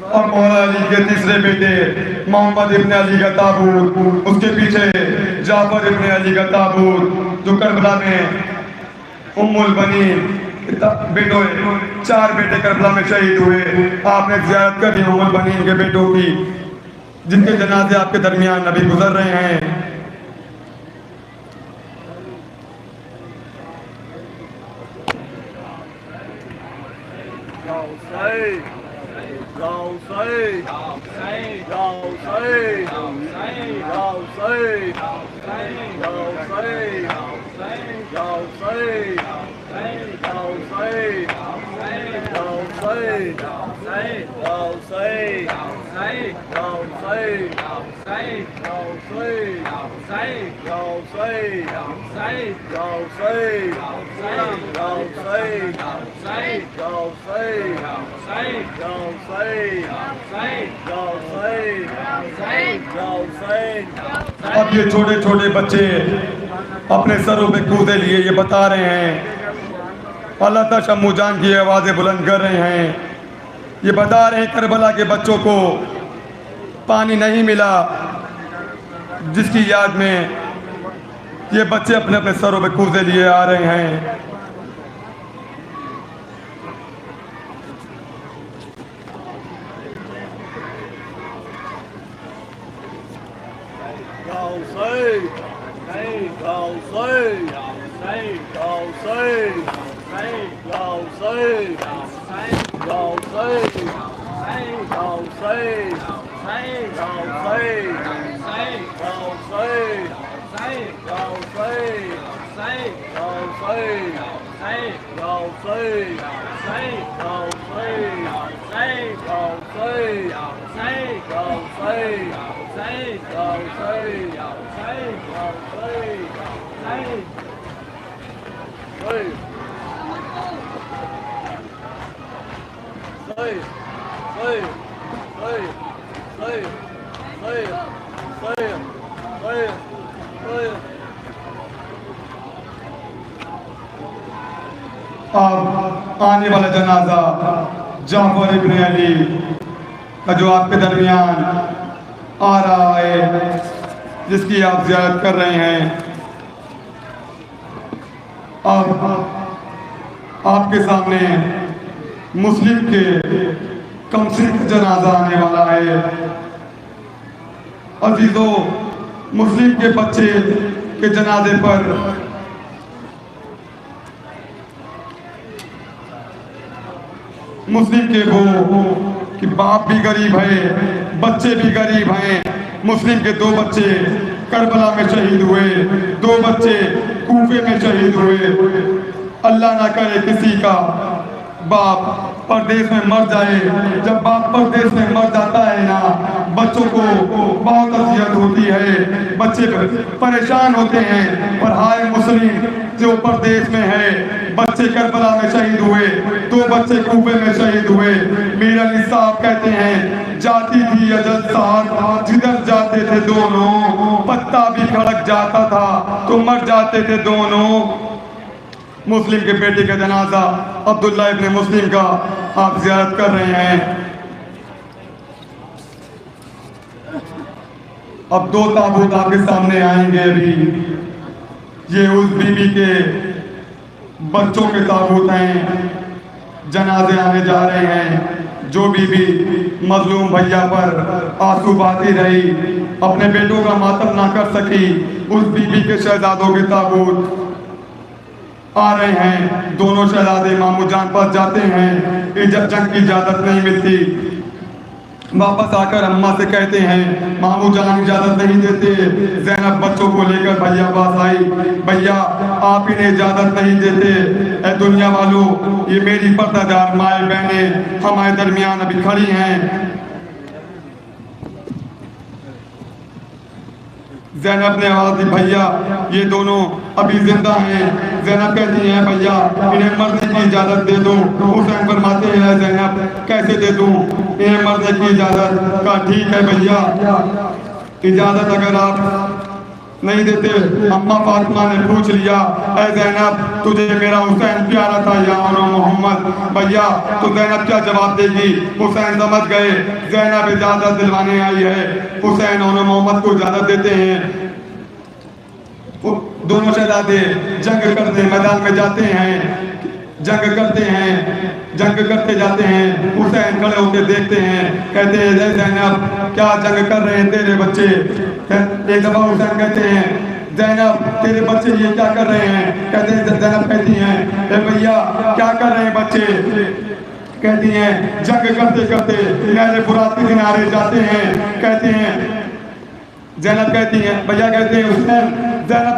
اور مولا علی کے تیسرے بیٹے محمد ابن علی کا تابوت، اس کے پیچھے جعفر ابن علی کا تابوت جو کربلا میں ام البنین بیٹوں 4 بیٹے کربلا میں شہید ہوئے. آپ نے زیارت کر دی ام البنین کے بیٹوں کی، جن کے جنازے آپ کے درمیان ابھی گزر رہے ہیں. اب یہ چھوٹے چھوٹے بچے اپنے سروں پہ کودے لیے یہ بتا رہے ہیں، اللہ تعالیٰ شمو جان کی آوازیں بلند کر رہے ہیں، یہ بتا رہے ہیں کربلا کے بچوں کو پانی نہیں ملا، جس کی یاد میں یہ بچے اپنے اپنے سروں پہ کودے لیے آ رہے ہیں۔ اب آنے والا جنازہ جعفر ابن علی کا جو آپ کے درمیان آ رہا ہے، جس کی آپ زیارت کر رہے ہیں، اب آپ کے سامنے مسلم کے کمسن کا جنازہ آنے والا ہے۔ عزیزو، مسلم کے بچے کے جنازے پر مسلم کے وہ کہ باپ بھی غریب ہے، بچے بھی غریب ہیں۔ مسلم کے 2 بچے کربلا میں شہید ہوئے، 2 بچے کوفے میں شہید ہوئے۔ اللہ نہ کرے کسی کا باپ پردیس میں مر جائے۔ جب باپ پردیس میں مر جاتا ہے نا، بچوں کو بہت اذیت ہوتی ہے، بچے پریشان ہوتے ہیں۔ اور ہائے مسلم جو پردیس میں ہے، بچے کربلا میں شہید ہوئے، 2 بچے کوفے میں شہید ہوئے۔ میر علی صاحب کہتے ہیں جاتی تھی اجل ساتھ، جدھر جاتے تھے دونوں، پتا بھی کھڑک جاتا تھا تو مر جاتے تھے دونوں۔ مسلم کے بیٹے کا جنازہ عبداللہ ابن مسلم کا آپ زیارت کر رہے ہیں۔ اب 2 تابوت آپ کے سامنے آئیں گے ابھی۔ یہ اس بی بی کے بچوں کے تابوت ہیں، جنازے آنے جا رہے ہیں۔ جو بی بی مظلوم بھیا پر آنسو بہاتی رہی، اپنے بیٹوں کا ماتم نہ کر سکی، اس بی بی کے شہزادوں کے تابوت آ رہے ہیں۔ دونوں شہزادے مامو جان پاس جاتے ہیں، جنگ کی اجازت نہیں ملتی۔ واپس آ کر اماں سے کہتے ہیں مامو جان اجازت نہیں دیتے۔ زینب بچوں کو لے کر بھیا پاس آئی، بھیا آپ انہیں اجازت نہیں دیتے۔ اے دنیا والوں، یہ میری پردہ دار مائیں بہنیں ہمارے درمیان ابھی کھڑی ہیں۔ زینب نے آواز دی بھیا یہ دونوں ابھی زندہ ہیں۔ زینب کہتی ہیں بھیا انہیں مرنے کی اجازت دے دو۔ حسین فرماتے ہیں زینب کیسے دے دوں انہیں مرنے کی اجازت؟ کہا ٹھیک ہے بھیا، اجازت اگر آپ نہیں دیتے۔ اماں فاطمہ نے پوچھ لیا اے زینب تجھے میرا حسین پیارا تھا یا محمد؟ بھیا تو زینب کیا جواب دے گی؟ حسین سمجھ گئے زینب اجازت دلوانے آئی ہے۔ حسین اور محمد کو اجازت دیتے ہیں۔ دونوں شہزادے جنگ کرتے میدان میں جاتے ہیں، جنگ کرتے ہیں، جنگ کرتے جاتے ہیں۔ حسین کھڑے ہو کے دیکھتے ہیں، کہتے ہیں اے زینب کیا جنگ کر رہے ہیں تیرے بچے؟ ایک دفعہ حسین کہتے ہیں زینب تیرے بچے یہ کیا کر رہے ہیں؟ کہتے ہیں زینب کہتی ہیں اے بھیا کیا کر رہے ہیں بچے؟ کہتی ہیں جنگ کرتے کرتے نہر فرات کے کنارے جاتے ہیں۔ کہتے ہیں زینب کہتی ہیں بھیا کہتے ہیں حسین زینب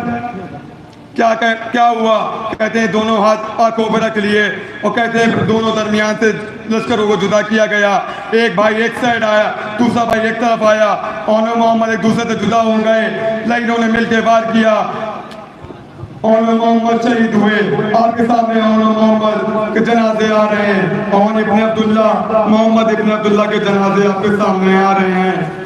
کیا ہوا؟ کہتے ہیں دونوں ہاتھ آنکھوں پر رکھ لیے اور کہتے ہیں دونوں درمیان سے لشکروں کو جدا کیا گیا. ایک بھائی ایک سائڈ آیا، دوسرا بھائی ایک طرف آیا، اور محمد ایک دوسرے سے جدا ہو گئے. لائنوں نے مل کے وار کیا اور محمد شہید ہوئے. آپ کے سامنے محمد کے جنازے آ رہے ہیں. اور ابن عبداللہ، محمد ابن عبداللہ کے جنازے آپ کے سامنے آ رہے ہیں.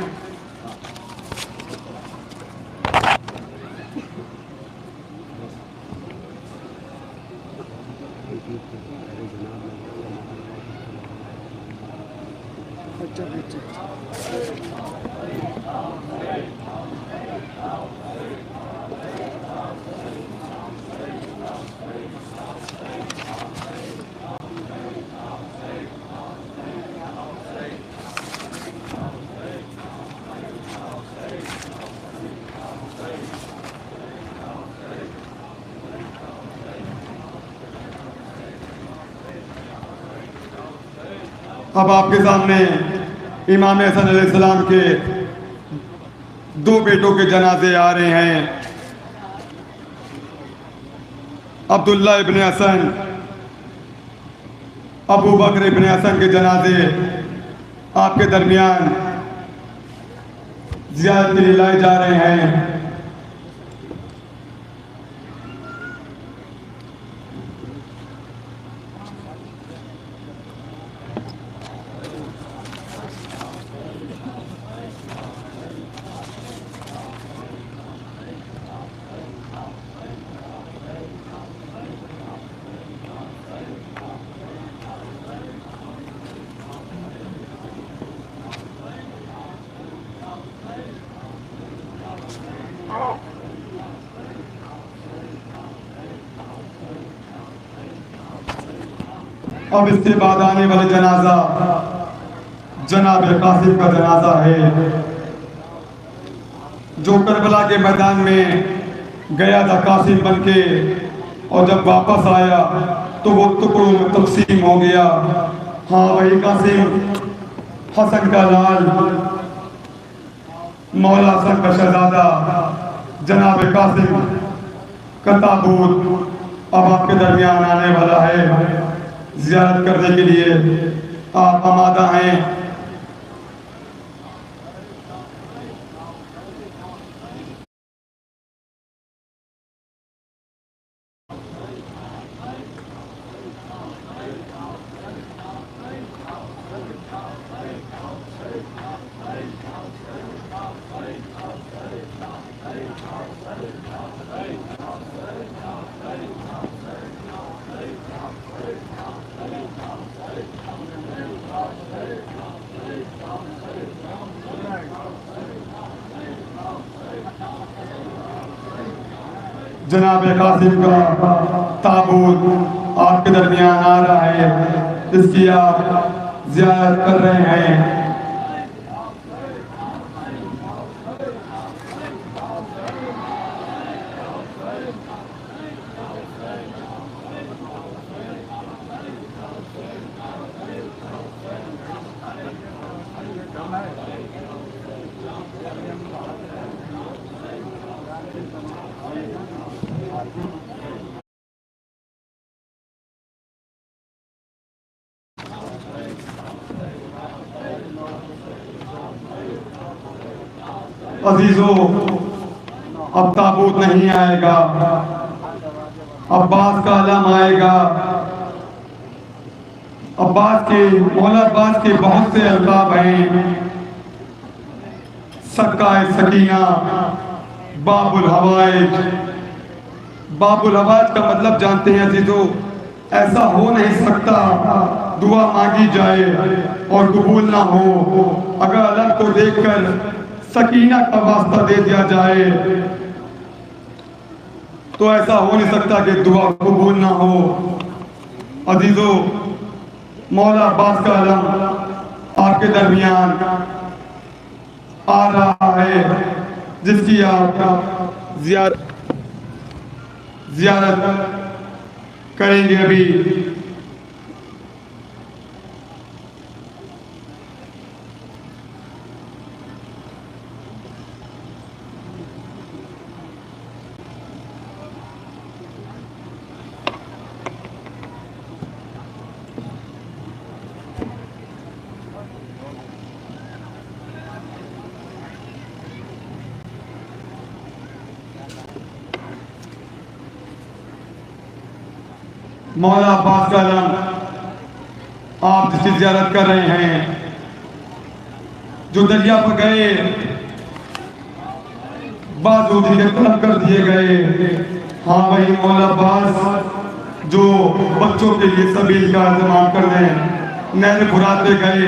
اب آپ کے سامنے امام حسن علیہ السلام کے دو بیٹوں کے جنازے آ رہے ہیں. عبداللہ ابن حسن، ابو بکر ابن حسن کے جنازے آپ کے درمیان زیارت کے لیے لائے جا رہے ہیں. اب اس کے بعد آنے والا جنازہ جناب قاسم کا جنازہ ہے، جو کربلا کے میدان میں گیا تھا قاسم بن کے، اور جب واپس آیا تو وہ ٹکڑوں میں تقسیم ہو گیا. ہاں وہی قاسم، حسن کا لال، مولا حسن کا شہزادہ جناب قاسم کا تابوت اب آپ کے درمیان آنے والا ہے. زیارت کرنے کے لیے آپ آمادہ ہیں. جناب قاسم کا تابوت آپ کے درمیان آ رہا ہے، جس کی آپ زیارت کر رہے ہیں. عزیزو، اب تابوت نہیں آئے گا، عباس کا علم آئے گا. عباس کے، مولا عباس کے بہت سے القاب ہیں: سکائے سکینہ، باب الحوائج. باب الحوائج کا مطلب جانتے ہیں عزیزو؟ ایسا ہو نہیں سکتا دعا مانگی جائے اور قبول نہ ہو. اگر علم کو دیکھ کر سکینہ کا واسطہ دے دیا جائے تو ایسا ہو نہیں سکتا کہ دعا قبول نہ ہو. عزیزو، مولا عباس کا علم آپ کے درمیان آ رہا ہے، جس کی آپ زیارت کریں گے. ابھی مولا عباس کا علم آپ جس کی زیارت کر رہے ہیں، جو دریا پر گئے بازو دیگر طلب کر دیے گئے، ہاں وہی مولا عباس جو بچوں کے لیے سبیل کا انتظام کر دیں، نہر فرات پہ گئے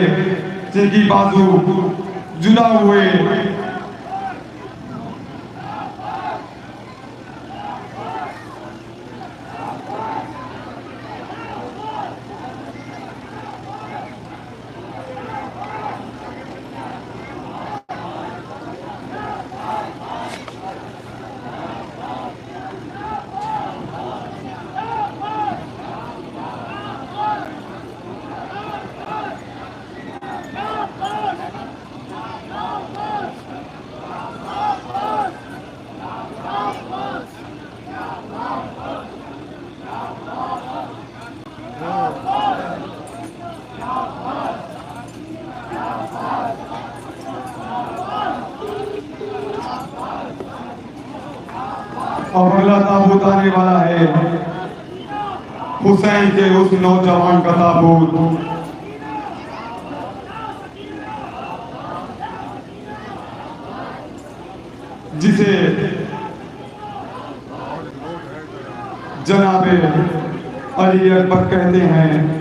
جن کی بازو جلا ہوئے، اور اللہ تابوت آنے والا ہے، حسین کے اس نوجوان کا تابوت جسے جناب علی اکبر کہتے ہیں۔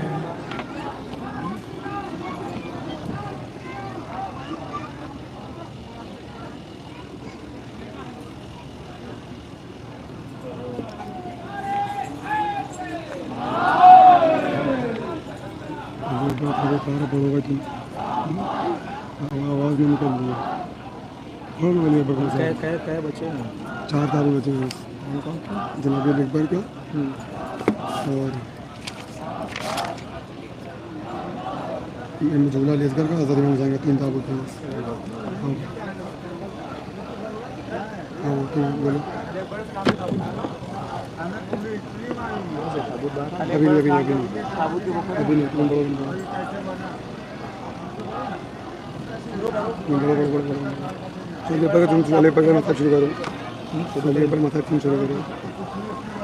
آواز نہیں نکل رہی ہے۔ بچے ہیں 4 تارے بچے ہیں، جناب علی اکبر کا اور جملہ علی اصغر کا، حضرت امام حسین کا 3 تابوت ہیں۔ بولو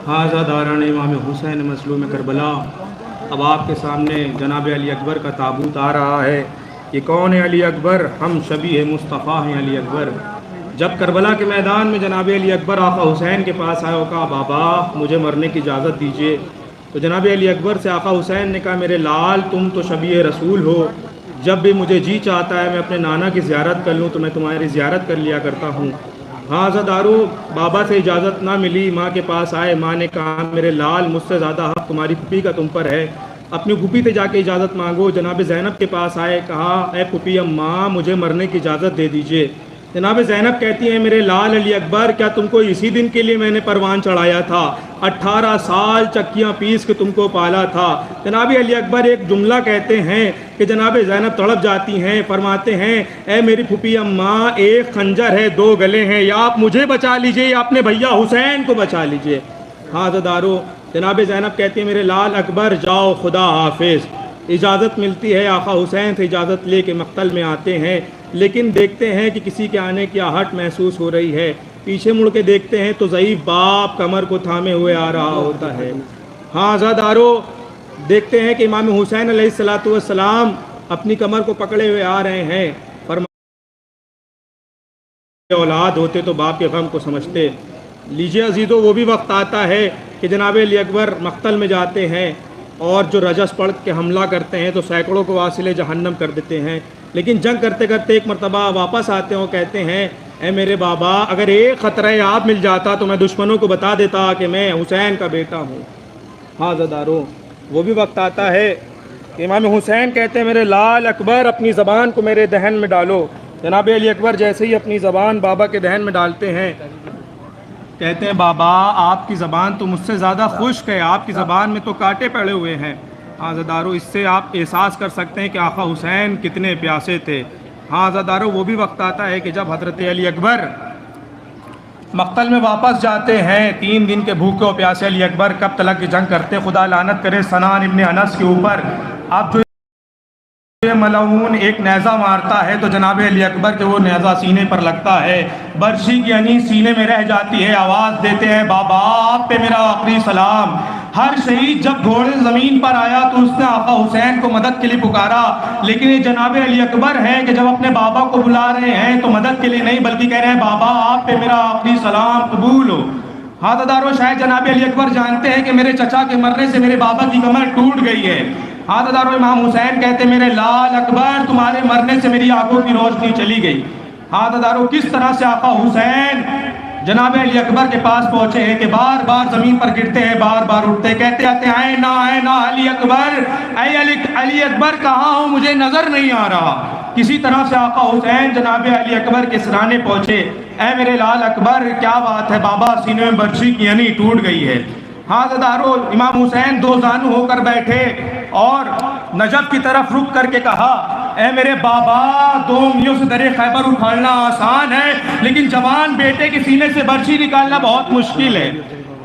حاضہ داران امام حسین مظلوم کربلا، اب آپ کے سامنے جناب علی اکبر کا تابوت آ رہا ہے۔ یہ کون ہے علی اکبر؟ ہم شبیہ مصطفیٰ ہیں علی اکبر۔ جب کربلا کے میدان میں جناب علی اکبر آقا حسین کے پاس آئے اور کہا بابا مجھے مرنے کی اجازت دیجیے، تو جناب علی اکبر سے آقا حسین نے کہا میرے لال تم تو شبیہ رسول ہو، جب بھی مجھے جی چاہتا ہے میں اپنے نانا کی زیارت کر لوں تو میں تمہاری زیارت کر لیا کرتا ہوں۔ ہاں زدارو بابا سے اجازت نہ ملی، ماں کے پاس آئے، ماں نے کہا میرے لال مجھ سے زیادہ حق تمہاری پھوپھی کا تم پر ہے، اپنی پھوپھی سے جا کے اجازت مانگو۔ جناب زینب کے پاس آئے، کہا اے پھوپھی اماں مجھے مرنے کی اجازت دے دیجیے۔ جناب زینب کہتی ہیں میرے لال علی اکبر کیا تم کو اسی دن کے لیے میں نے پروان چڑھایا تھا؟ 18 سال چکیاں پیس کے تم کو پالا تھا۔ جناب علی اکبر ایک جملہ کہتے ہیں کہ جناب زینب تڑپ جاتی ہیں، فرماتے ہیں اے میری پھوپھی اماں ایک خنجر ہے 2 گلے ہیں، یا آپ مجھے بچا لیجئے یا اپنے بھیا حسین کو بچا لیجئے۔ ہاں زدارو جناب زینب کہتی ہیں میرے لال اکبر جاؤ خدا حافظ۔ اجازت ملتی ہے، آقا حسین سے اجازت لے کے مقتل میں آتے ہیں، لیکن دیکھتے ہیں کہ کسی کے آنے کی آہٹ محسوس ہو رہی ہے، پیچھے مڑ کے دیکھتے ہیں تو ضعیف باپ کمر کو تھامے ہوئے آ رہا ہوتا ہے۔ ہاں زادارو دیکھتے ہیں کہ امام حسین علیہ السلام اپنی کمر کو پکڑے ہوئے آ رہے ہیں۔ اولاد ہوتے تو باپ کے غم کو سمجھتے۔ لیجیے عزیزو وہ بھی وقت آتا ہے کہ جناب علی اکبر مقتل میں جاتے ہیں اور جو رجس پڑھ کے حملہ کرتے ہیں تو سینکڑوں کو واصل جہنم کر دیتے ہیں، لیکن جنگ کرتے کرتے ایک مرتبہ واپس آتے ہیں اور کہتے ہیں اے میرے بابا اگر ایک خطرہ آپ مل جاتا تو میں دشمنوں کو بتا دیتا کہ میں حسین کا بیٹا ہوں۔ ہاں زدارو وہ بھی وقت آتا ہے کہ امام حسین کہتے ہیں میرے لال اکبر اپنی زبان کو میرے دہن میں ڈالو۔ جناب علی اکبر جیسے ہی اپنی زبان بابا کے دہن میں ڈالتے ہیں کہتے ہیں بابا آپ کی زبان تو مجھ سے زیادہ خشک ہے، آپ کی زبان میں تو کانٹے پڑے ہوئے ہیں۔ ہاں زدارو اس سے آپ احساس کر سکتے ہیں کہ آقا حسین کتنے پیاسے تھے۔ ہاں زدارو وہ بھی وقت آتا ہے کہ جب حضرت علی اکبر مقتل میں واپس جاتے ہیں، 3 دن کے بھوکے و پیاسے علی اکبر کب تلک کی جنگ کرتے، خدا لعنت کرے سنان ابن انس کے اوپر۔ آپ جو ملعون ایک نیزہ مارتا ہے تو جناب علی اکبر کے وہ نیزہ سینے پر لگتا ہے، برشی کی انین سینے میں رہ جاتی ہے، آواز دیتے ہیں بابا آپ پہ میرا آخری سلام۔ ہر شہید جب گھوڑے زمین پر آیا تو اس نے آقا حسین کو مدد کے لیے پکارا، لیکن یہ جناب علی اکبر ہے کہ جب اپنے بابا کو بلا رہے ہیں تو مدد کے لیے نہیں بلکہ کہہ رہے ہیں بابا آپ پہ میرا آخری سلام قبول ہو۔ حاضردارو شاید جناب علی اکبر جانتے ہیں کہ میرے چچا کے مرنے سے میرے بابا کی کمر ٹوٹ گئی ہے۔ حاضردارو امام حسین کہتے میرے لال اکبر تمہارے مرنے سے میری آنکھوں کی روشنی چلی گئی۔ حاضردارو کس طرح سے آقا حسین جناب علی اکبر کے پاس پہنچے ہیں کہ بار بار زمین پر گرتے ہیں، بار بار اٹھتے کہتے آتے آئے نا علی اکبر، اے علی اکبر کہاں ہوں مجھے نظر نہیں آ رہا۔ کسی طرح سے آقا حسین جناب علی اکبر کے سرانے پہنچے، اے میرے لال اکبر کیا بات ہے بابا سینے میں برچی کی یعنی ٹوٹ گئی ہے۔ حاضردارو امام حسین دو زانو ہو کر بیٹھے اور نجف کی طرف رک کر کے کہا اے میرے بابا دو انگلیوں سے درِ خیبر اکھاڑنا آسان ہے لیکن جوان بیٹے کے سینے سے برچی نکالنا بہت مشکل ہے۔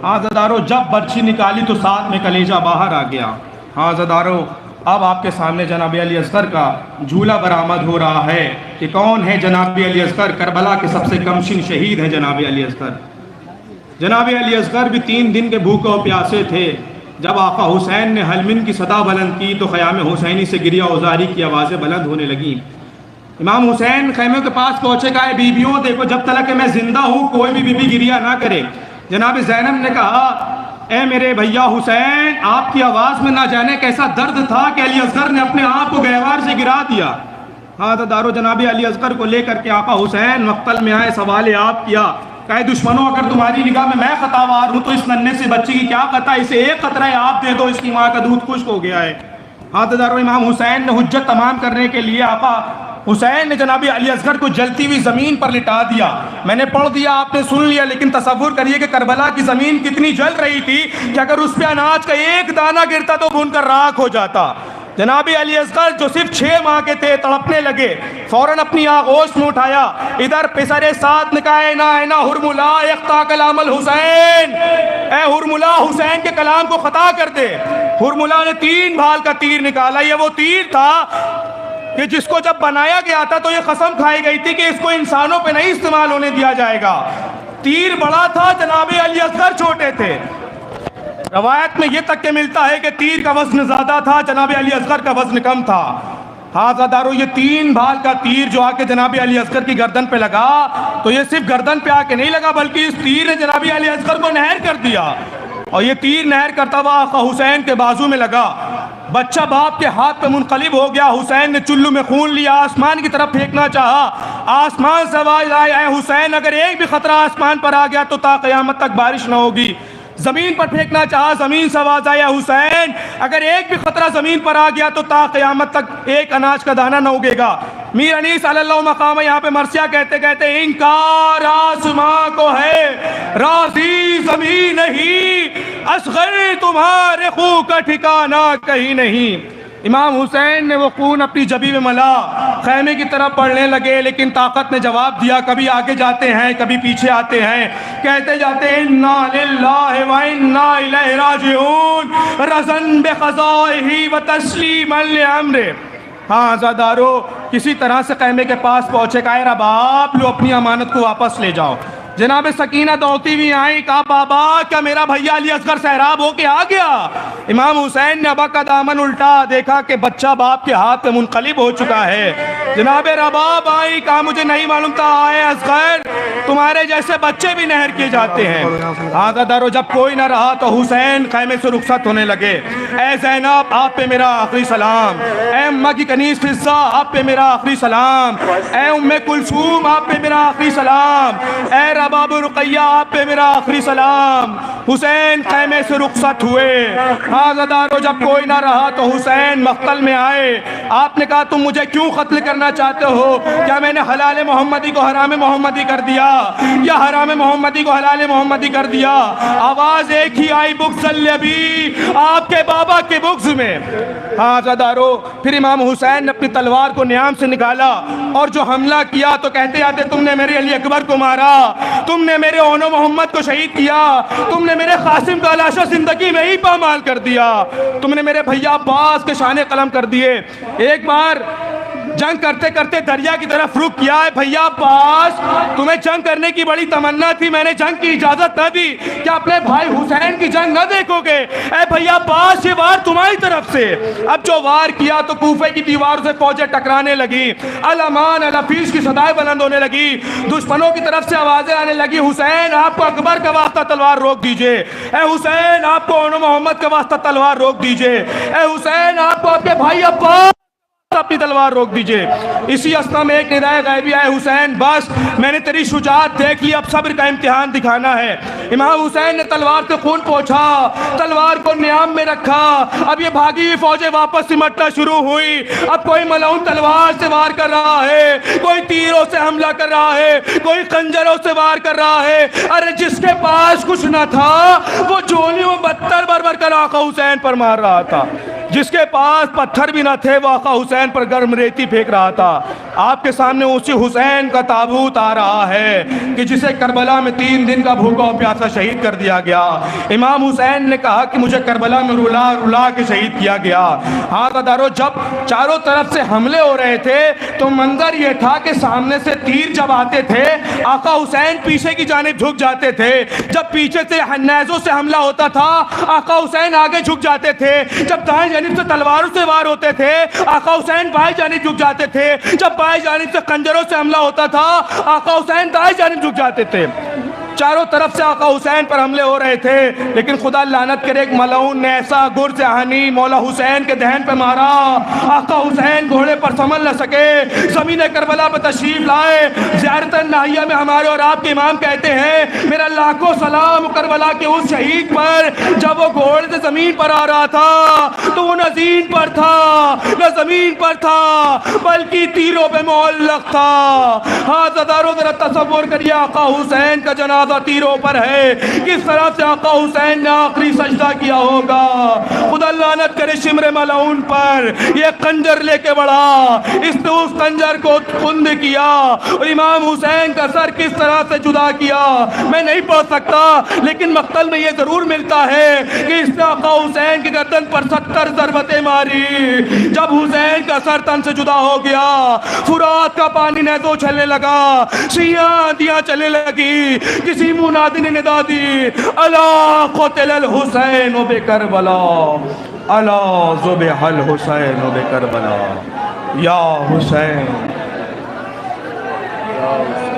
حاضردارو جب برچی نکالی تو ساتھ میں کلیجہ باہر آ گیا۔ حاضردارو اب آپ کے سامنے جناب علی اصغر کا جھولا برآمد ہو رہا ہے کہ کون ہے جناب علی اصغر، کربلا کے سب سے کمشن شہید ہیں جناب علی اصغر۔ جناب علی اصغر بھی 3 دن کے بھوکے و پیاسے تھے۔ جب آقا حسین نے حلمن کی صدا بلند کی تو خیام حسینی سے گریہ اوزاری کی آوازیں بلند ہونے لگیں۔ امام حسین خیمے کے پاس پہنچے کہا اے بیبیوں دیکھو جب تک کہ میں زندہ ہوں کوئی بھی بیوی گریہ نہ کرے۔ جناب زینب نے کہا اے میرے بھیا حسین آپ کی آواز میں نہ جانے کیسا درد تھا کہ علی اصغر نے اپنے آپ کو گہوار سے گرا دیا۔ حاضردارو جناب علی اصغر کو لے کر کے آقا حسین مقتل میں آئے، سوال آپ کیا کہ دشمنوں اگر تمہاری نگاہ میں خطاوار ہوں تو اس ننھے سے بچی کی کیا خطا، اسے ایک قطرہ آپ دے دو اس کی ماں کا دودھ خشک ہو گیا ہے۔ حاضردارو امام حسین نے حجت تمام کرنے کے لیے آقا حسین نے جناب علی اصغر کو جلتی ہوئی زمین پر لٹا دیا۔ میں نے پڑھ دیا آپ نے سن لیا، لیکن تصور کریے کہ کربلا کی زمین کتنی جل رہی تھی کہ اگر اس پہ اناج کا ایک دانہ گرتا تو بھون کر راکھ ہو جاتا۔ جناب علی اصغر جو صرف 6 ماہ کے تھے تڑپنے لگے، فوراً اپنی آغوش میں اٹھایا، ادھر پسر ساتھ نے کہا اینا ہرملا یقطع کلام الحسین، اے ہرملا حسین کے کلام کو خطا کر دے۔ ہرملا نے 3 بھال کا تیر نکالا، یہ وہ تیر تھا کہ جس کو جب بنایا گیا تھا تو یہ قسم کھائی گئی تھی کہ اس کو انسانوں پہ نہیں استعمال ہونے دیا جائے گا۔ تیر بڑا تھا، جناب علی اصغر چھوٹے تھے۔ روایت میں یہ تک کہ ملتا ہے کہ تیر کا وزن زیادہ تھا، جناب علی اصغر کا وزن کم تھا۔ حاضردارو یہ 3 بھال کا تیر جو آ کے جناب علی اصغر کی گردن پہ لگا تو یہ صرف گردن پہ آ کے نہیں لگا بلکہ اس تیر نے جناب علی اصغر کو نہر کر دیا، اور یہ تیر نہر کرتا ہوا آقا حسین کے بازو میں لگا۔ بچہ باپ کے ہاتھ پہ منقلب ہو گیا۔ حسین نے چلو میں خون لیا، آسمان کی طرف پھینکنا چاہا، آسمان سے آواز آئی اے حسین اگر ایک بھی خطرہ آسمان پر آ گیا تو تا قیامت تک بارش نہ ہوگی۔ زمین پر پھینکنا چاہا، زمین سے آواز آئی اے حسین اگر ایک بھی خطرہ زمین پر آ گیا تو تا قیامت تک ایک اناج کا دانہ نہ اگے گا۔ میر انیس صلی اللہ مقام یہاں پہ مرثیہ کہتے کہتے انکار آسمان کو ہے راضی زمین نہیں، اصغر تمہارے خون کا ٹھکانہ کہیں نہیں۔ امام حسین نے وہ خون اپنی جبی میں ملا، خیمے کی طرف بڑھنے لگے، لیکن طاقت نے جواب دیا، کبھی آگے جاتے ہیں کبھی پیچھے آتے ہیں، کہتے جاتے ہیں انا للہ و انا الیہ راجعون رضا بقضائہ و تسلیما لامرہ۔ ہاں عزادارو کسی طرح سے خیمے کے پاس پہنچے، کہا رب آپ لو اپنی امانت کو واپس لے جاؤ۔ جناب سکینہ دوڑتی ہوئی آئی، کہا بابا کیا میرا بھیا علی اصغر سیراب ہو کے آ گیا؟ امام حسین نے ابا کا دامن الٹا، دیکھا کہ بچہ باپ کے ہاتھ میں منقلب ہو چکا ہے۔ جناب رباب آئی، کہا مجھے نہیں معلوم تھا اے اصغر تمہارے جیسے بچے بھی نہر کیے جاتے ہیں۔ حاضردارو جب کوئی نہ رہا تو حسین خیمے سے رخصت ہونے لگے۔ اے زینب آپ پہ میرا آخری سلام، اے اماں کی کنیز فضہ آپ پہ میرا آخری سلام، اے ام کلثوم آپ پہ میرا آخری سلام، اے باب رقیہ آپ پہ میرا آخری سلام۔ حسین خیمے سے رخصت ہوئے۔ حاضردارو جب کوئی نہ رہا تو حسین مقتل میں آئے۔ آپ نے کہا تم مجھے کیوں قتل کرنا چاہتے ہو؟ کیا میں نے حلال محمدی کو حرام محمدی کر دیا یا حرام محمدی کو حلال محمدی کر دیا؟ آواز ایک ہی آئی، بغض النبی، آپ کے بابا کے بغض میں۔ حاضردارو پھر امام حسین نے اپنی تلوار کو نیام سے نکالا اور جو حملہ کیا تو کہتے آتے تم نے میرے علی اکبر کو مارا، تم نے میرے اون و محمد کو شہید کیا، تم نے میرے قاسم کا لاشا زندگی میں ہی پامال کر دیا، تم نے میرے بھیا عباس کے شانے قلم کر دیے۔ ایک بار جنگ کرتے کرتے دریا کی طرف رخ کیا ہے، بھیا عباس تمہیں جنگ کرنے کی بڑی تمنا تھی، میں نے جنگ کی اجازت نہ دی، کیا اپنے بھائی حسین کی جنگ نہ دیکھو گے؟ اے بھیا عباس یہ وار تمہاری طرف سے۔ اب جو وار کیا تو کوفے کی دیواروں سے فوجیں ٹکرانے لگی، الامان الحفیظ کی صدائیں بلند ہونے لگی، دشمنوں کی طرف سے آوازیں آنے لگی، حسین آپ کو اکبر کا واسطہ تلوار روک دیجئے، اے حسین آپ کو اون و محمد کا واسطہ تلوار روک دیجئے، اے حسین آپ کو آپ کے بھائی عباس اپنی تلوار روک دیجئے۔ اسی اسنا میں ایک ندائے غیبی آئے، حسین بس میں نے تیری شجاعت دیکھ لی، اب صبر کا امتحان دکھانا ہے۔ امام حسین نے تلوار سے خون پوچھا، تلوار کو نیام میں رکھا، اب یہ بھاگی ہوئی فوجیں واپس سمٹنا شروع ہوئی، اب کوئی ملعون تلوار سے وار کر رہا ہے، کوئی تیروں سے حملہ کر رہا ہے، کوئی خنجروں سے وار کر رہا ہے۔ ارے جس کے پاس کچھ نہ تھا وہ جولیوں بتر بر کر آقا حسین پر مار رہا تھا، جس کے پاس پتھر بھی نہ تھے وہ آقا حسین پر گرم ریتی پھینک رہا تھا۔ آپ کے سامنے اسی حسین کا تابوت آ رہا ہے کہ جسے کربلا میں 3 دن کا بھوکا و پیاسا شہید کر دیا گیا۔ امام حسین نے کہا کہ مجھے کربلا میں رلا رلا کے شہید کیا گیا۔ ہاں دارو، جب چاروں طرف سے حملے ہو رہے تھے تو منظر یہ تھا کہ سامنے سے تیر جب آتے تھے آقا حسین پیچھے کی جانب جھک جاتے تھے، جب پیچھے سے نیزوں سے حملہ ہوتا تھا آقا حسین آگے جھک جاتے تھے، جب دائیں جانب سے تلواروں سے وار ہوتے تھے آقا حسین بائیں جانب جھک جاتے تھے، جب بائیں جانب سے خنجروں سے حملہ ہوتا تھا آقا حسین دائیں جانب جھک جاتے تھے۔ چاروں طرف سے آقا حسین پر حملے ہو رہے تھے، لیکن خدا لعنت کرے ایک ملعون نے ایسا گرز آہنی مولا حسین کے دہن پہ مارا، آقا حسین گھوڑے پر سنبھل نہ سکے، زمین کربلا پہ تشریف لائے۔ زیارت ناہیہ میں ہمارے اور آپ کے امام کہتے ہیں میرا لاکھوں سلام کربلا کے اس شہید پر، جب وہ گھوڑے سے زمین پر آ رہا تھا تو وہ نہ زین پر تھا نہ زمین پر تھا بلکہ تیروں پہ معلق تھا۔ ہاں زدارو ذرا تصور کریے آقا حسین کا جنازہ تیروں پر ہے، کس طرح سے آقا حسین نے آخری سجدہ کیا ہوگا۔ خدا لعنت کرے شمر ملعون پر، یہ خنجر لے کے بڑھا، اس نے اس خنجر کو خند کیا اور امام حسین کا سر کس طرح سے جدا کیا میں نہیں پڑھ سکتا، لیکن مقتل میں یہ ضرور ملتا ہے کہ اس نے آقا حسین کی گردن پر 70 ضربتیں ماری۔ جب حسین کا سر تن سے جدا ہو گیا فرات کا پانی نیزوں چھلنے لگا، سیاں آندیاں چلنے لگی، کسی منادی نے ندا دی الا قتل الحسین بکربلا، الا ذبح الحسین بکربلا، یا حسین یا حسین۔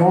9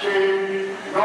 6-9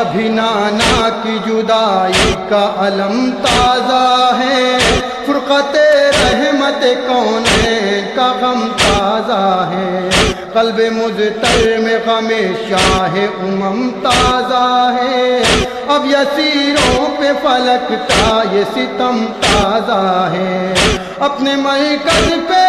ابھی نانا کی جدائی کا علم تازہ ہے، فرقت رحمت کونین کا غم تازہ ہے، قلب مضطر میں غم شاہ امم تازہ ہے، اب یسیروں پہ فلک کا یہ ستم تازہ ہے، اپنے مرکز پہ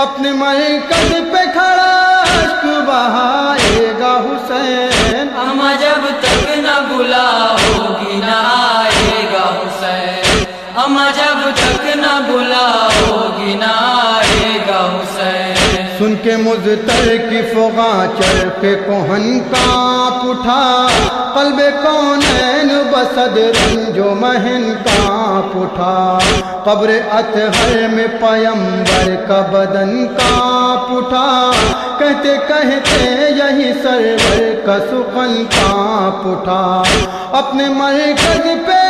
اپنے مرکز پہ کھڑا اشک بہائے گا حسین، اما جب تک نہ بلاؤگی نہ آئے گا حسین، اما جب تک نہ بلاؤگی نہ آئے گا حسین۔ سن کے مضطر کی فغاں چرخ کہن کانپ اٹھا، قلب کونین بصد رنج و محن کانپ اٹھا، قبر اطہر میں پیمبر کا بدن کانپ اٹھا، کہتے کہتے یہی سرور کا سخن کانپ اٹھا، اپنے مرکز پہ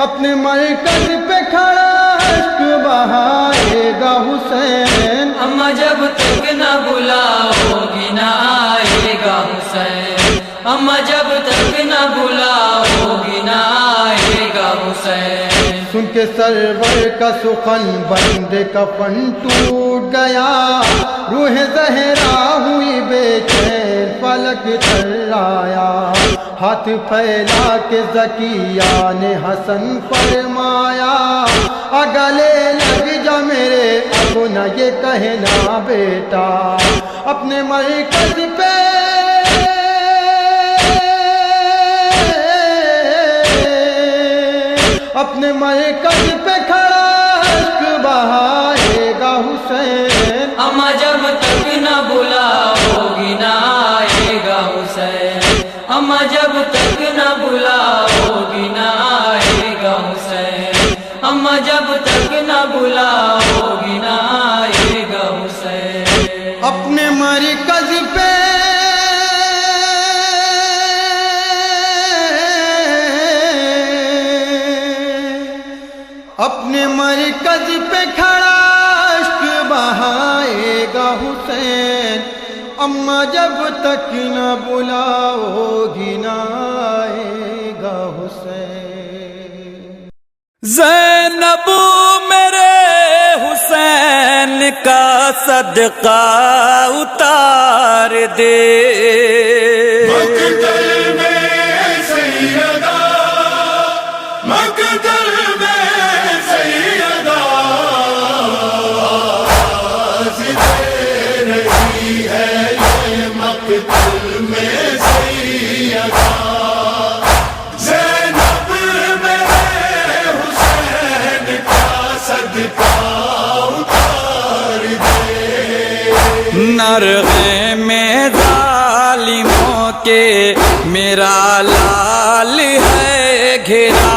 اپنے مرکز پہ کھڑا اشک بہائے گا حسین، اما جب تک نہ بلاؤگی نہ آئے گا حسین، اما جب تک نہ بلاؤگی نہ آئے گا حسین۔ سن کے سرور کا سخن بند کفن ٹوٹ گیا، روح زہرا ہوئی بے چین فلک تھرایا، ہاتھ پھیلا کے زکیہ نے حسن فرمایا، گلے لگ جا میرے اب نہ یہ کہنا بیٹا، اپنے مرکز پہ اپنے مرکز پہ کھڑا اشک بہائے گا حسین، اما جب تک نہ بلاؤگی نہ آئے گا حسین، اما جب تک نہ بلاؤگی نہ آئے گا حسین، اما جب تک نہ بلاؤگی نہ آئے گا حسین۔ اپنے مرکز پہ اپنے مرکز پہ کھڑا اشک بہائے گا حسین، اما جب تک نہ بلاؤگی نہ آئے گا حسین۔ زینب میرے حسین کا صدقہ اتار دے، مقتل میں سیدہ، مقتل میں سیدہ، آواز دے رہی ہے یہ مقتل میں سیدہ، زینب میرے حسین کا صدقہ اتار دے، نرغے میں ظالموں کے میرا لال ہے گھرا،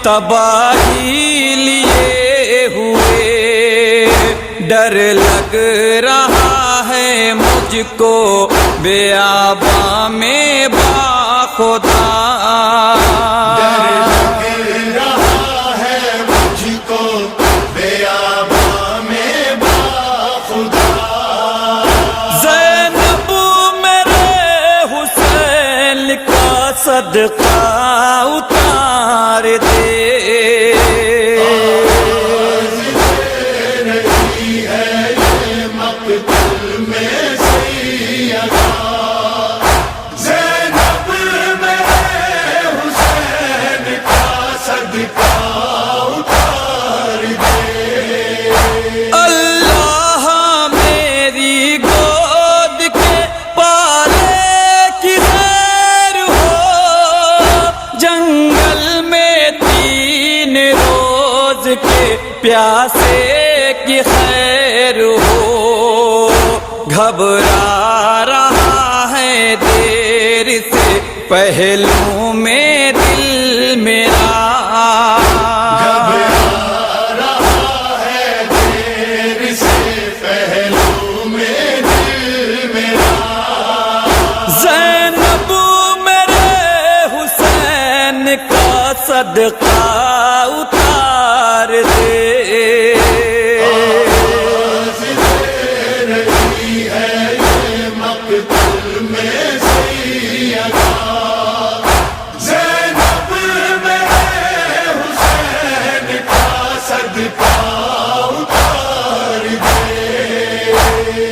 تباہی لیے ہوئے، ڈر لگ رہا ہے مجھ کو بیاباں میں باخدا، ڈر لگ رہا ہے مجھ کو بیاباں میں باخدا، زینب میرے حسین کا صدقہ اتار دے، اللہ سے کہ خیر ہو، گھبرا رہا ہے دیر سے پہلو میں دل میرا، گھبرا رہا ہے دیر سے پہلو میں دل میرا، زینب میرے حسین کا صدقہ اتار دے،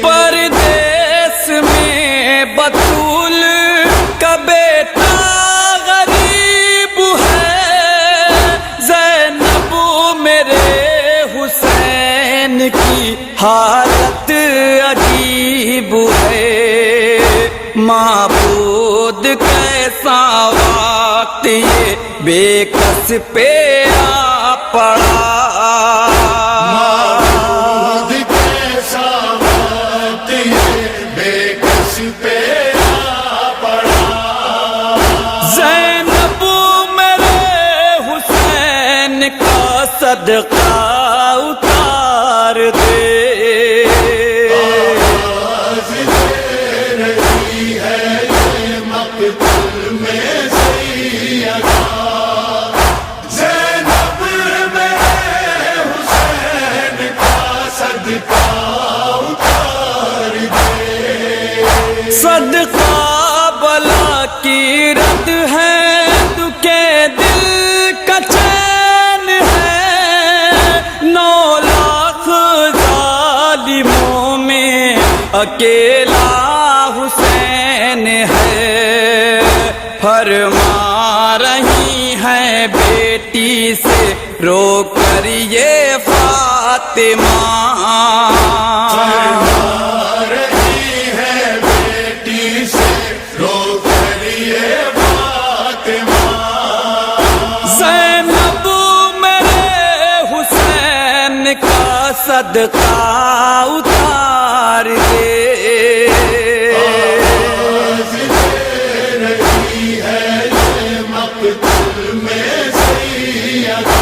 پردیس میں بطول کا بیٹا غریب ہے، زینب میرے حسین کی حالت عجیب ہے، معبود کیسا وقت یہ بے کس پہ آ پڑا، صدقہ اتار دے، آواز دے رہی ہے یہ مقتل میں سیدہ، زینب میرے حسین کا صدقہ اتار دے، صدقہ بلا کی رد ہے دکھے دل کا چین ہے، 9 لاکھ ظالموں میں اکیلا حسین ہے، فرما رہی ہے بیٹی سے رو کر یہ فاطمہ، صدقہ اتار دے، آواز دے رہی ہے یہ مقتل میں سیدہ،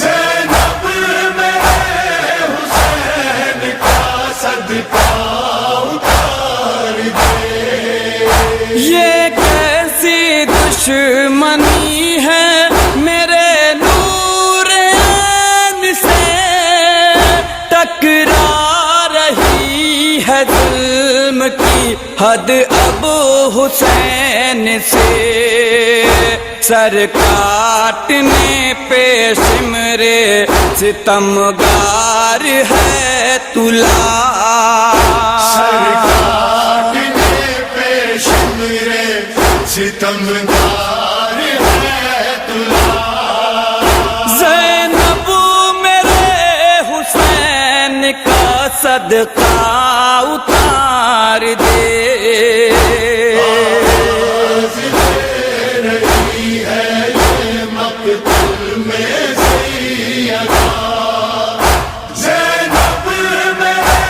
زینب میرے حسین کا صدقہ اتار دے، یہ کیسی دشمنی ہے میرے ٹکرا رہی ہے ظلم کی حد اب حسین سے، سر کاٹنے پہ سمرے ستمگار ہے تلا، سر کاٹنے پہ سمرے ستمگار ہے تلا، زینب میرے حسین کا صدقہ اتار دے، آواز دے رہی ہے یہ مقتل میں سیدہ، زینب میرے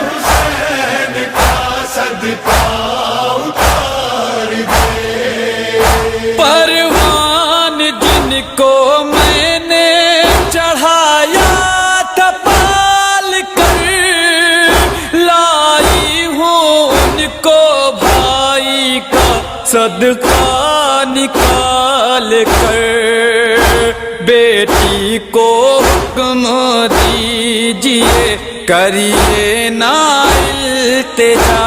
حسین کا صدقہ اتار دے، پروان جن کو میں نے چڑھایا تھا پال کر، لائی ہوں ان کو بھائی کا صدقہ نکال کر، بیٹی کو حکم دیجیے کریے نا التجا،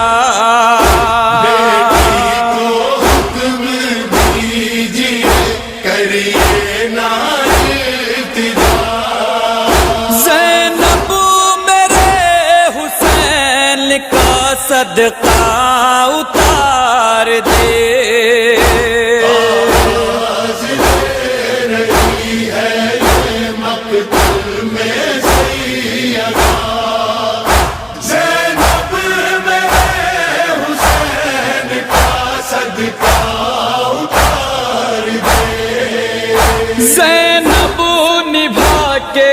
کریے نا التجا، زینب میرے حسین کا صدقہ اتار دے، آواز دے رہی ہے یہ مقتل میں سیدہ، زینب میرے حسین کا صدقہ اتار دے، زینب نبھا کے